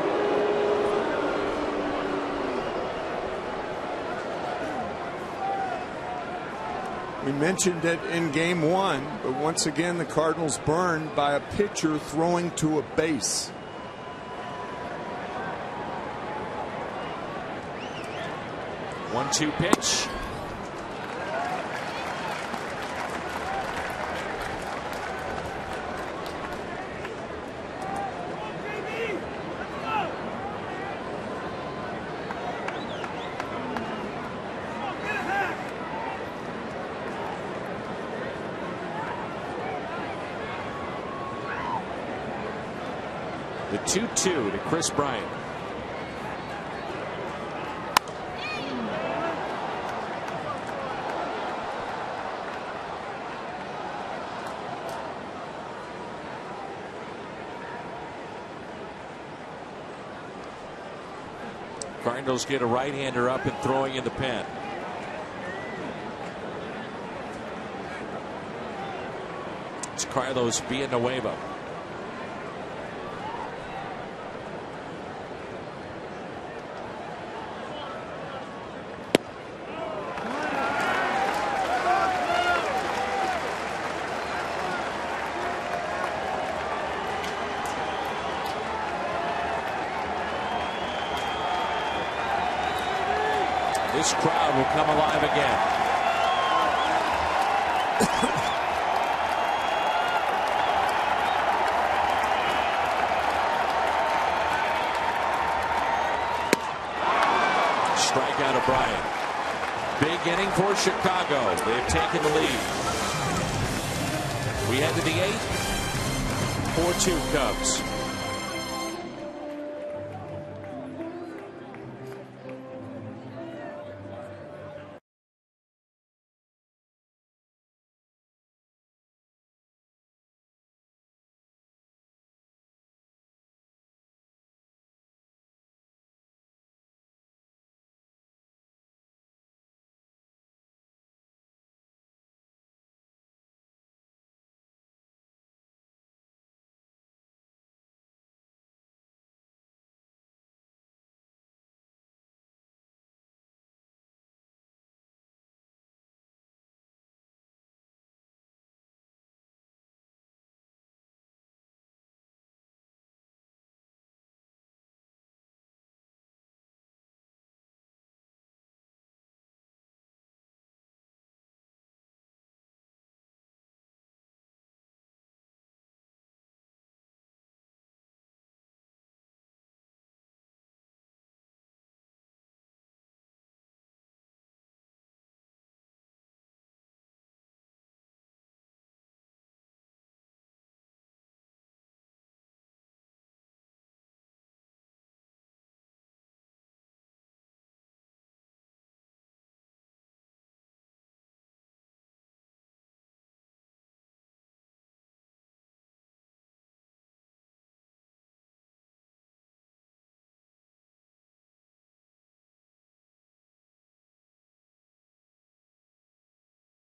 We mentioned it in game 1, but once again the Cardinals burned by a pitcher throwing to a base. One-two
pitch. 2-2 to Chris Bryant. Cardinals get a right-hander up and throwing in the pen. It's Carlos Villanueva. This crowd will come alive again. Strikeout of Bryant. Big inning for Chicago. They've taken the lead. We head to the 8th. 4-2 Cubs.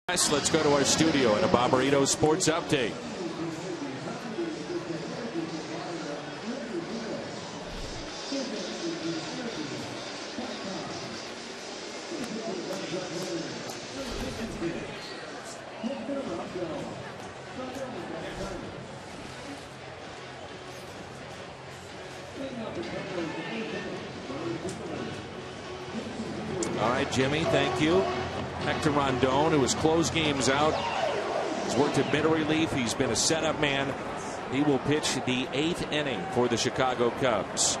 Let's go to our studio and a Bomberito Sports Update. All right, Jimmy, thank you. Hector Rondon, who has closed games out, has worked at middle relief. He's been a setup man. He will pitch the 8th inning for the Chicago Cubs.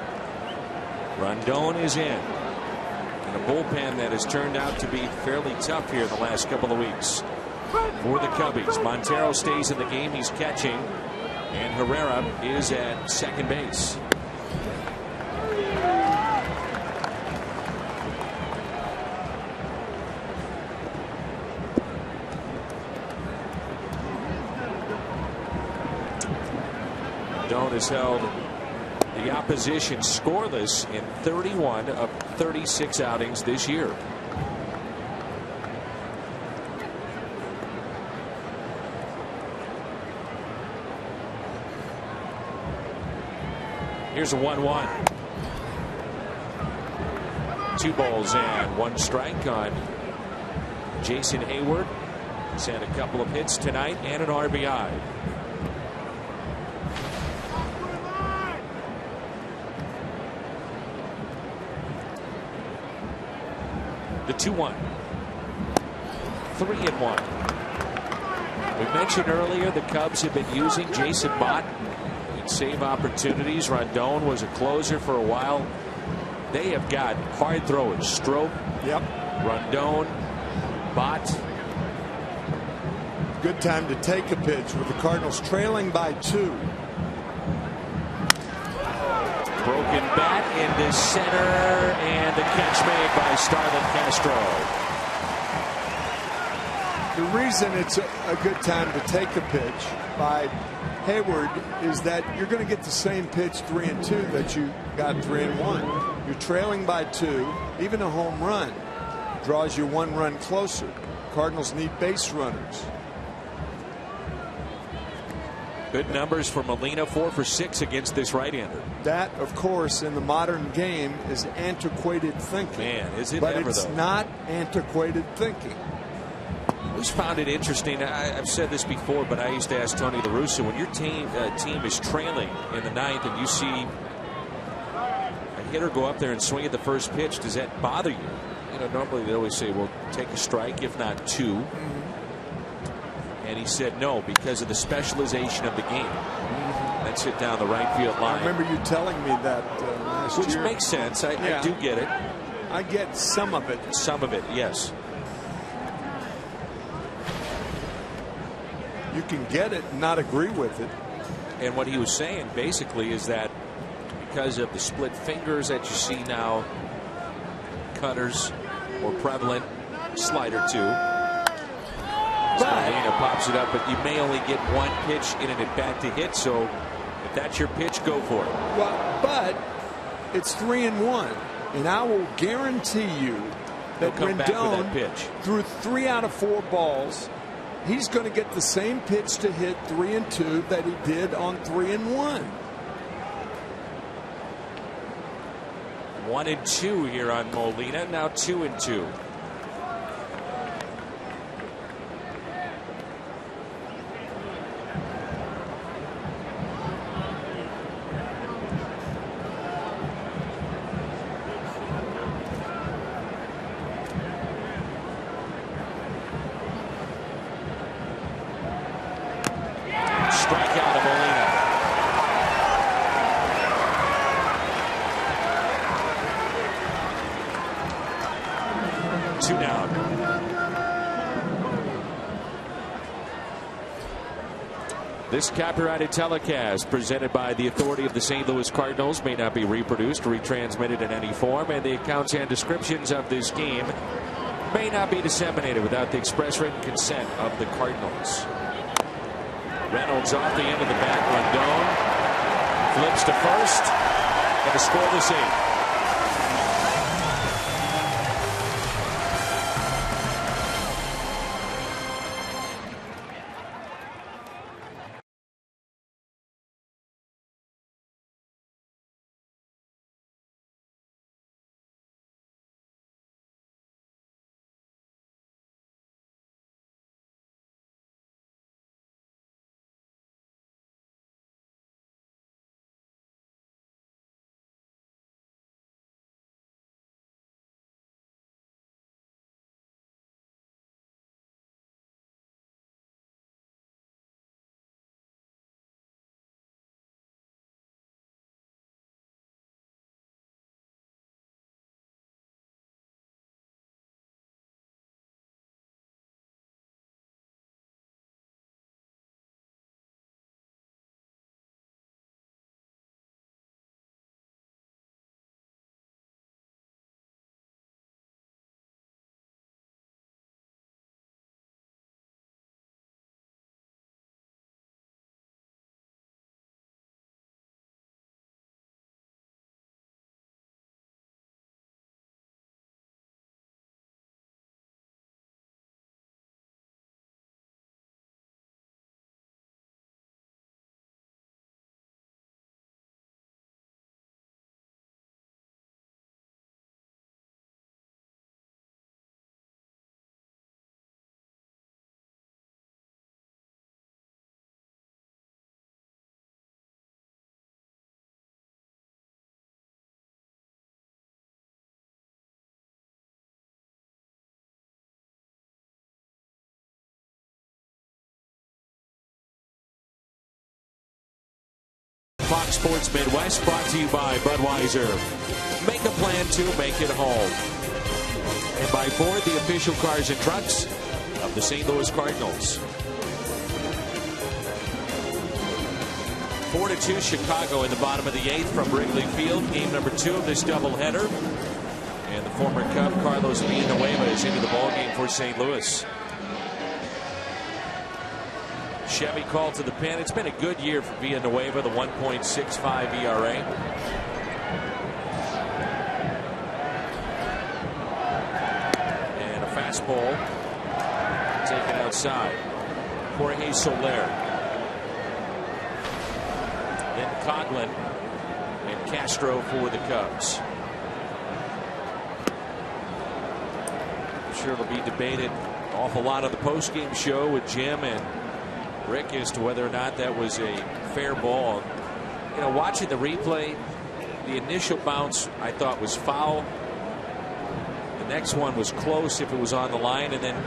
Rondon is in a bullpen that has turned out to be fairly tough here the last couple of weeks for the Cubbies. Montero stays in the game. He's catching, and Herrera is at second base. Has held the opposition scoreless in 31 of 36 outings this year. Here's a 1-1. 2 balls and 1 strike on Jason Hayward. He's had a couple of hits tonight and an RBI. The 2-1. 3-1. We mentioned earlier the Cubs have been using Jason Mott in save opportunities. Rondon was a closer for a while. They have got hard throwers. Stroke.
Yep.
Rondon. Mott.
Good time to take a pitch with the Cardinals trailing by 2.
Broken bat into center, and the catch made by Starlin Castro.
The reason it's a good time to take the pitch by Hayward is that you're going to get the same pitch 3-2 that you got 3-1. You're trailing by 2. Even a home run draws you 1 run closer. Cardinals need base runners.
Good numbers for Molina, 4 for 6 against this right-hander.
That, of course, in the modern game is antiquated thinking.
Man, is it
but
ever,
it's
though.
not antiquated thinking.
I always found it interesting. I've said this before, but I used to ask Tony La Russa, when your team is trailing in the 9th and you see a hitter go up there and swing at the first pitch, does that bother you? You know, normally they always say, well, take a strike, if not 2. Mm-hmm. And he said no, because of the specialization of the game. Mm-hmm. That's it down the right field line.
I remember you telling me that last
year. Which makes sense. I do get it.
I get some of it.
Some of it, yes.
You can get it and not agree with it.
And what he was saying basically is that because of the split fingers that you see now, cutters more prevalent, slider too. Molina pops it up, but you may only get 1 pitch in an at-bat to hit, so if that's your pitch, go for it.
Well, but it's 3-1, and I will guarantee you that Rendon threw 3 out of 4 balls. He's going to get the same pitch to hit 3-2 that he did on 3-1.
1-2 here on Molina, now 2-2. Strikeout of Molina. Two down. This copyrighted telecast presented by the authority of the St. Louis Cardinals may not be reproduced or retransmitted in any form, and the accounts and descriptions of this game may not be disseminated without the express written consent of the Cardinals. Reynolds off the end of the bat. Rendon flips to first, and a scoreless 8th. Fox Sports Midwest brought to you by Budweiser. Make a plan to make it home. And by Ford, the official cars and trucks of the St. Louis Cardinals. 4-2 Chicago in the bottom of the 8th from Wrigley Field. Game number 2 of this doubleheader. And the former Cub, Carlos Villanueva, is into the ballgame for St. Louis. Chevy called to the pen. It's been a good year for Villanueva, the 1.65 ERA. And a fastball taken outside. Jorge Soler. Then Coghlan and Castro for the Cubs. I'm sure it'll be debated an awful lot of the postgame show with Jim and Rick as to whether or not that was a fair ball. You know, watching the replay, the initial bounce I thought was foul. The next one was close if it was on the line, and then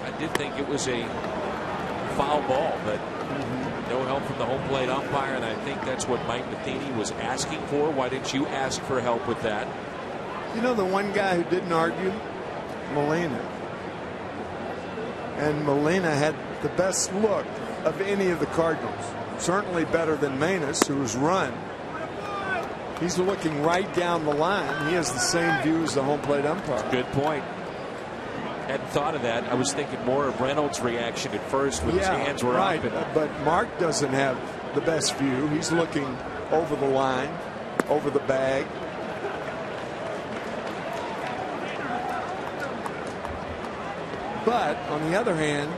I did think it was a foul ball, but no help from the home plate umpire, and I think that's what Mike Matheny was asking for. Why didn't you ask for help with that?
You know, the one guy who didn't argue? Molina. And Molina had the best look of any of the Cardinals. Certainly better than Manus, who was run. He's looking right down the line. He has the same view as the home plate umpire.
Good point. Hadn't thought of that. I was thinking more of Reynolds' reaction at first when his hands were
right.
up.
But Mark doesn't have the best view. He's looking over the line, over the bag. But on the other hand,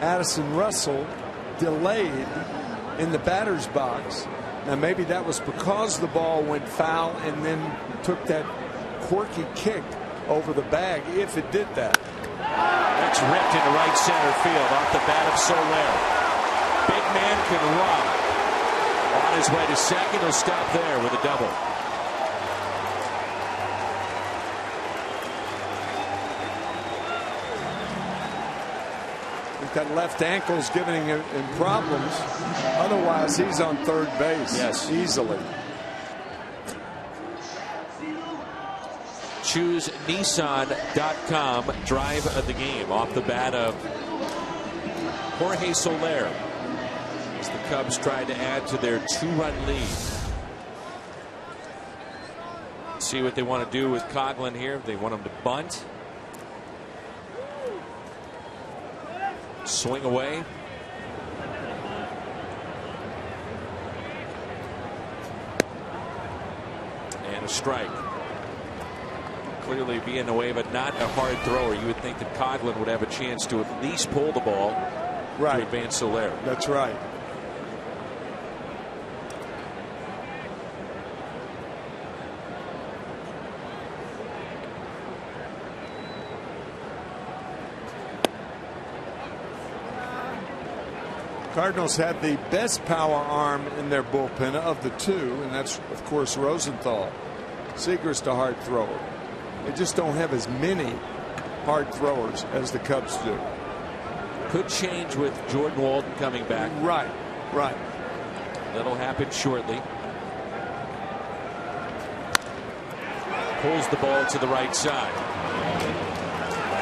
Addison Russell delayed in the batter's box. Now maybe that was because the ball went foul and then took that quirky kick over the bag, if it did that.
That's ripped into right center field off the bat of Soler. Big man can run. On his way to second, he'll stop there with a double.
That left ankle's giving him problems. Otherwise, he's on third base.
Yes,
easily.
Choose Nissan.com drive of the game off the bat of Jorge Soler as the Cubs tried to add to their 2-run lead. See what they want to do with Coghlan here. They want him to bunt. Swing away. And a strike. Clearly Villanueva not a hard thrower. You would think that Coghlan would have a chance to at least pull the ball to advance Soler.
That's right. Cardinals have the best power arm in their bullpen of the two, and that's, of course, Rosenthal. Seager's the hard thrower. They just don't have as many hard throwers as the Cubs do.
Could change with Jordan Walden coming back.
Right, right.
That'll happen shortly. Pulls the ball to the right side.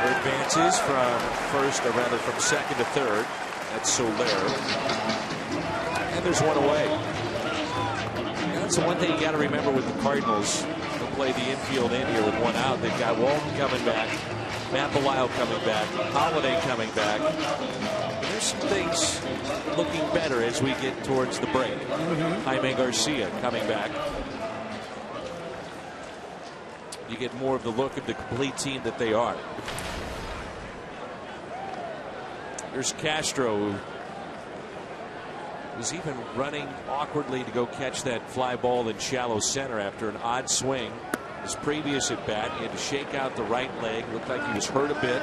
Advances from first, or rather from second to third. That's Soler. And there's one away. That's the one thing you got to remember with the Cardinals. They'll play the infield in here with one out. They've got Walton coming back, Matt Belisle coming back, Holiday coming back. And there's some things looking better as we get towards the break. Jaime Garcia coming back. You get more of the look of the complete team that they are. There's Castro, who was even running awkwardly to go catch that fly ball in shallow center after an odd swing. His previous at bat, he had to shake out the right leg. Looked like he was hurt a bit.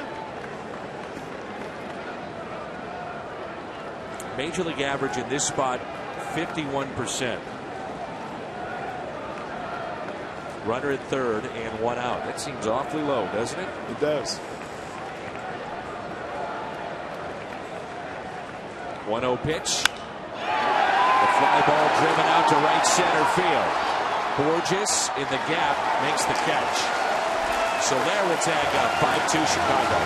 Major league average in this spot, 51%. Runner at third and one out. That seems awfully low, doesn't it?
It does.
1-0 pitch. The fly ball driven out to right center field. Borges in the gap makes the catch. So there will tag up 5-2 Chicago.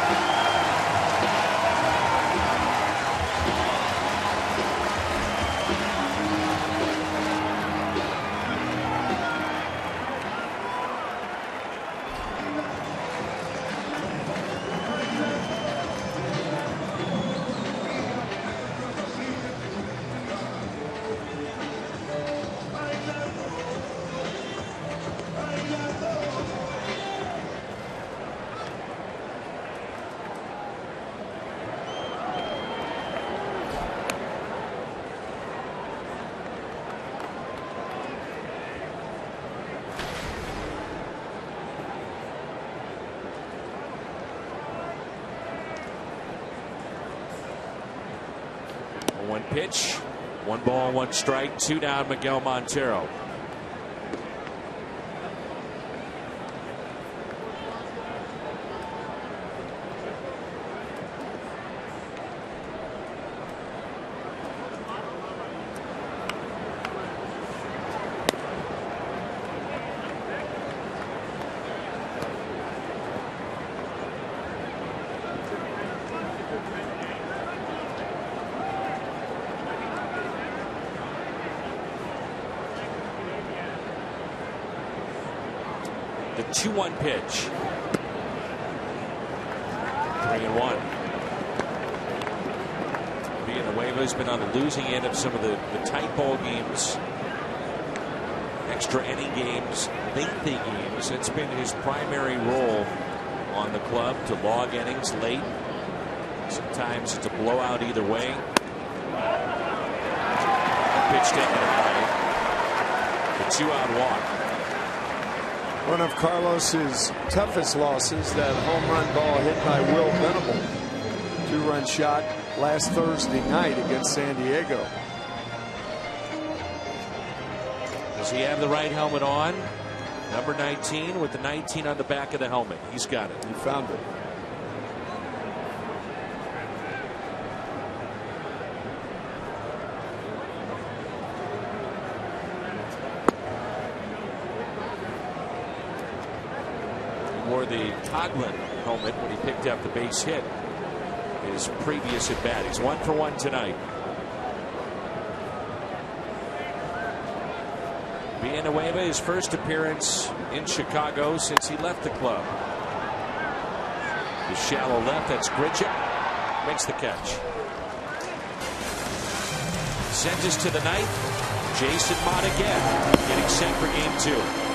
1 pitch, 1 ball, 1 strike, 2 down. Miguel Montero. The 2-1 pitch. 3-1. Villanueva's been on the losing end of some of the tight ball games, extra inning games, lengthy games. It's been his primary role on the club to log innings late. Sometimes it's a blowout either way. Pitch taken high. The 2-out walk.
One of Carlos's toughest losses, that home run ball hit by Will Venable. 2-run shot last Thursday night against San Diego.
Does he have the right helmet on? Number 19 with the 19 on the back of the helmet. He's got it.
He found it.
Wore the Coghlan helmet when he picked up the base hit his previous at bat. He's 1 for 1 tonight. Villanueva, his first appearance in Chicago since he left the club. The shallow left, that's Grichuk, makes the catch. Sends us to the ninth. Jason Mott again, getting set for game 2.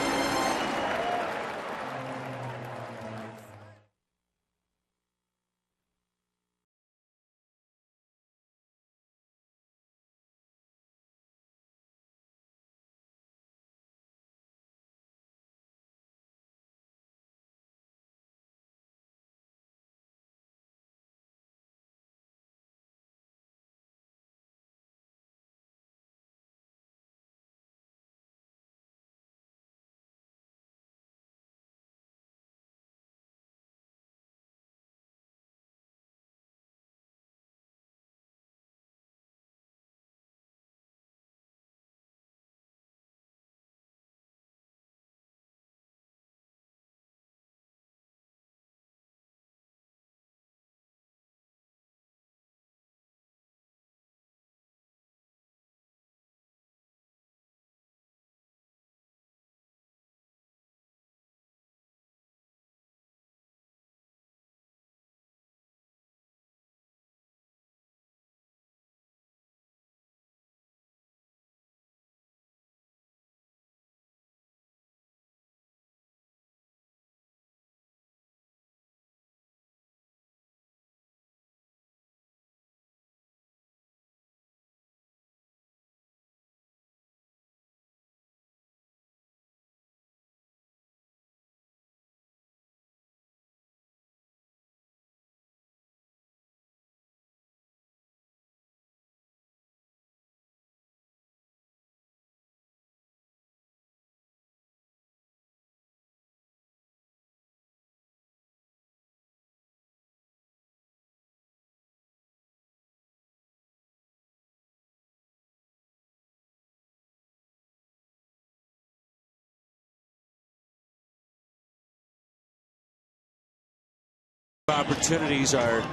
Opportunities are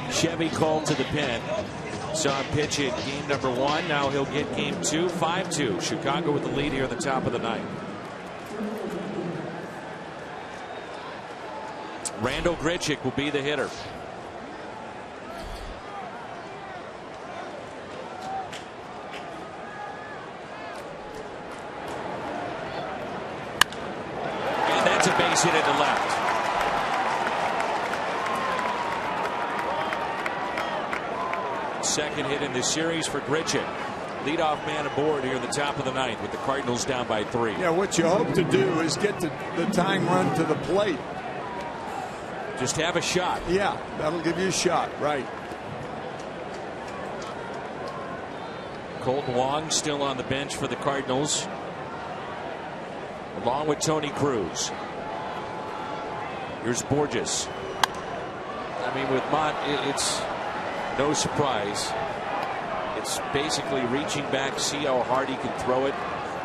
Chevy called to the pen. Saw him pitch it game number 1. Now he'll get game 2. 5-2. Chicago with the lead here at the top of the ninth. Randall Grichuk will be the hitter. And that's a base hit into left. Second hit in this series for Grichuk. Leadoff man aboard here in the top of the ninth with the Cardinals down by 3.
Yeah, what you hope to do is get the tying run to the plate.
Just have a shot.
Yeah, that'll give you a shot, right.
Colton Wong still on the bench for the Cardinals, along with Tony Cruz. Here's Borges. I mean, with Mott, it's no surprise. It's basically reaching back, see how hard he can throw it.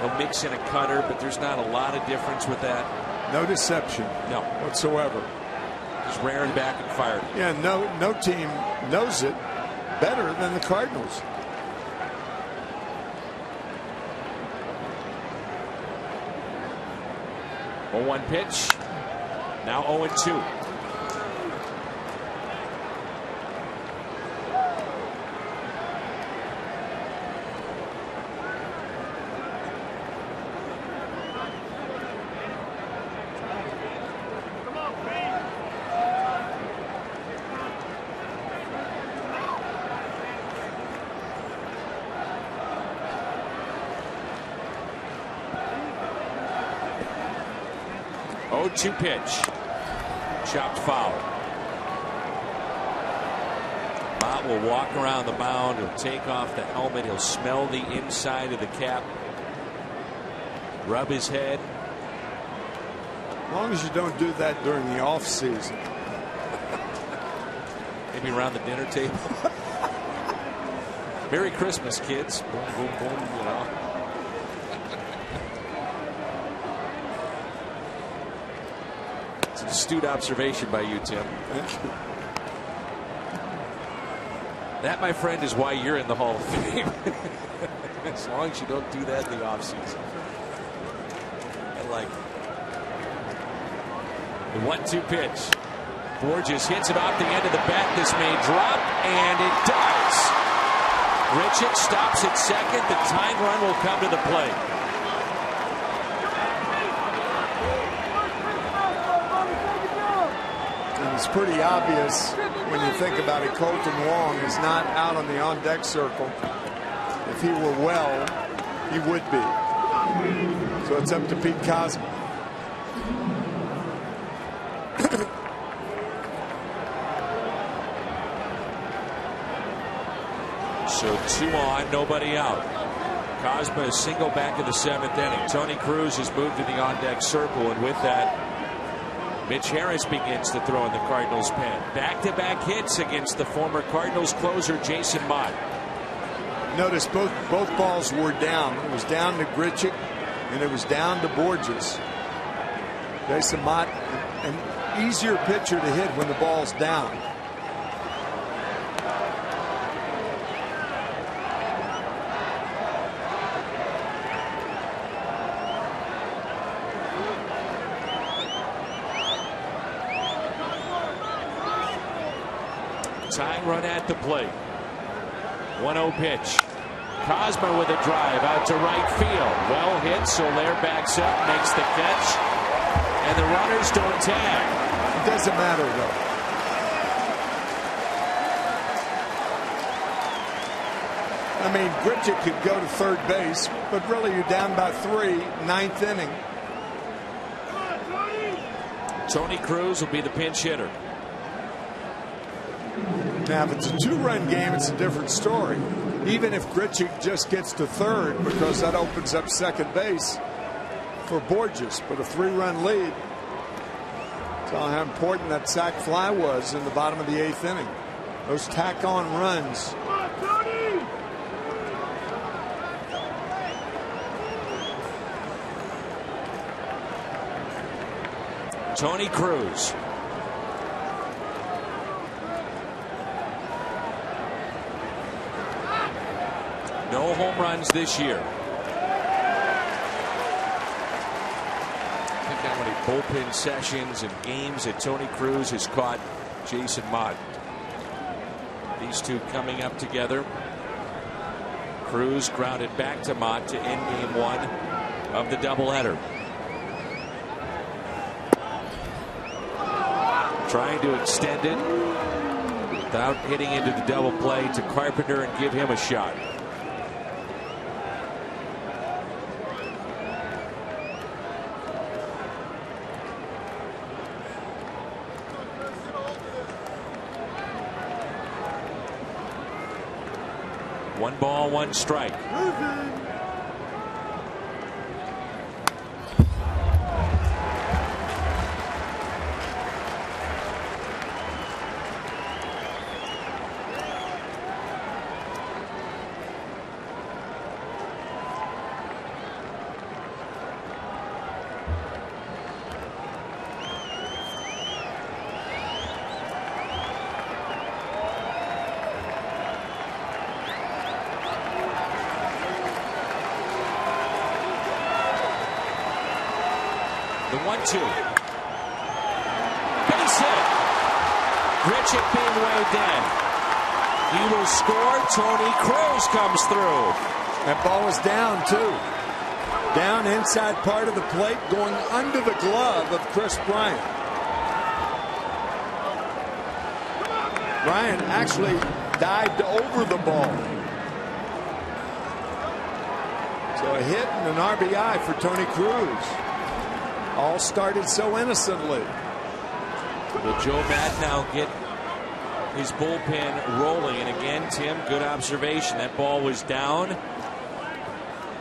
He'll mix in a cutter, but there's not a lot of difference with that.
No deception.
No.
Whatsoever.
Just rearing back and fired.
Yeah, no team knows it better than the Cardinals.
Oh, 1 pitch. Now 0-2. Two pitch. Chopped foul. Mott will walk around the mound. He'll take off the helmet. He'll smell the inside of the cap. Rub his head.
As long as you don't do that during the off season.
Maybe around the dinner table. Merry Christmas, kids. Boom, boom, boom. You know. Astute observation by you, Tim.
Thank you.
That, my friend, is why you're in the Hall of Fame. As long as you don't do that in the offseason. I like it. The 1-2 pitch. Borges hits it off the end of the bat. This may drop, and it does. Grichuk stops at second. The tying run will come to the plate.
It's pretty obvious when you think about it. Colton Wong is not out on the on-deck circle. If he were well, he would be. So it's up to Pete Cosmo.
So 2 on, nobody out. Cosmo is single back in the 7th inning. Tony Cruz has moved to the on-deck circle, and with that, Mitch Harris begins to throw in the Cardinals' pen. Back-to-back hits against the former Cardinals closer Jason Mott.
Notice both balls were down. It was down to Grichuk, and it was down to Borges. Jason Mott, an easier pitcher to hit when the ball's down.
Tying run at the plate. 1-0 pitch. Cosmo with a drive out to right field. Well hit. Soler backs up, makes the catch, and the runners don't tag.
It doesn't matter though. I mean, Grichuk could go to third base, but really you're down by 3, 9th inning.
Tony Cruz will be the pinch hitter.
Now, if it's a 2-run game, it's a different story. Even if Grichuk just gets to third, because that opens up second base for Borges. But a 3-run lead, saw how important that sac fly was in the bottom of the 8th inning. Those tack-on runs.
Tony Cruz. No home runs this year. Think how many bullpen sessions and games that Tony Cruz has caught Jason Mott. These two coming up together. Cruz grounded back to Mott to end game 1 of the doubleheader. Trying to extend it without hitting into the double play to Carpenter and give him a shot. 1 ball, 1 strike. The 1-2. Base hit. Grichuk being waved in. He will score. Tony Cruz comes through.
That ball was down, too. Down inside part of the plate, going under the glove of Chris Bryant. Bryant actually dived over the ball. So a hit and an RBI for Tony Cruz. All started so innocently.
Will Joe Maddon now get his bullpen rolling? And again, Tim, good observation. That ball was down.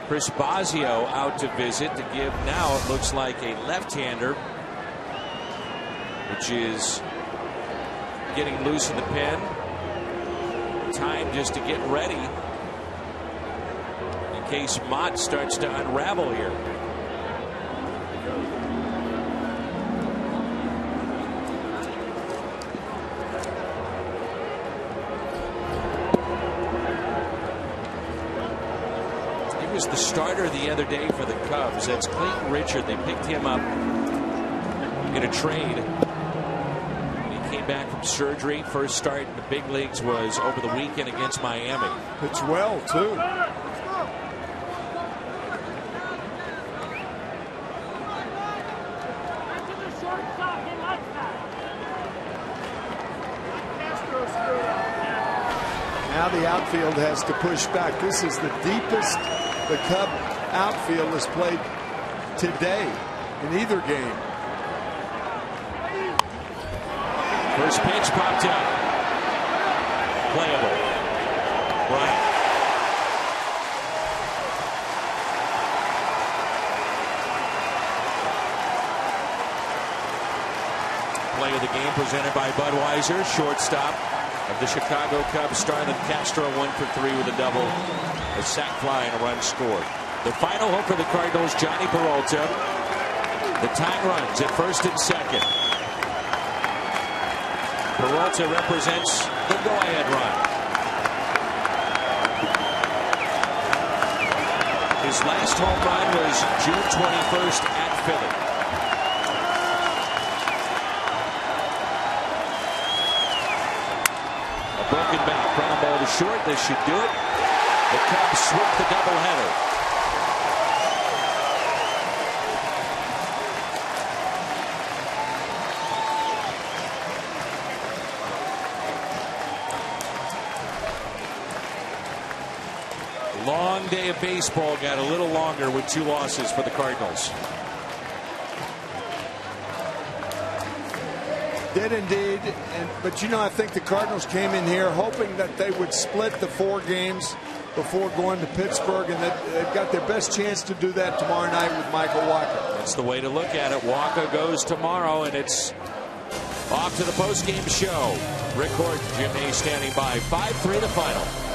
Chris Bosio out to visit to give now it looks like a left-hander, which is getting loose in the pen. Time just to get ready in case Mott starts to unravel here. Was the starter the other day for the Cubs. That's Clayton Richard. They picked him up in a trade. He came back from surgery. First start in the big leagues was over the weekend against Miami.
Pitched well, too. Now the outfield has to push back. This is the deepest the Cub outfield has played today in either game.
First pitch popped up. Playable. Bryant. Play of the game presented by Budweiser. Shortstop of the Chicago Cubs, Starlin Castro, 1 for 3 with a double, a sac fly, and a run scored. The final hope for the Cardinals, Johnny Peralta. The tying runs at first and second. Peralta represents the go-ahead run. His last home run was June 21st at Philly. Broken back, ground ball to short. This should do it. The Cubs sweep the doubleheader. Long day of baseball got a little longer with 2 losses for the Cardinals.
Did indeed, but you know, I think the Cardinals came in here hoping that they would split the 4 games before going to Pittsburgh, and that they've got their best chance to do that tomorrow night with Michael Wacha.
That's the way to look at it. Wacha goes tomorrow, and it's off to the postgame show. Rick Horton, Jim May standing by. 5-3 the final.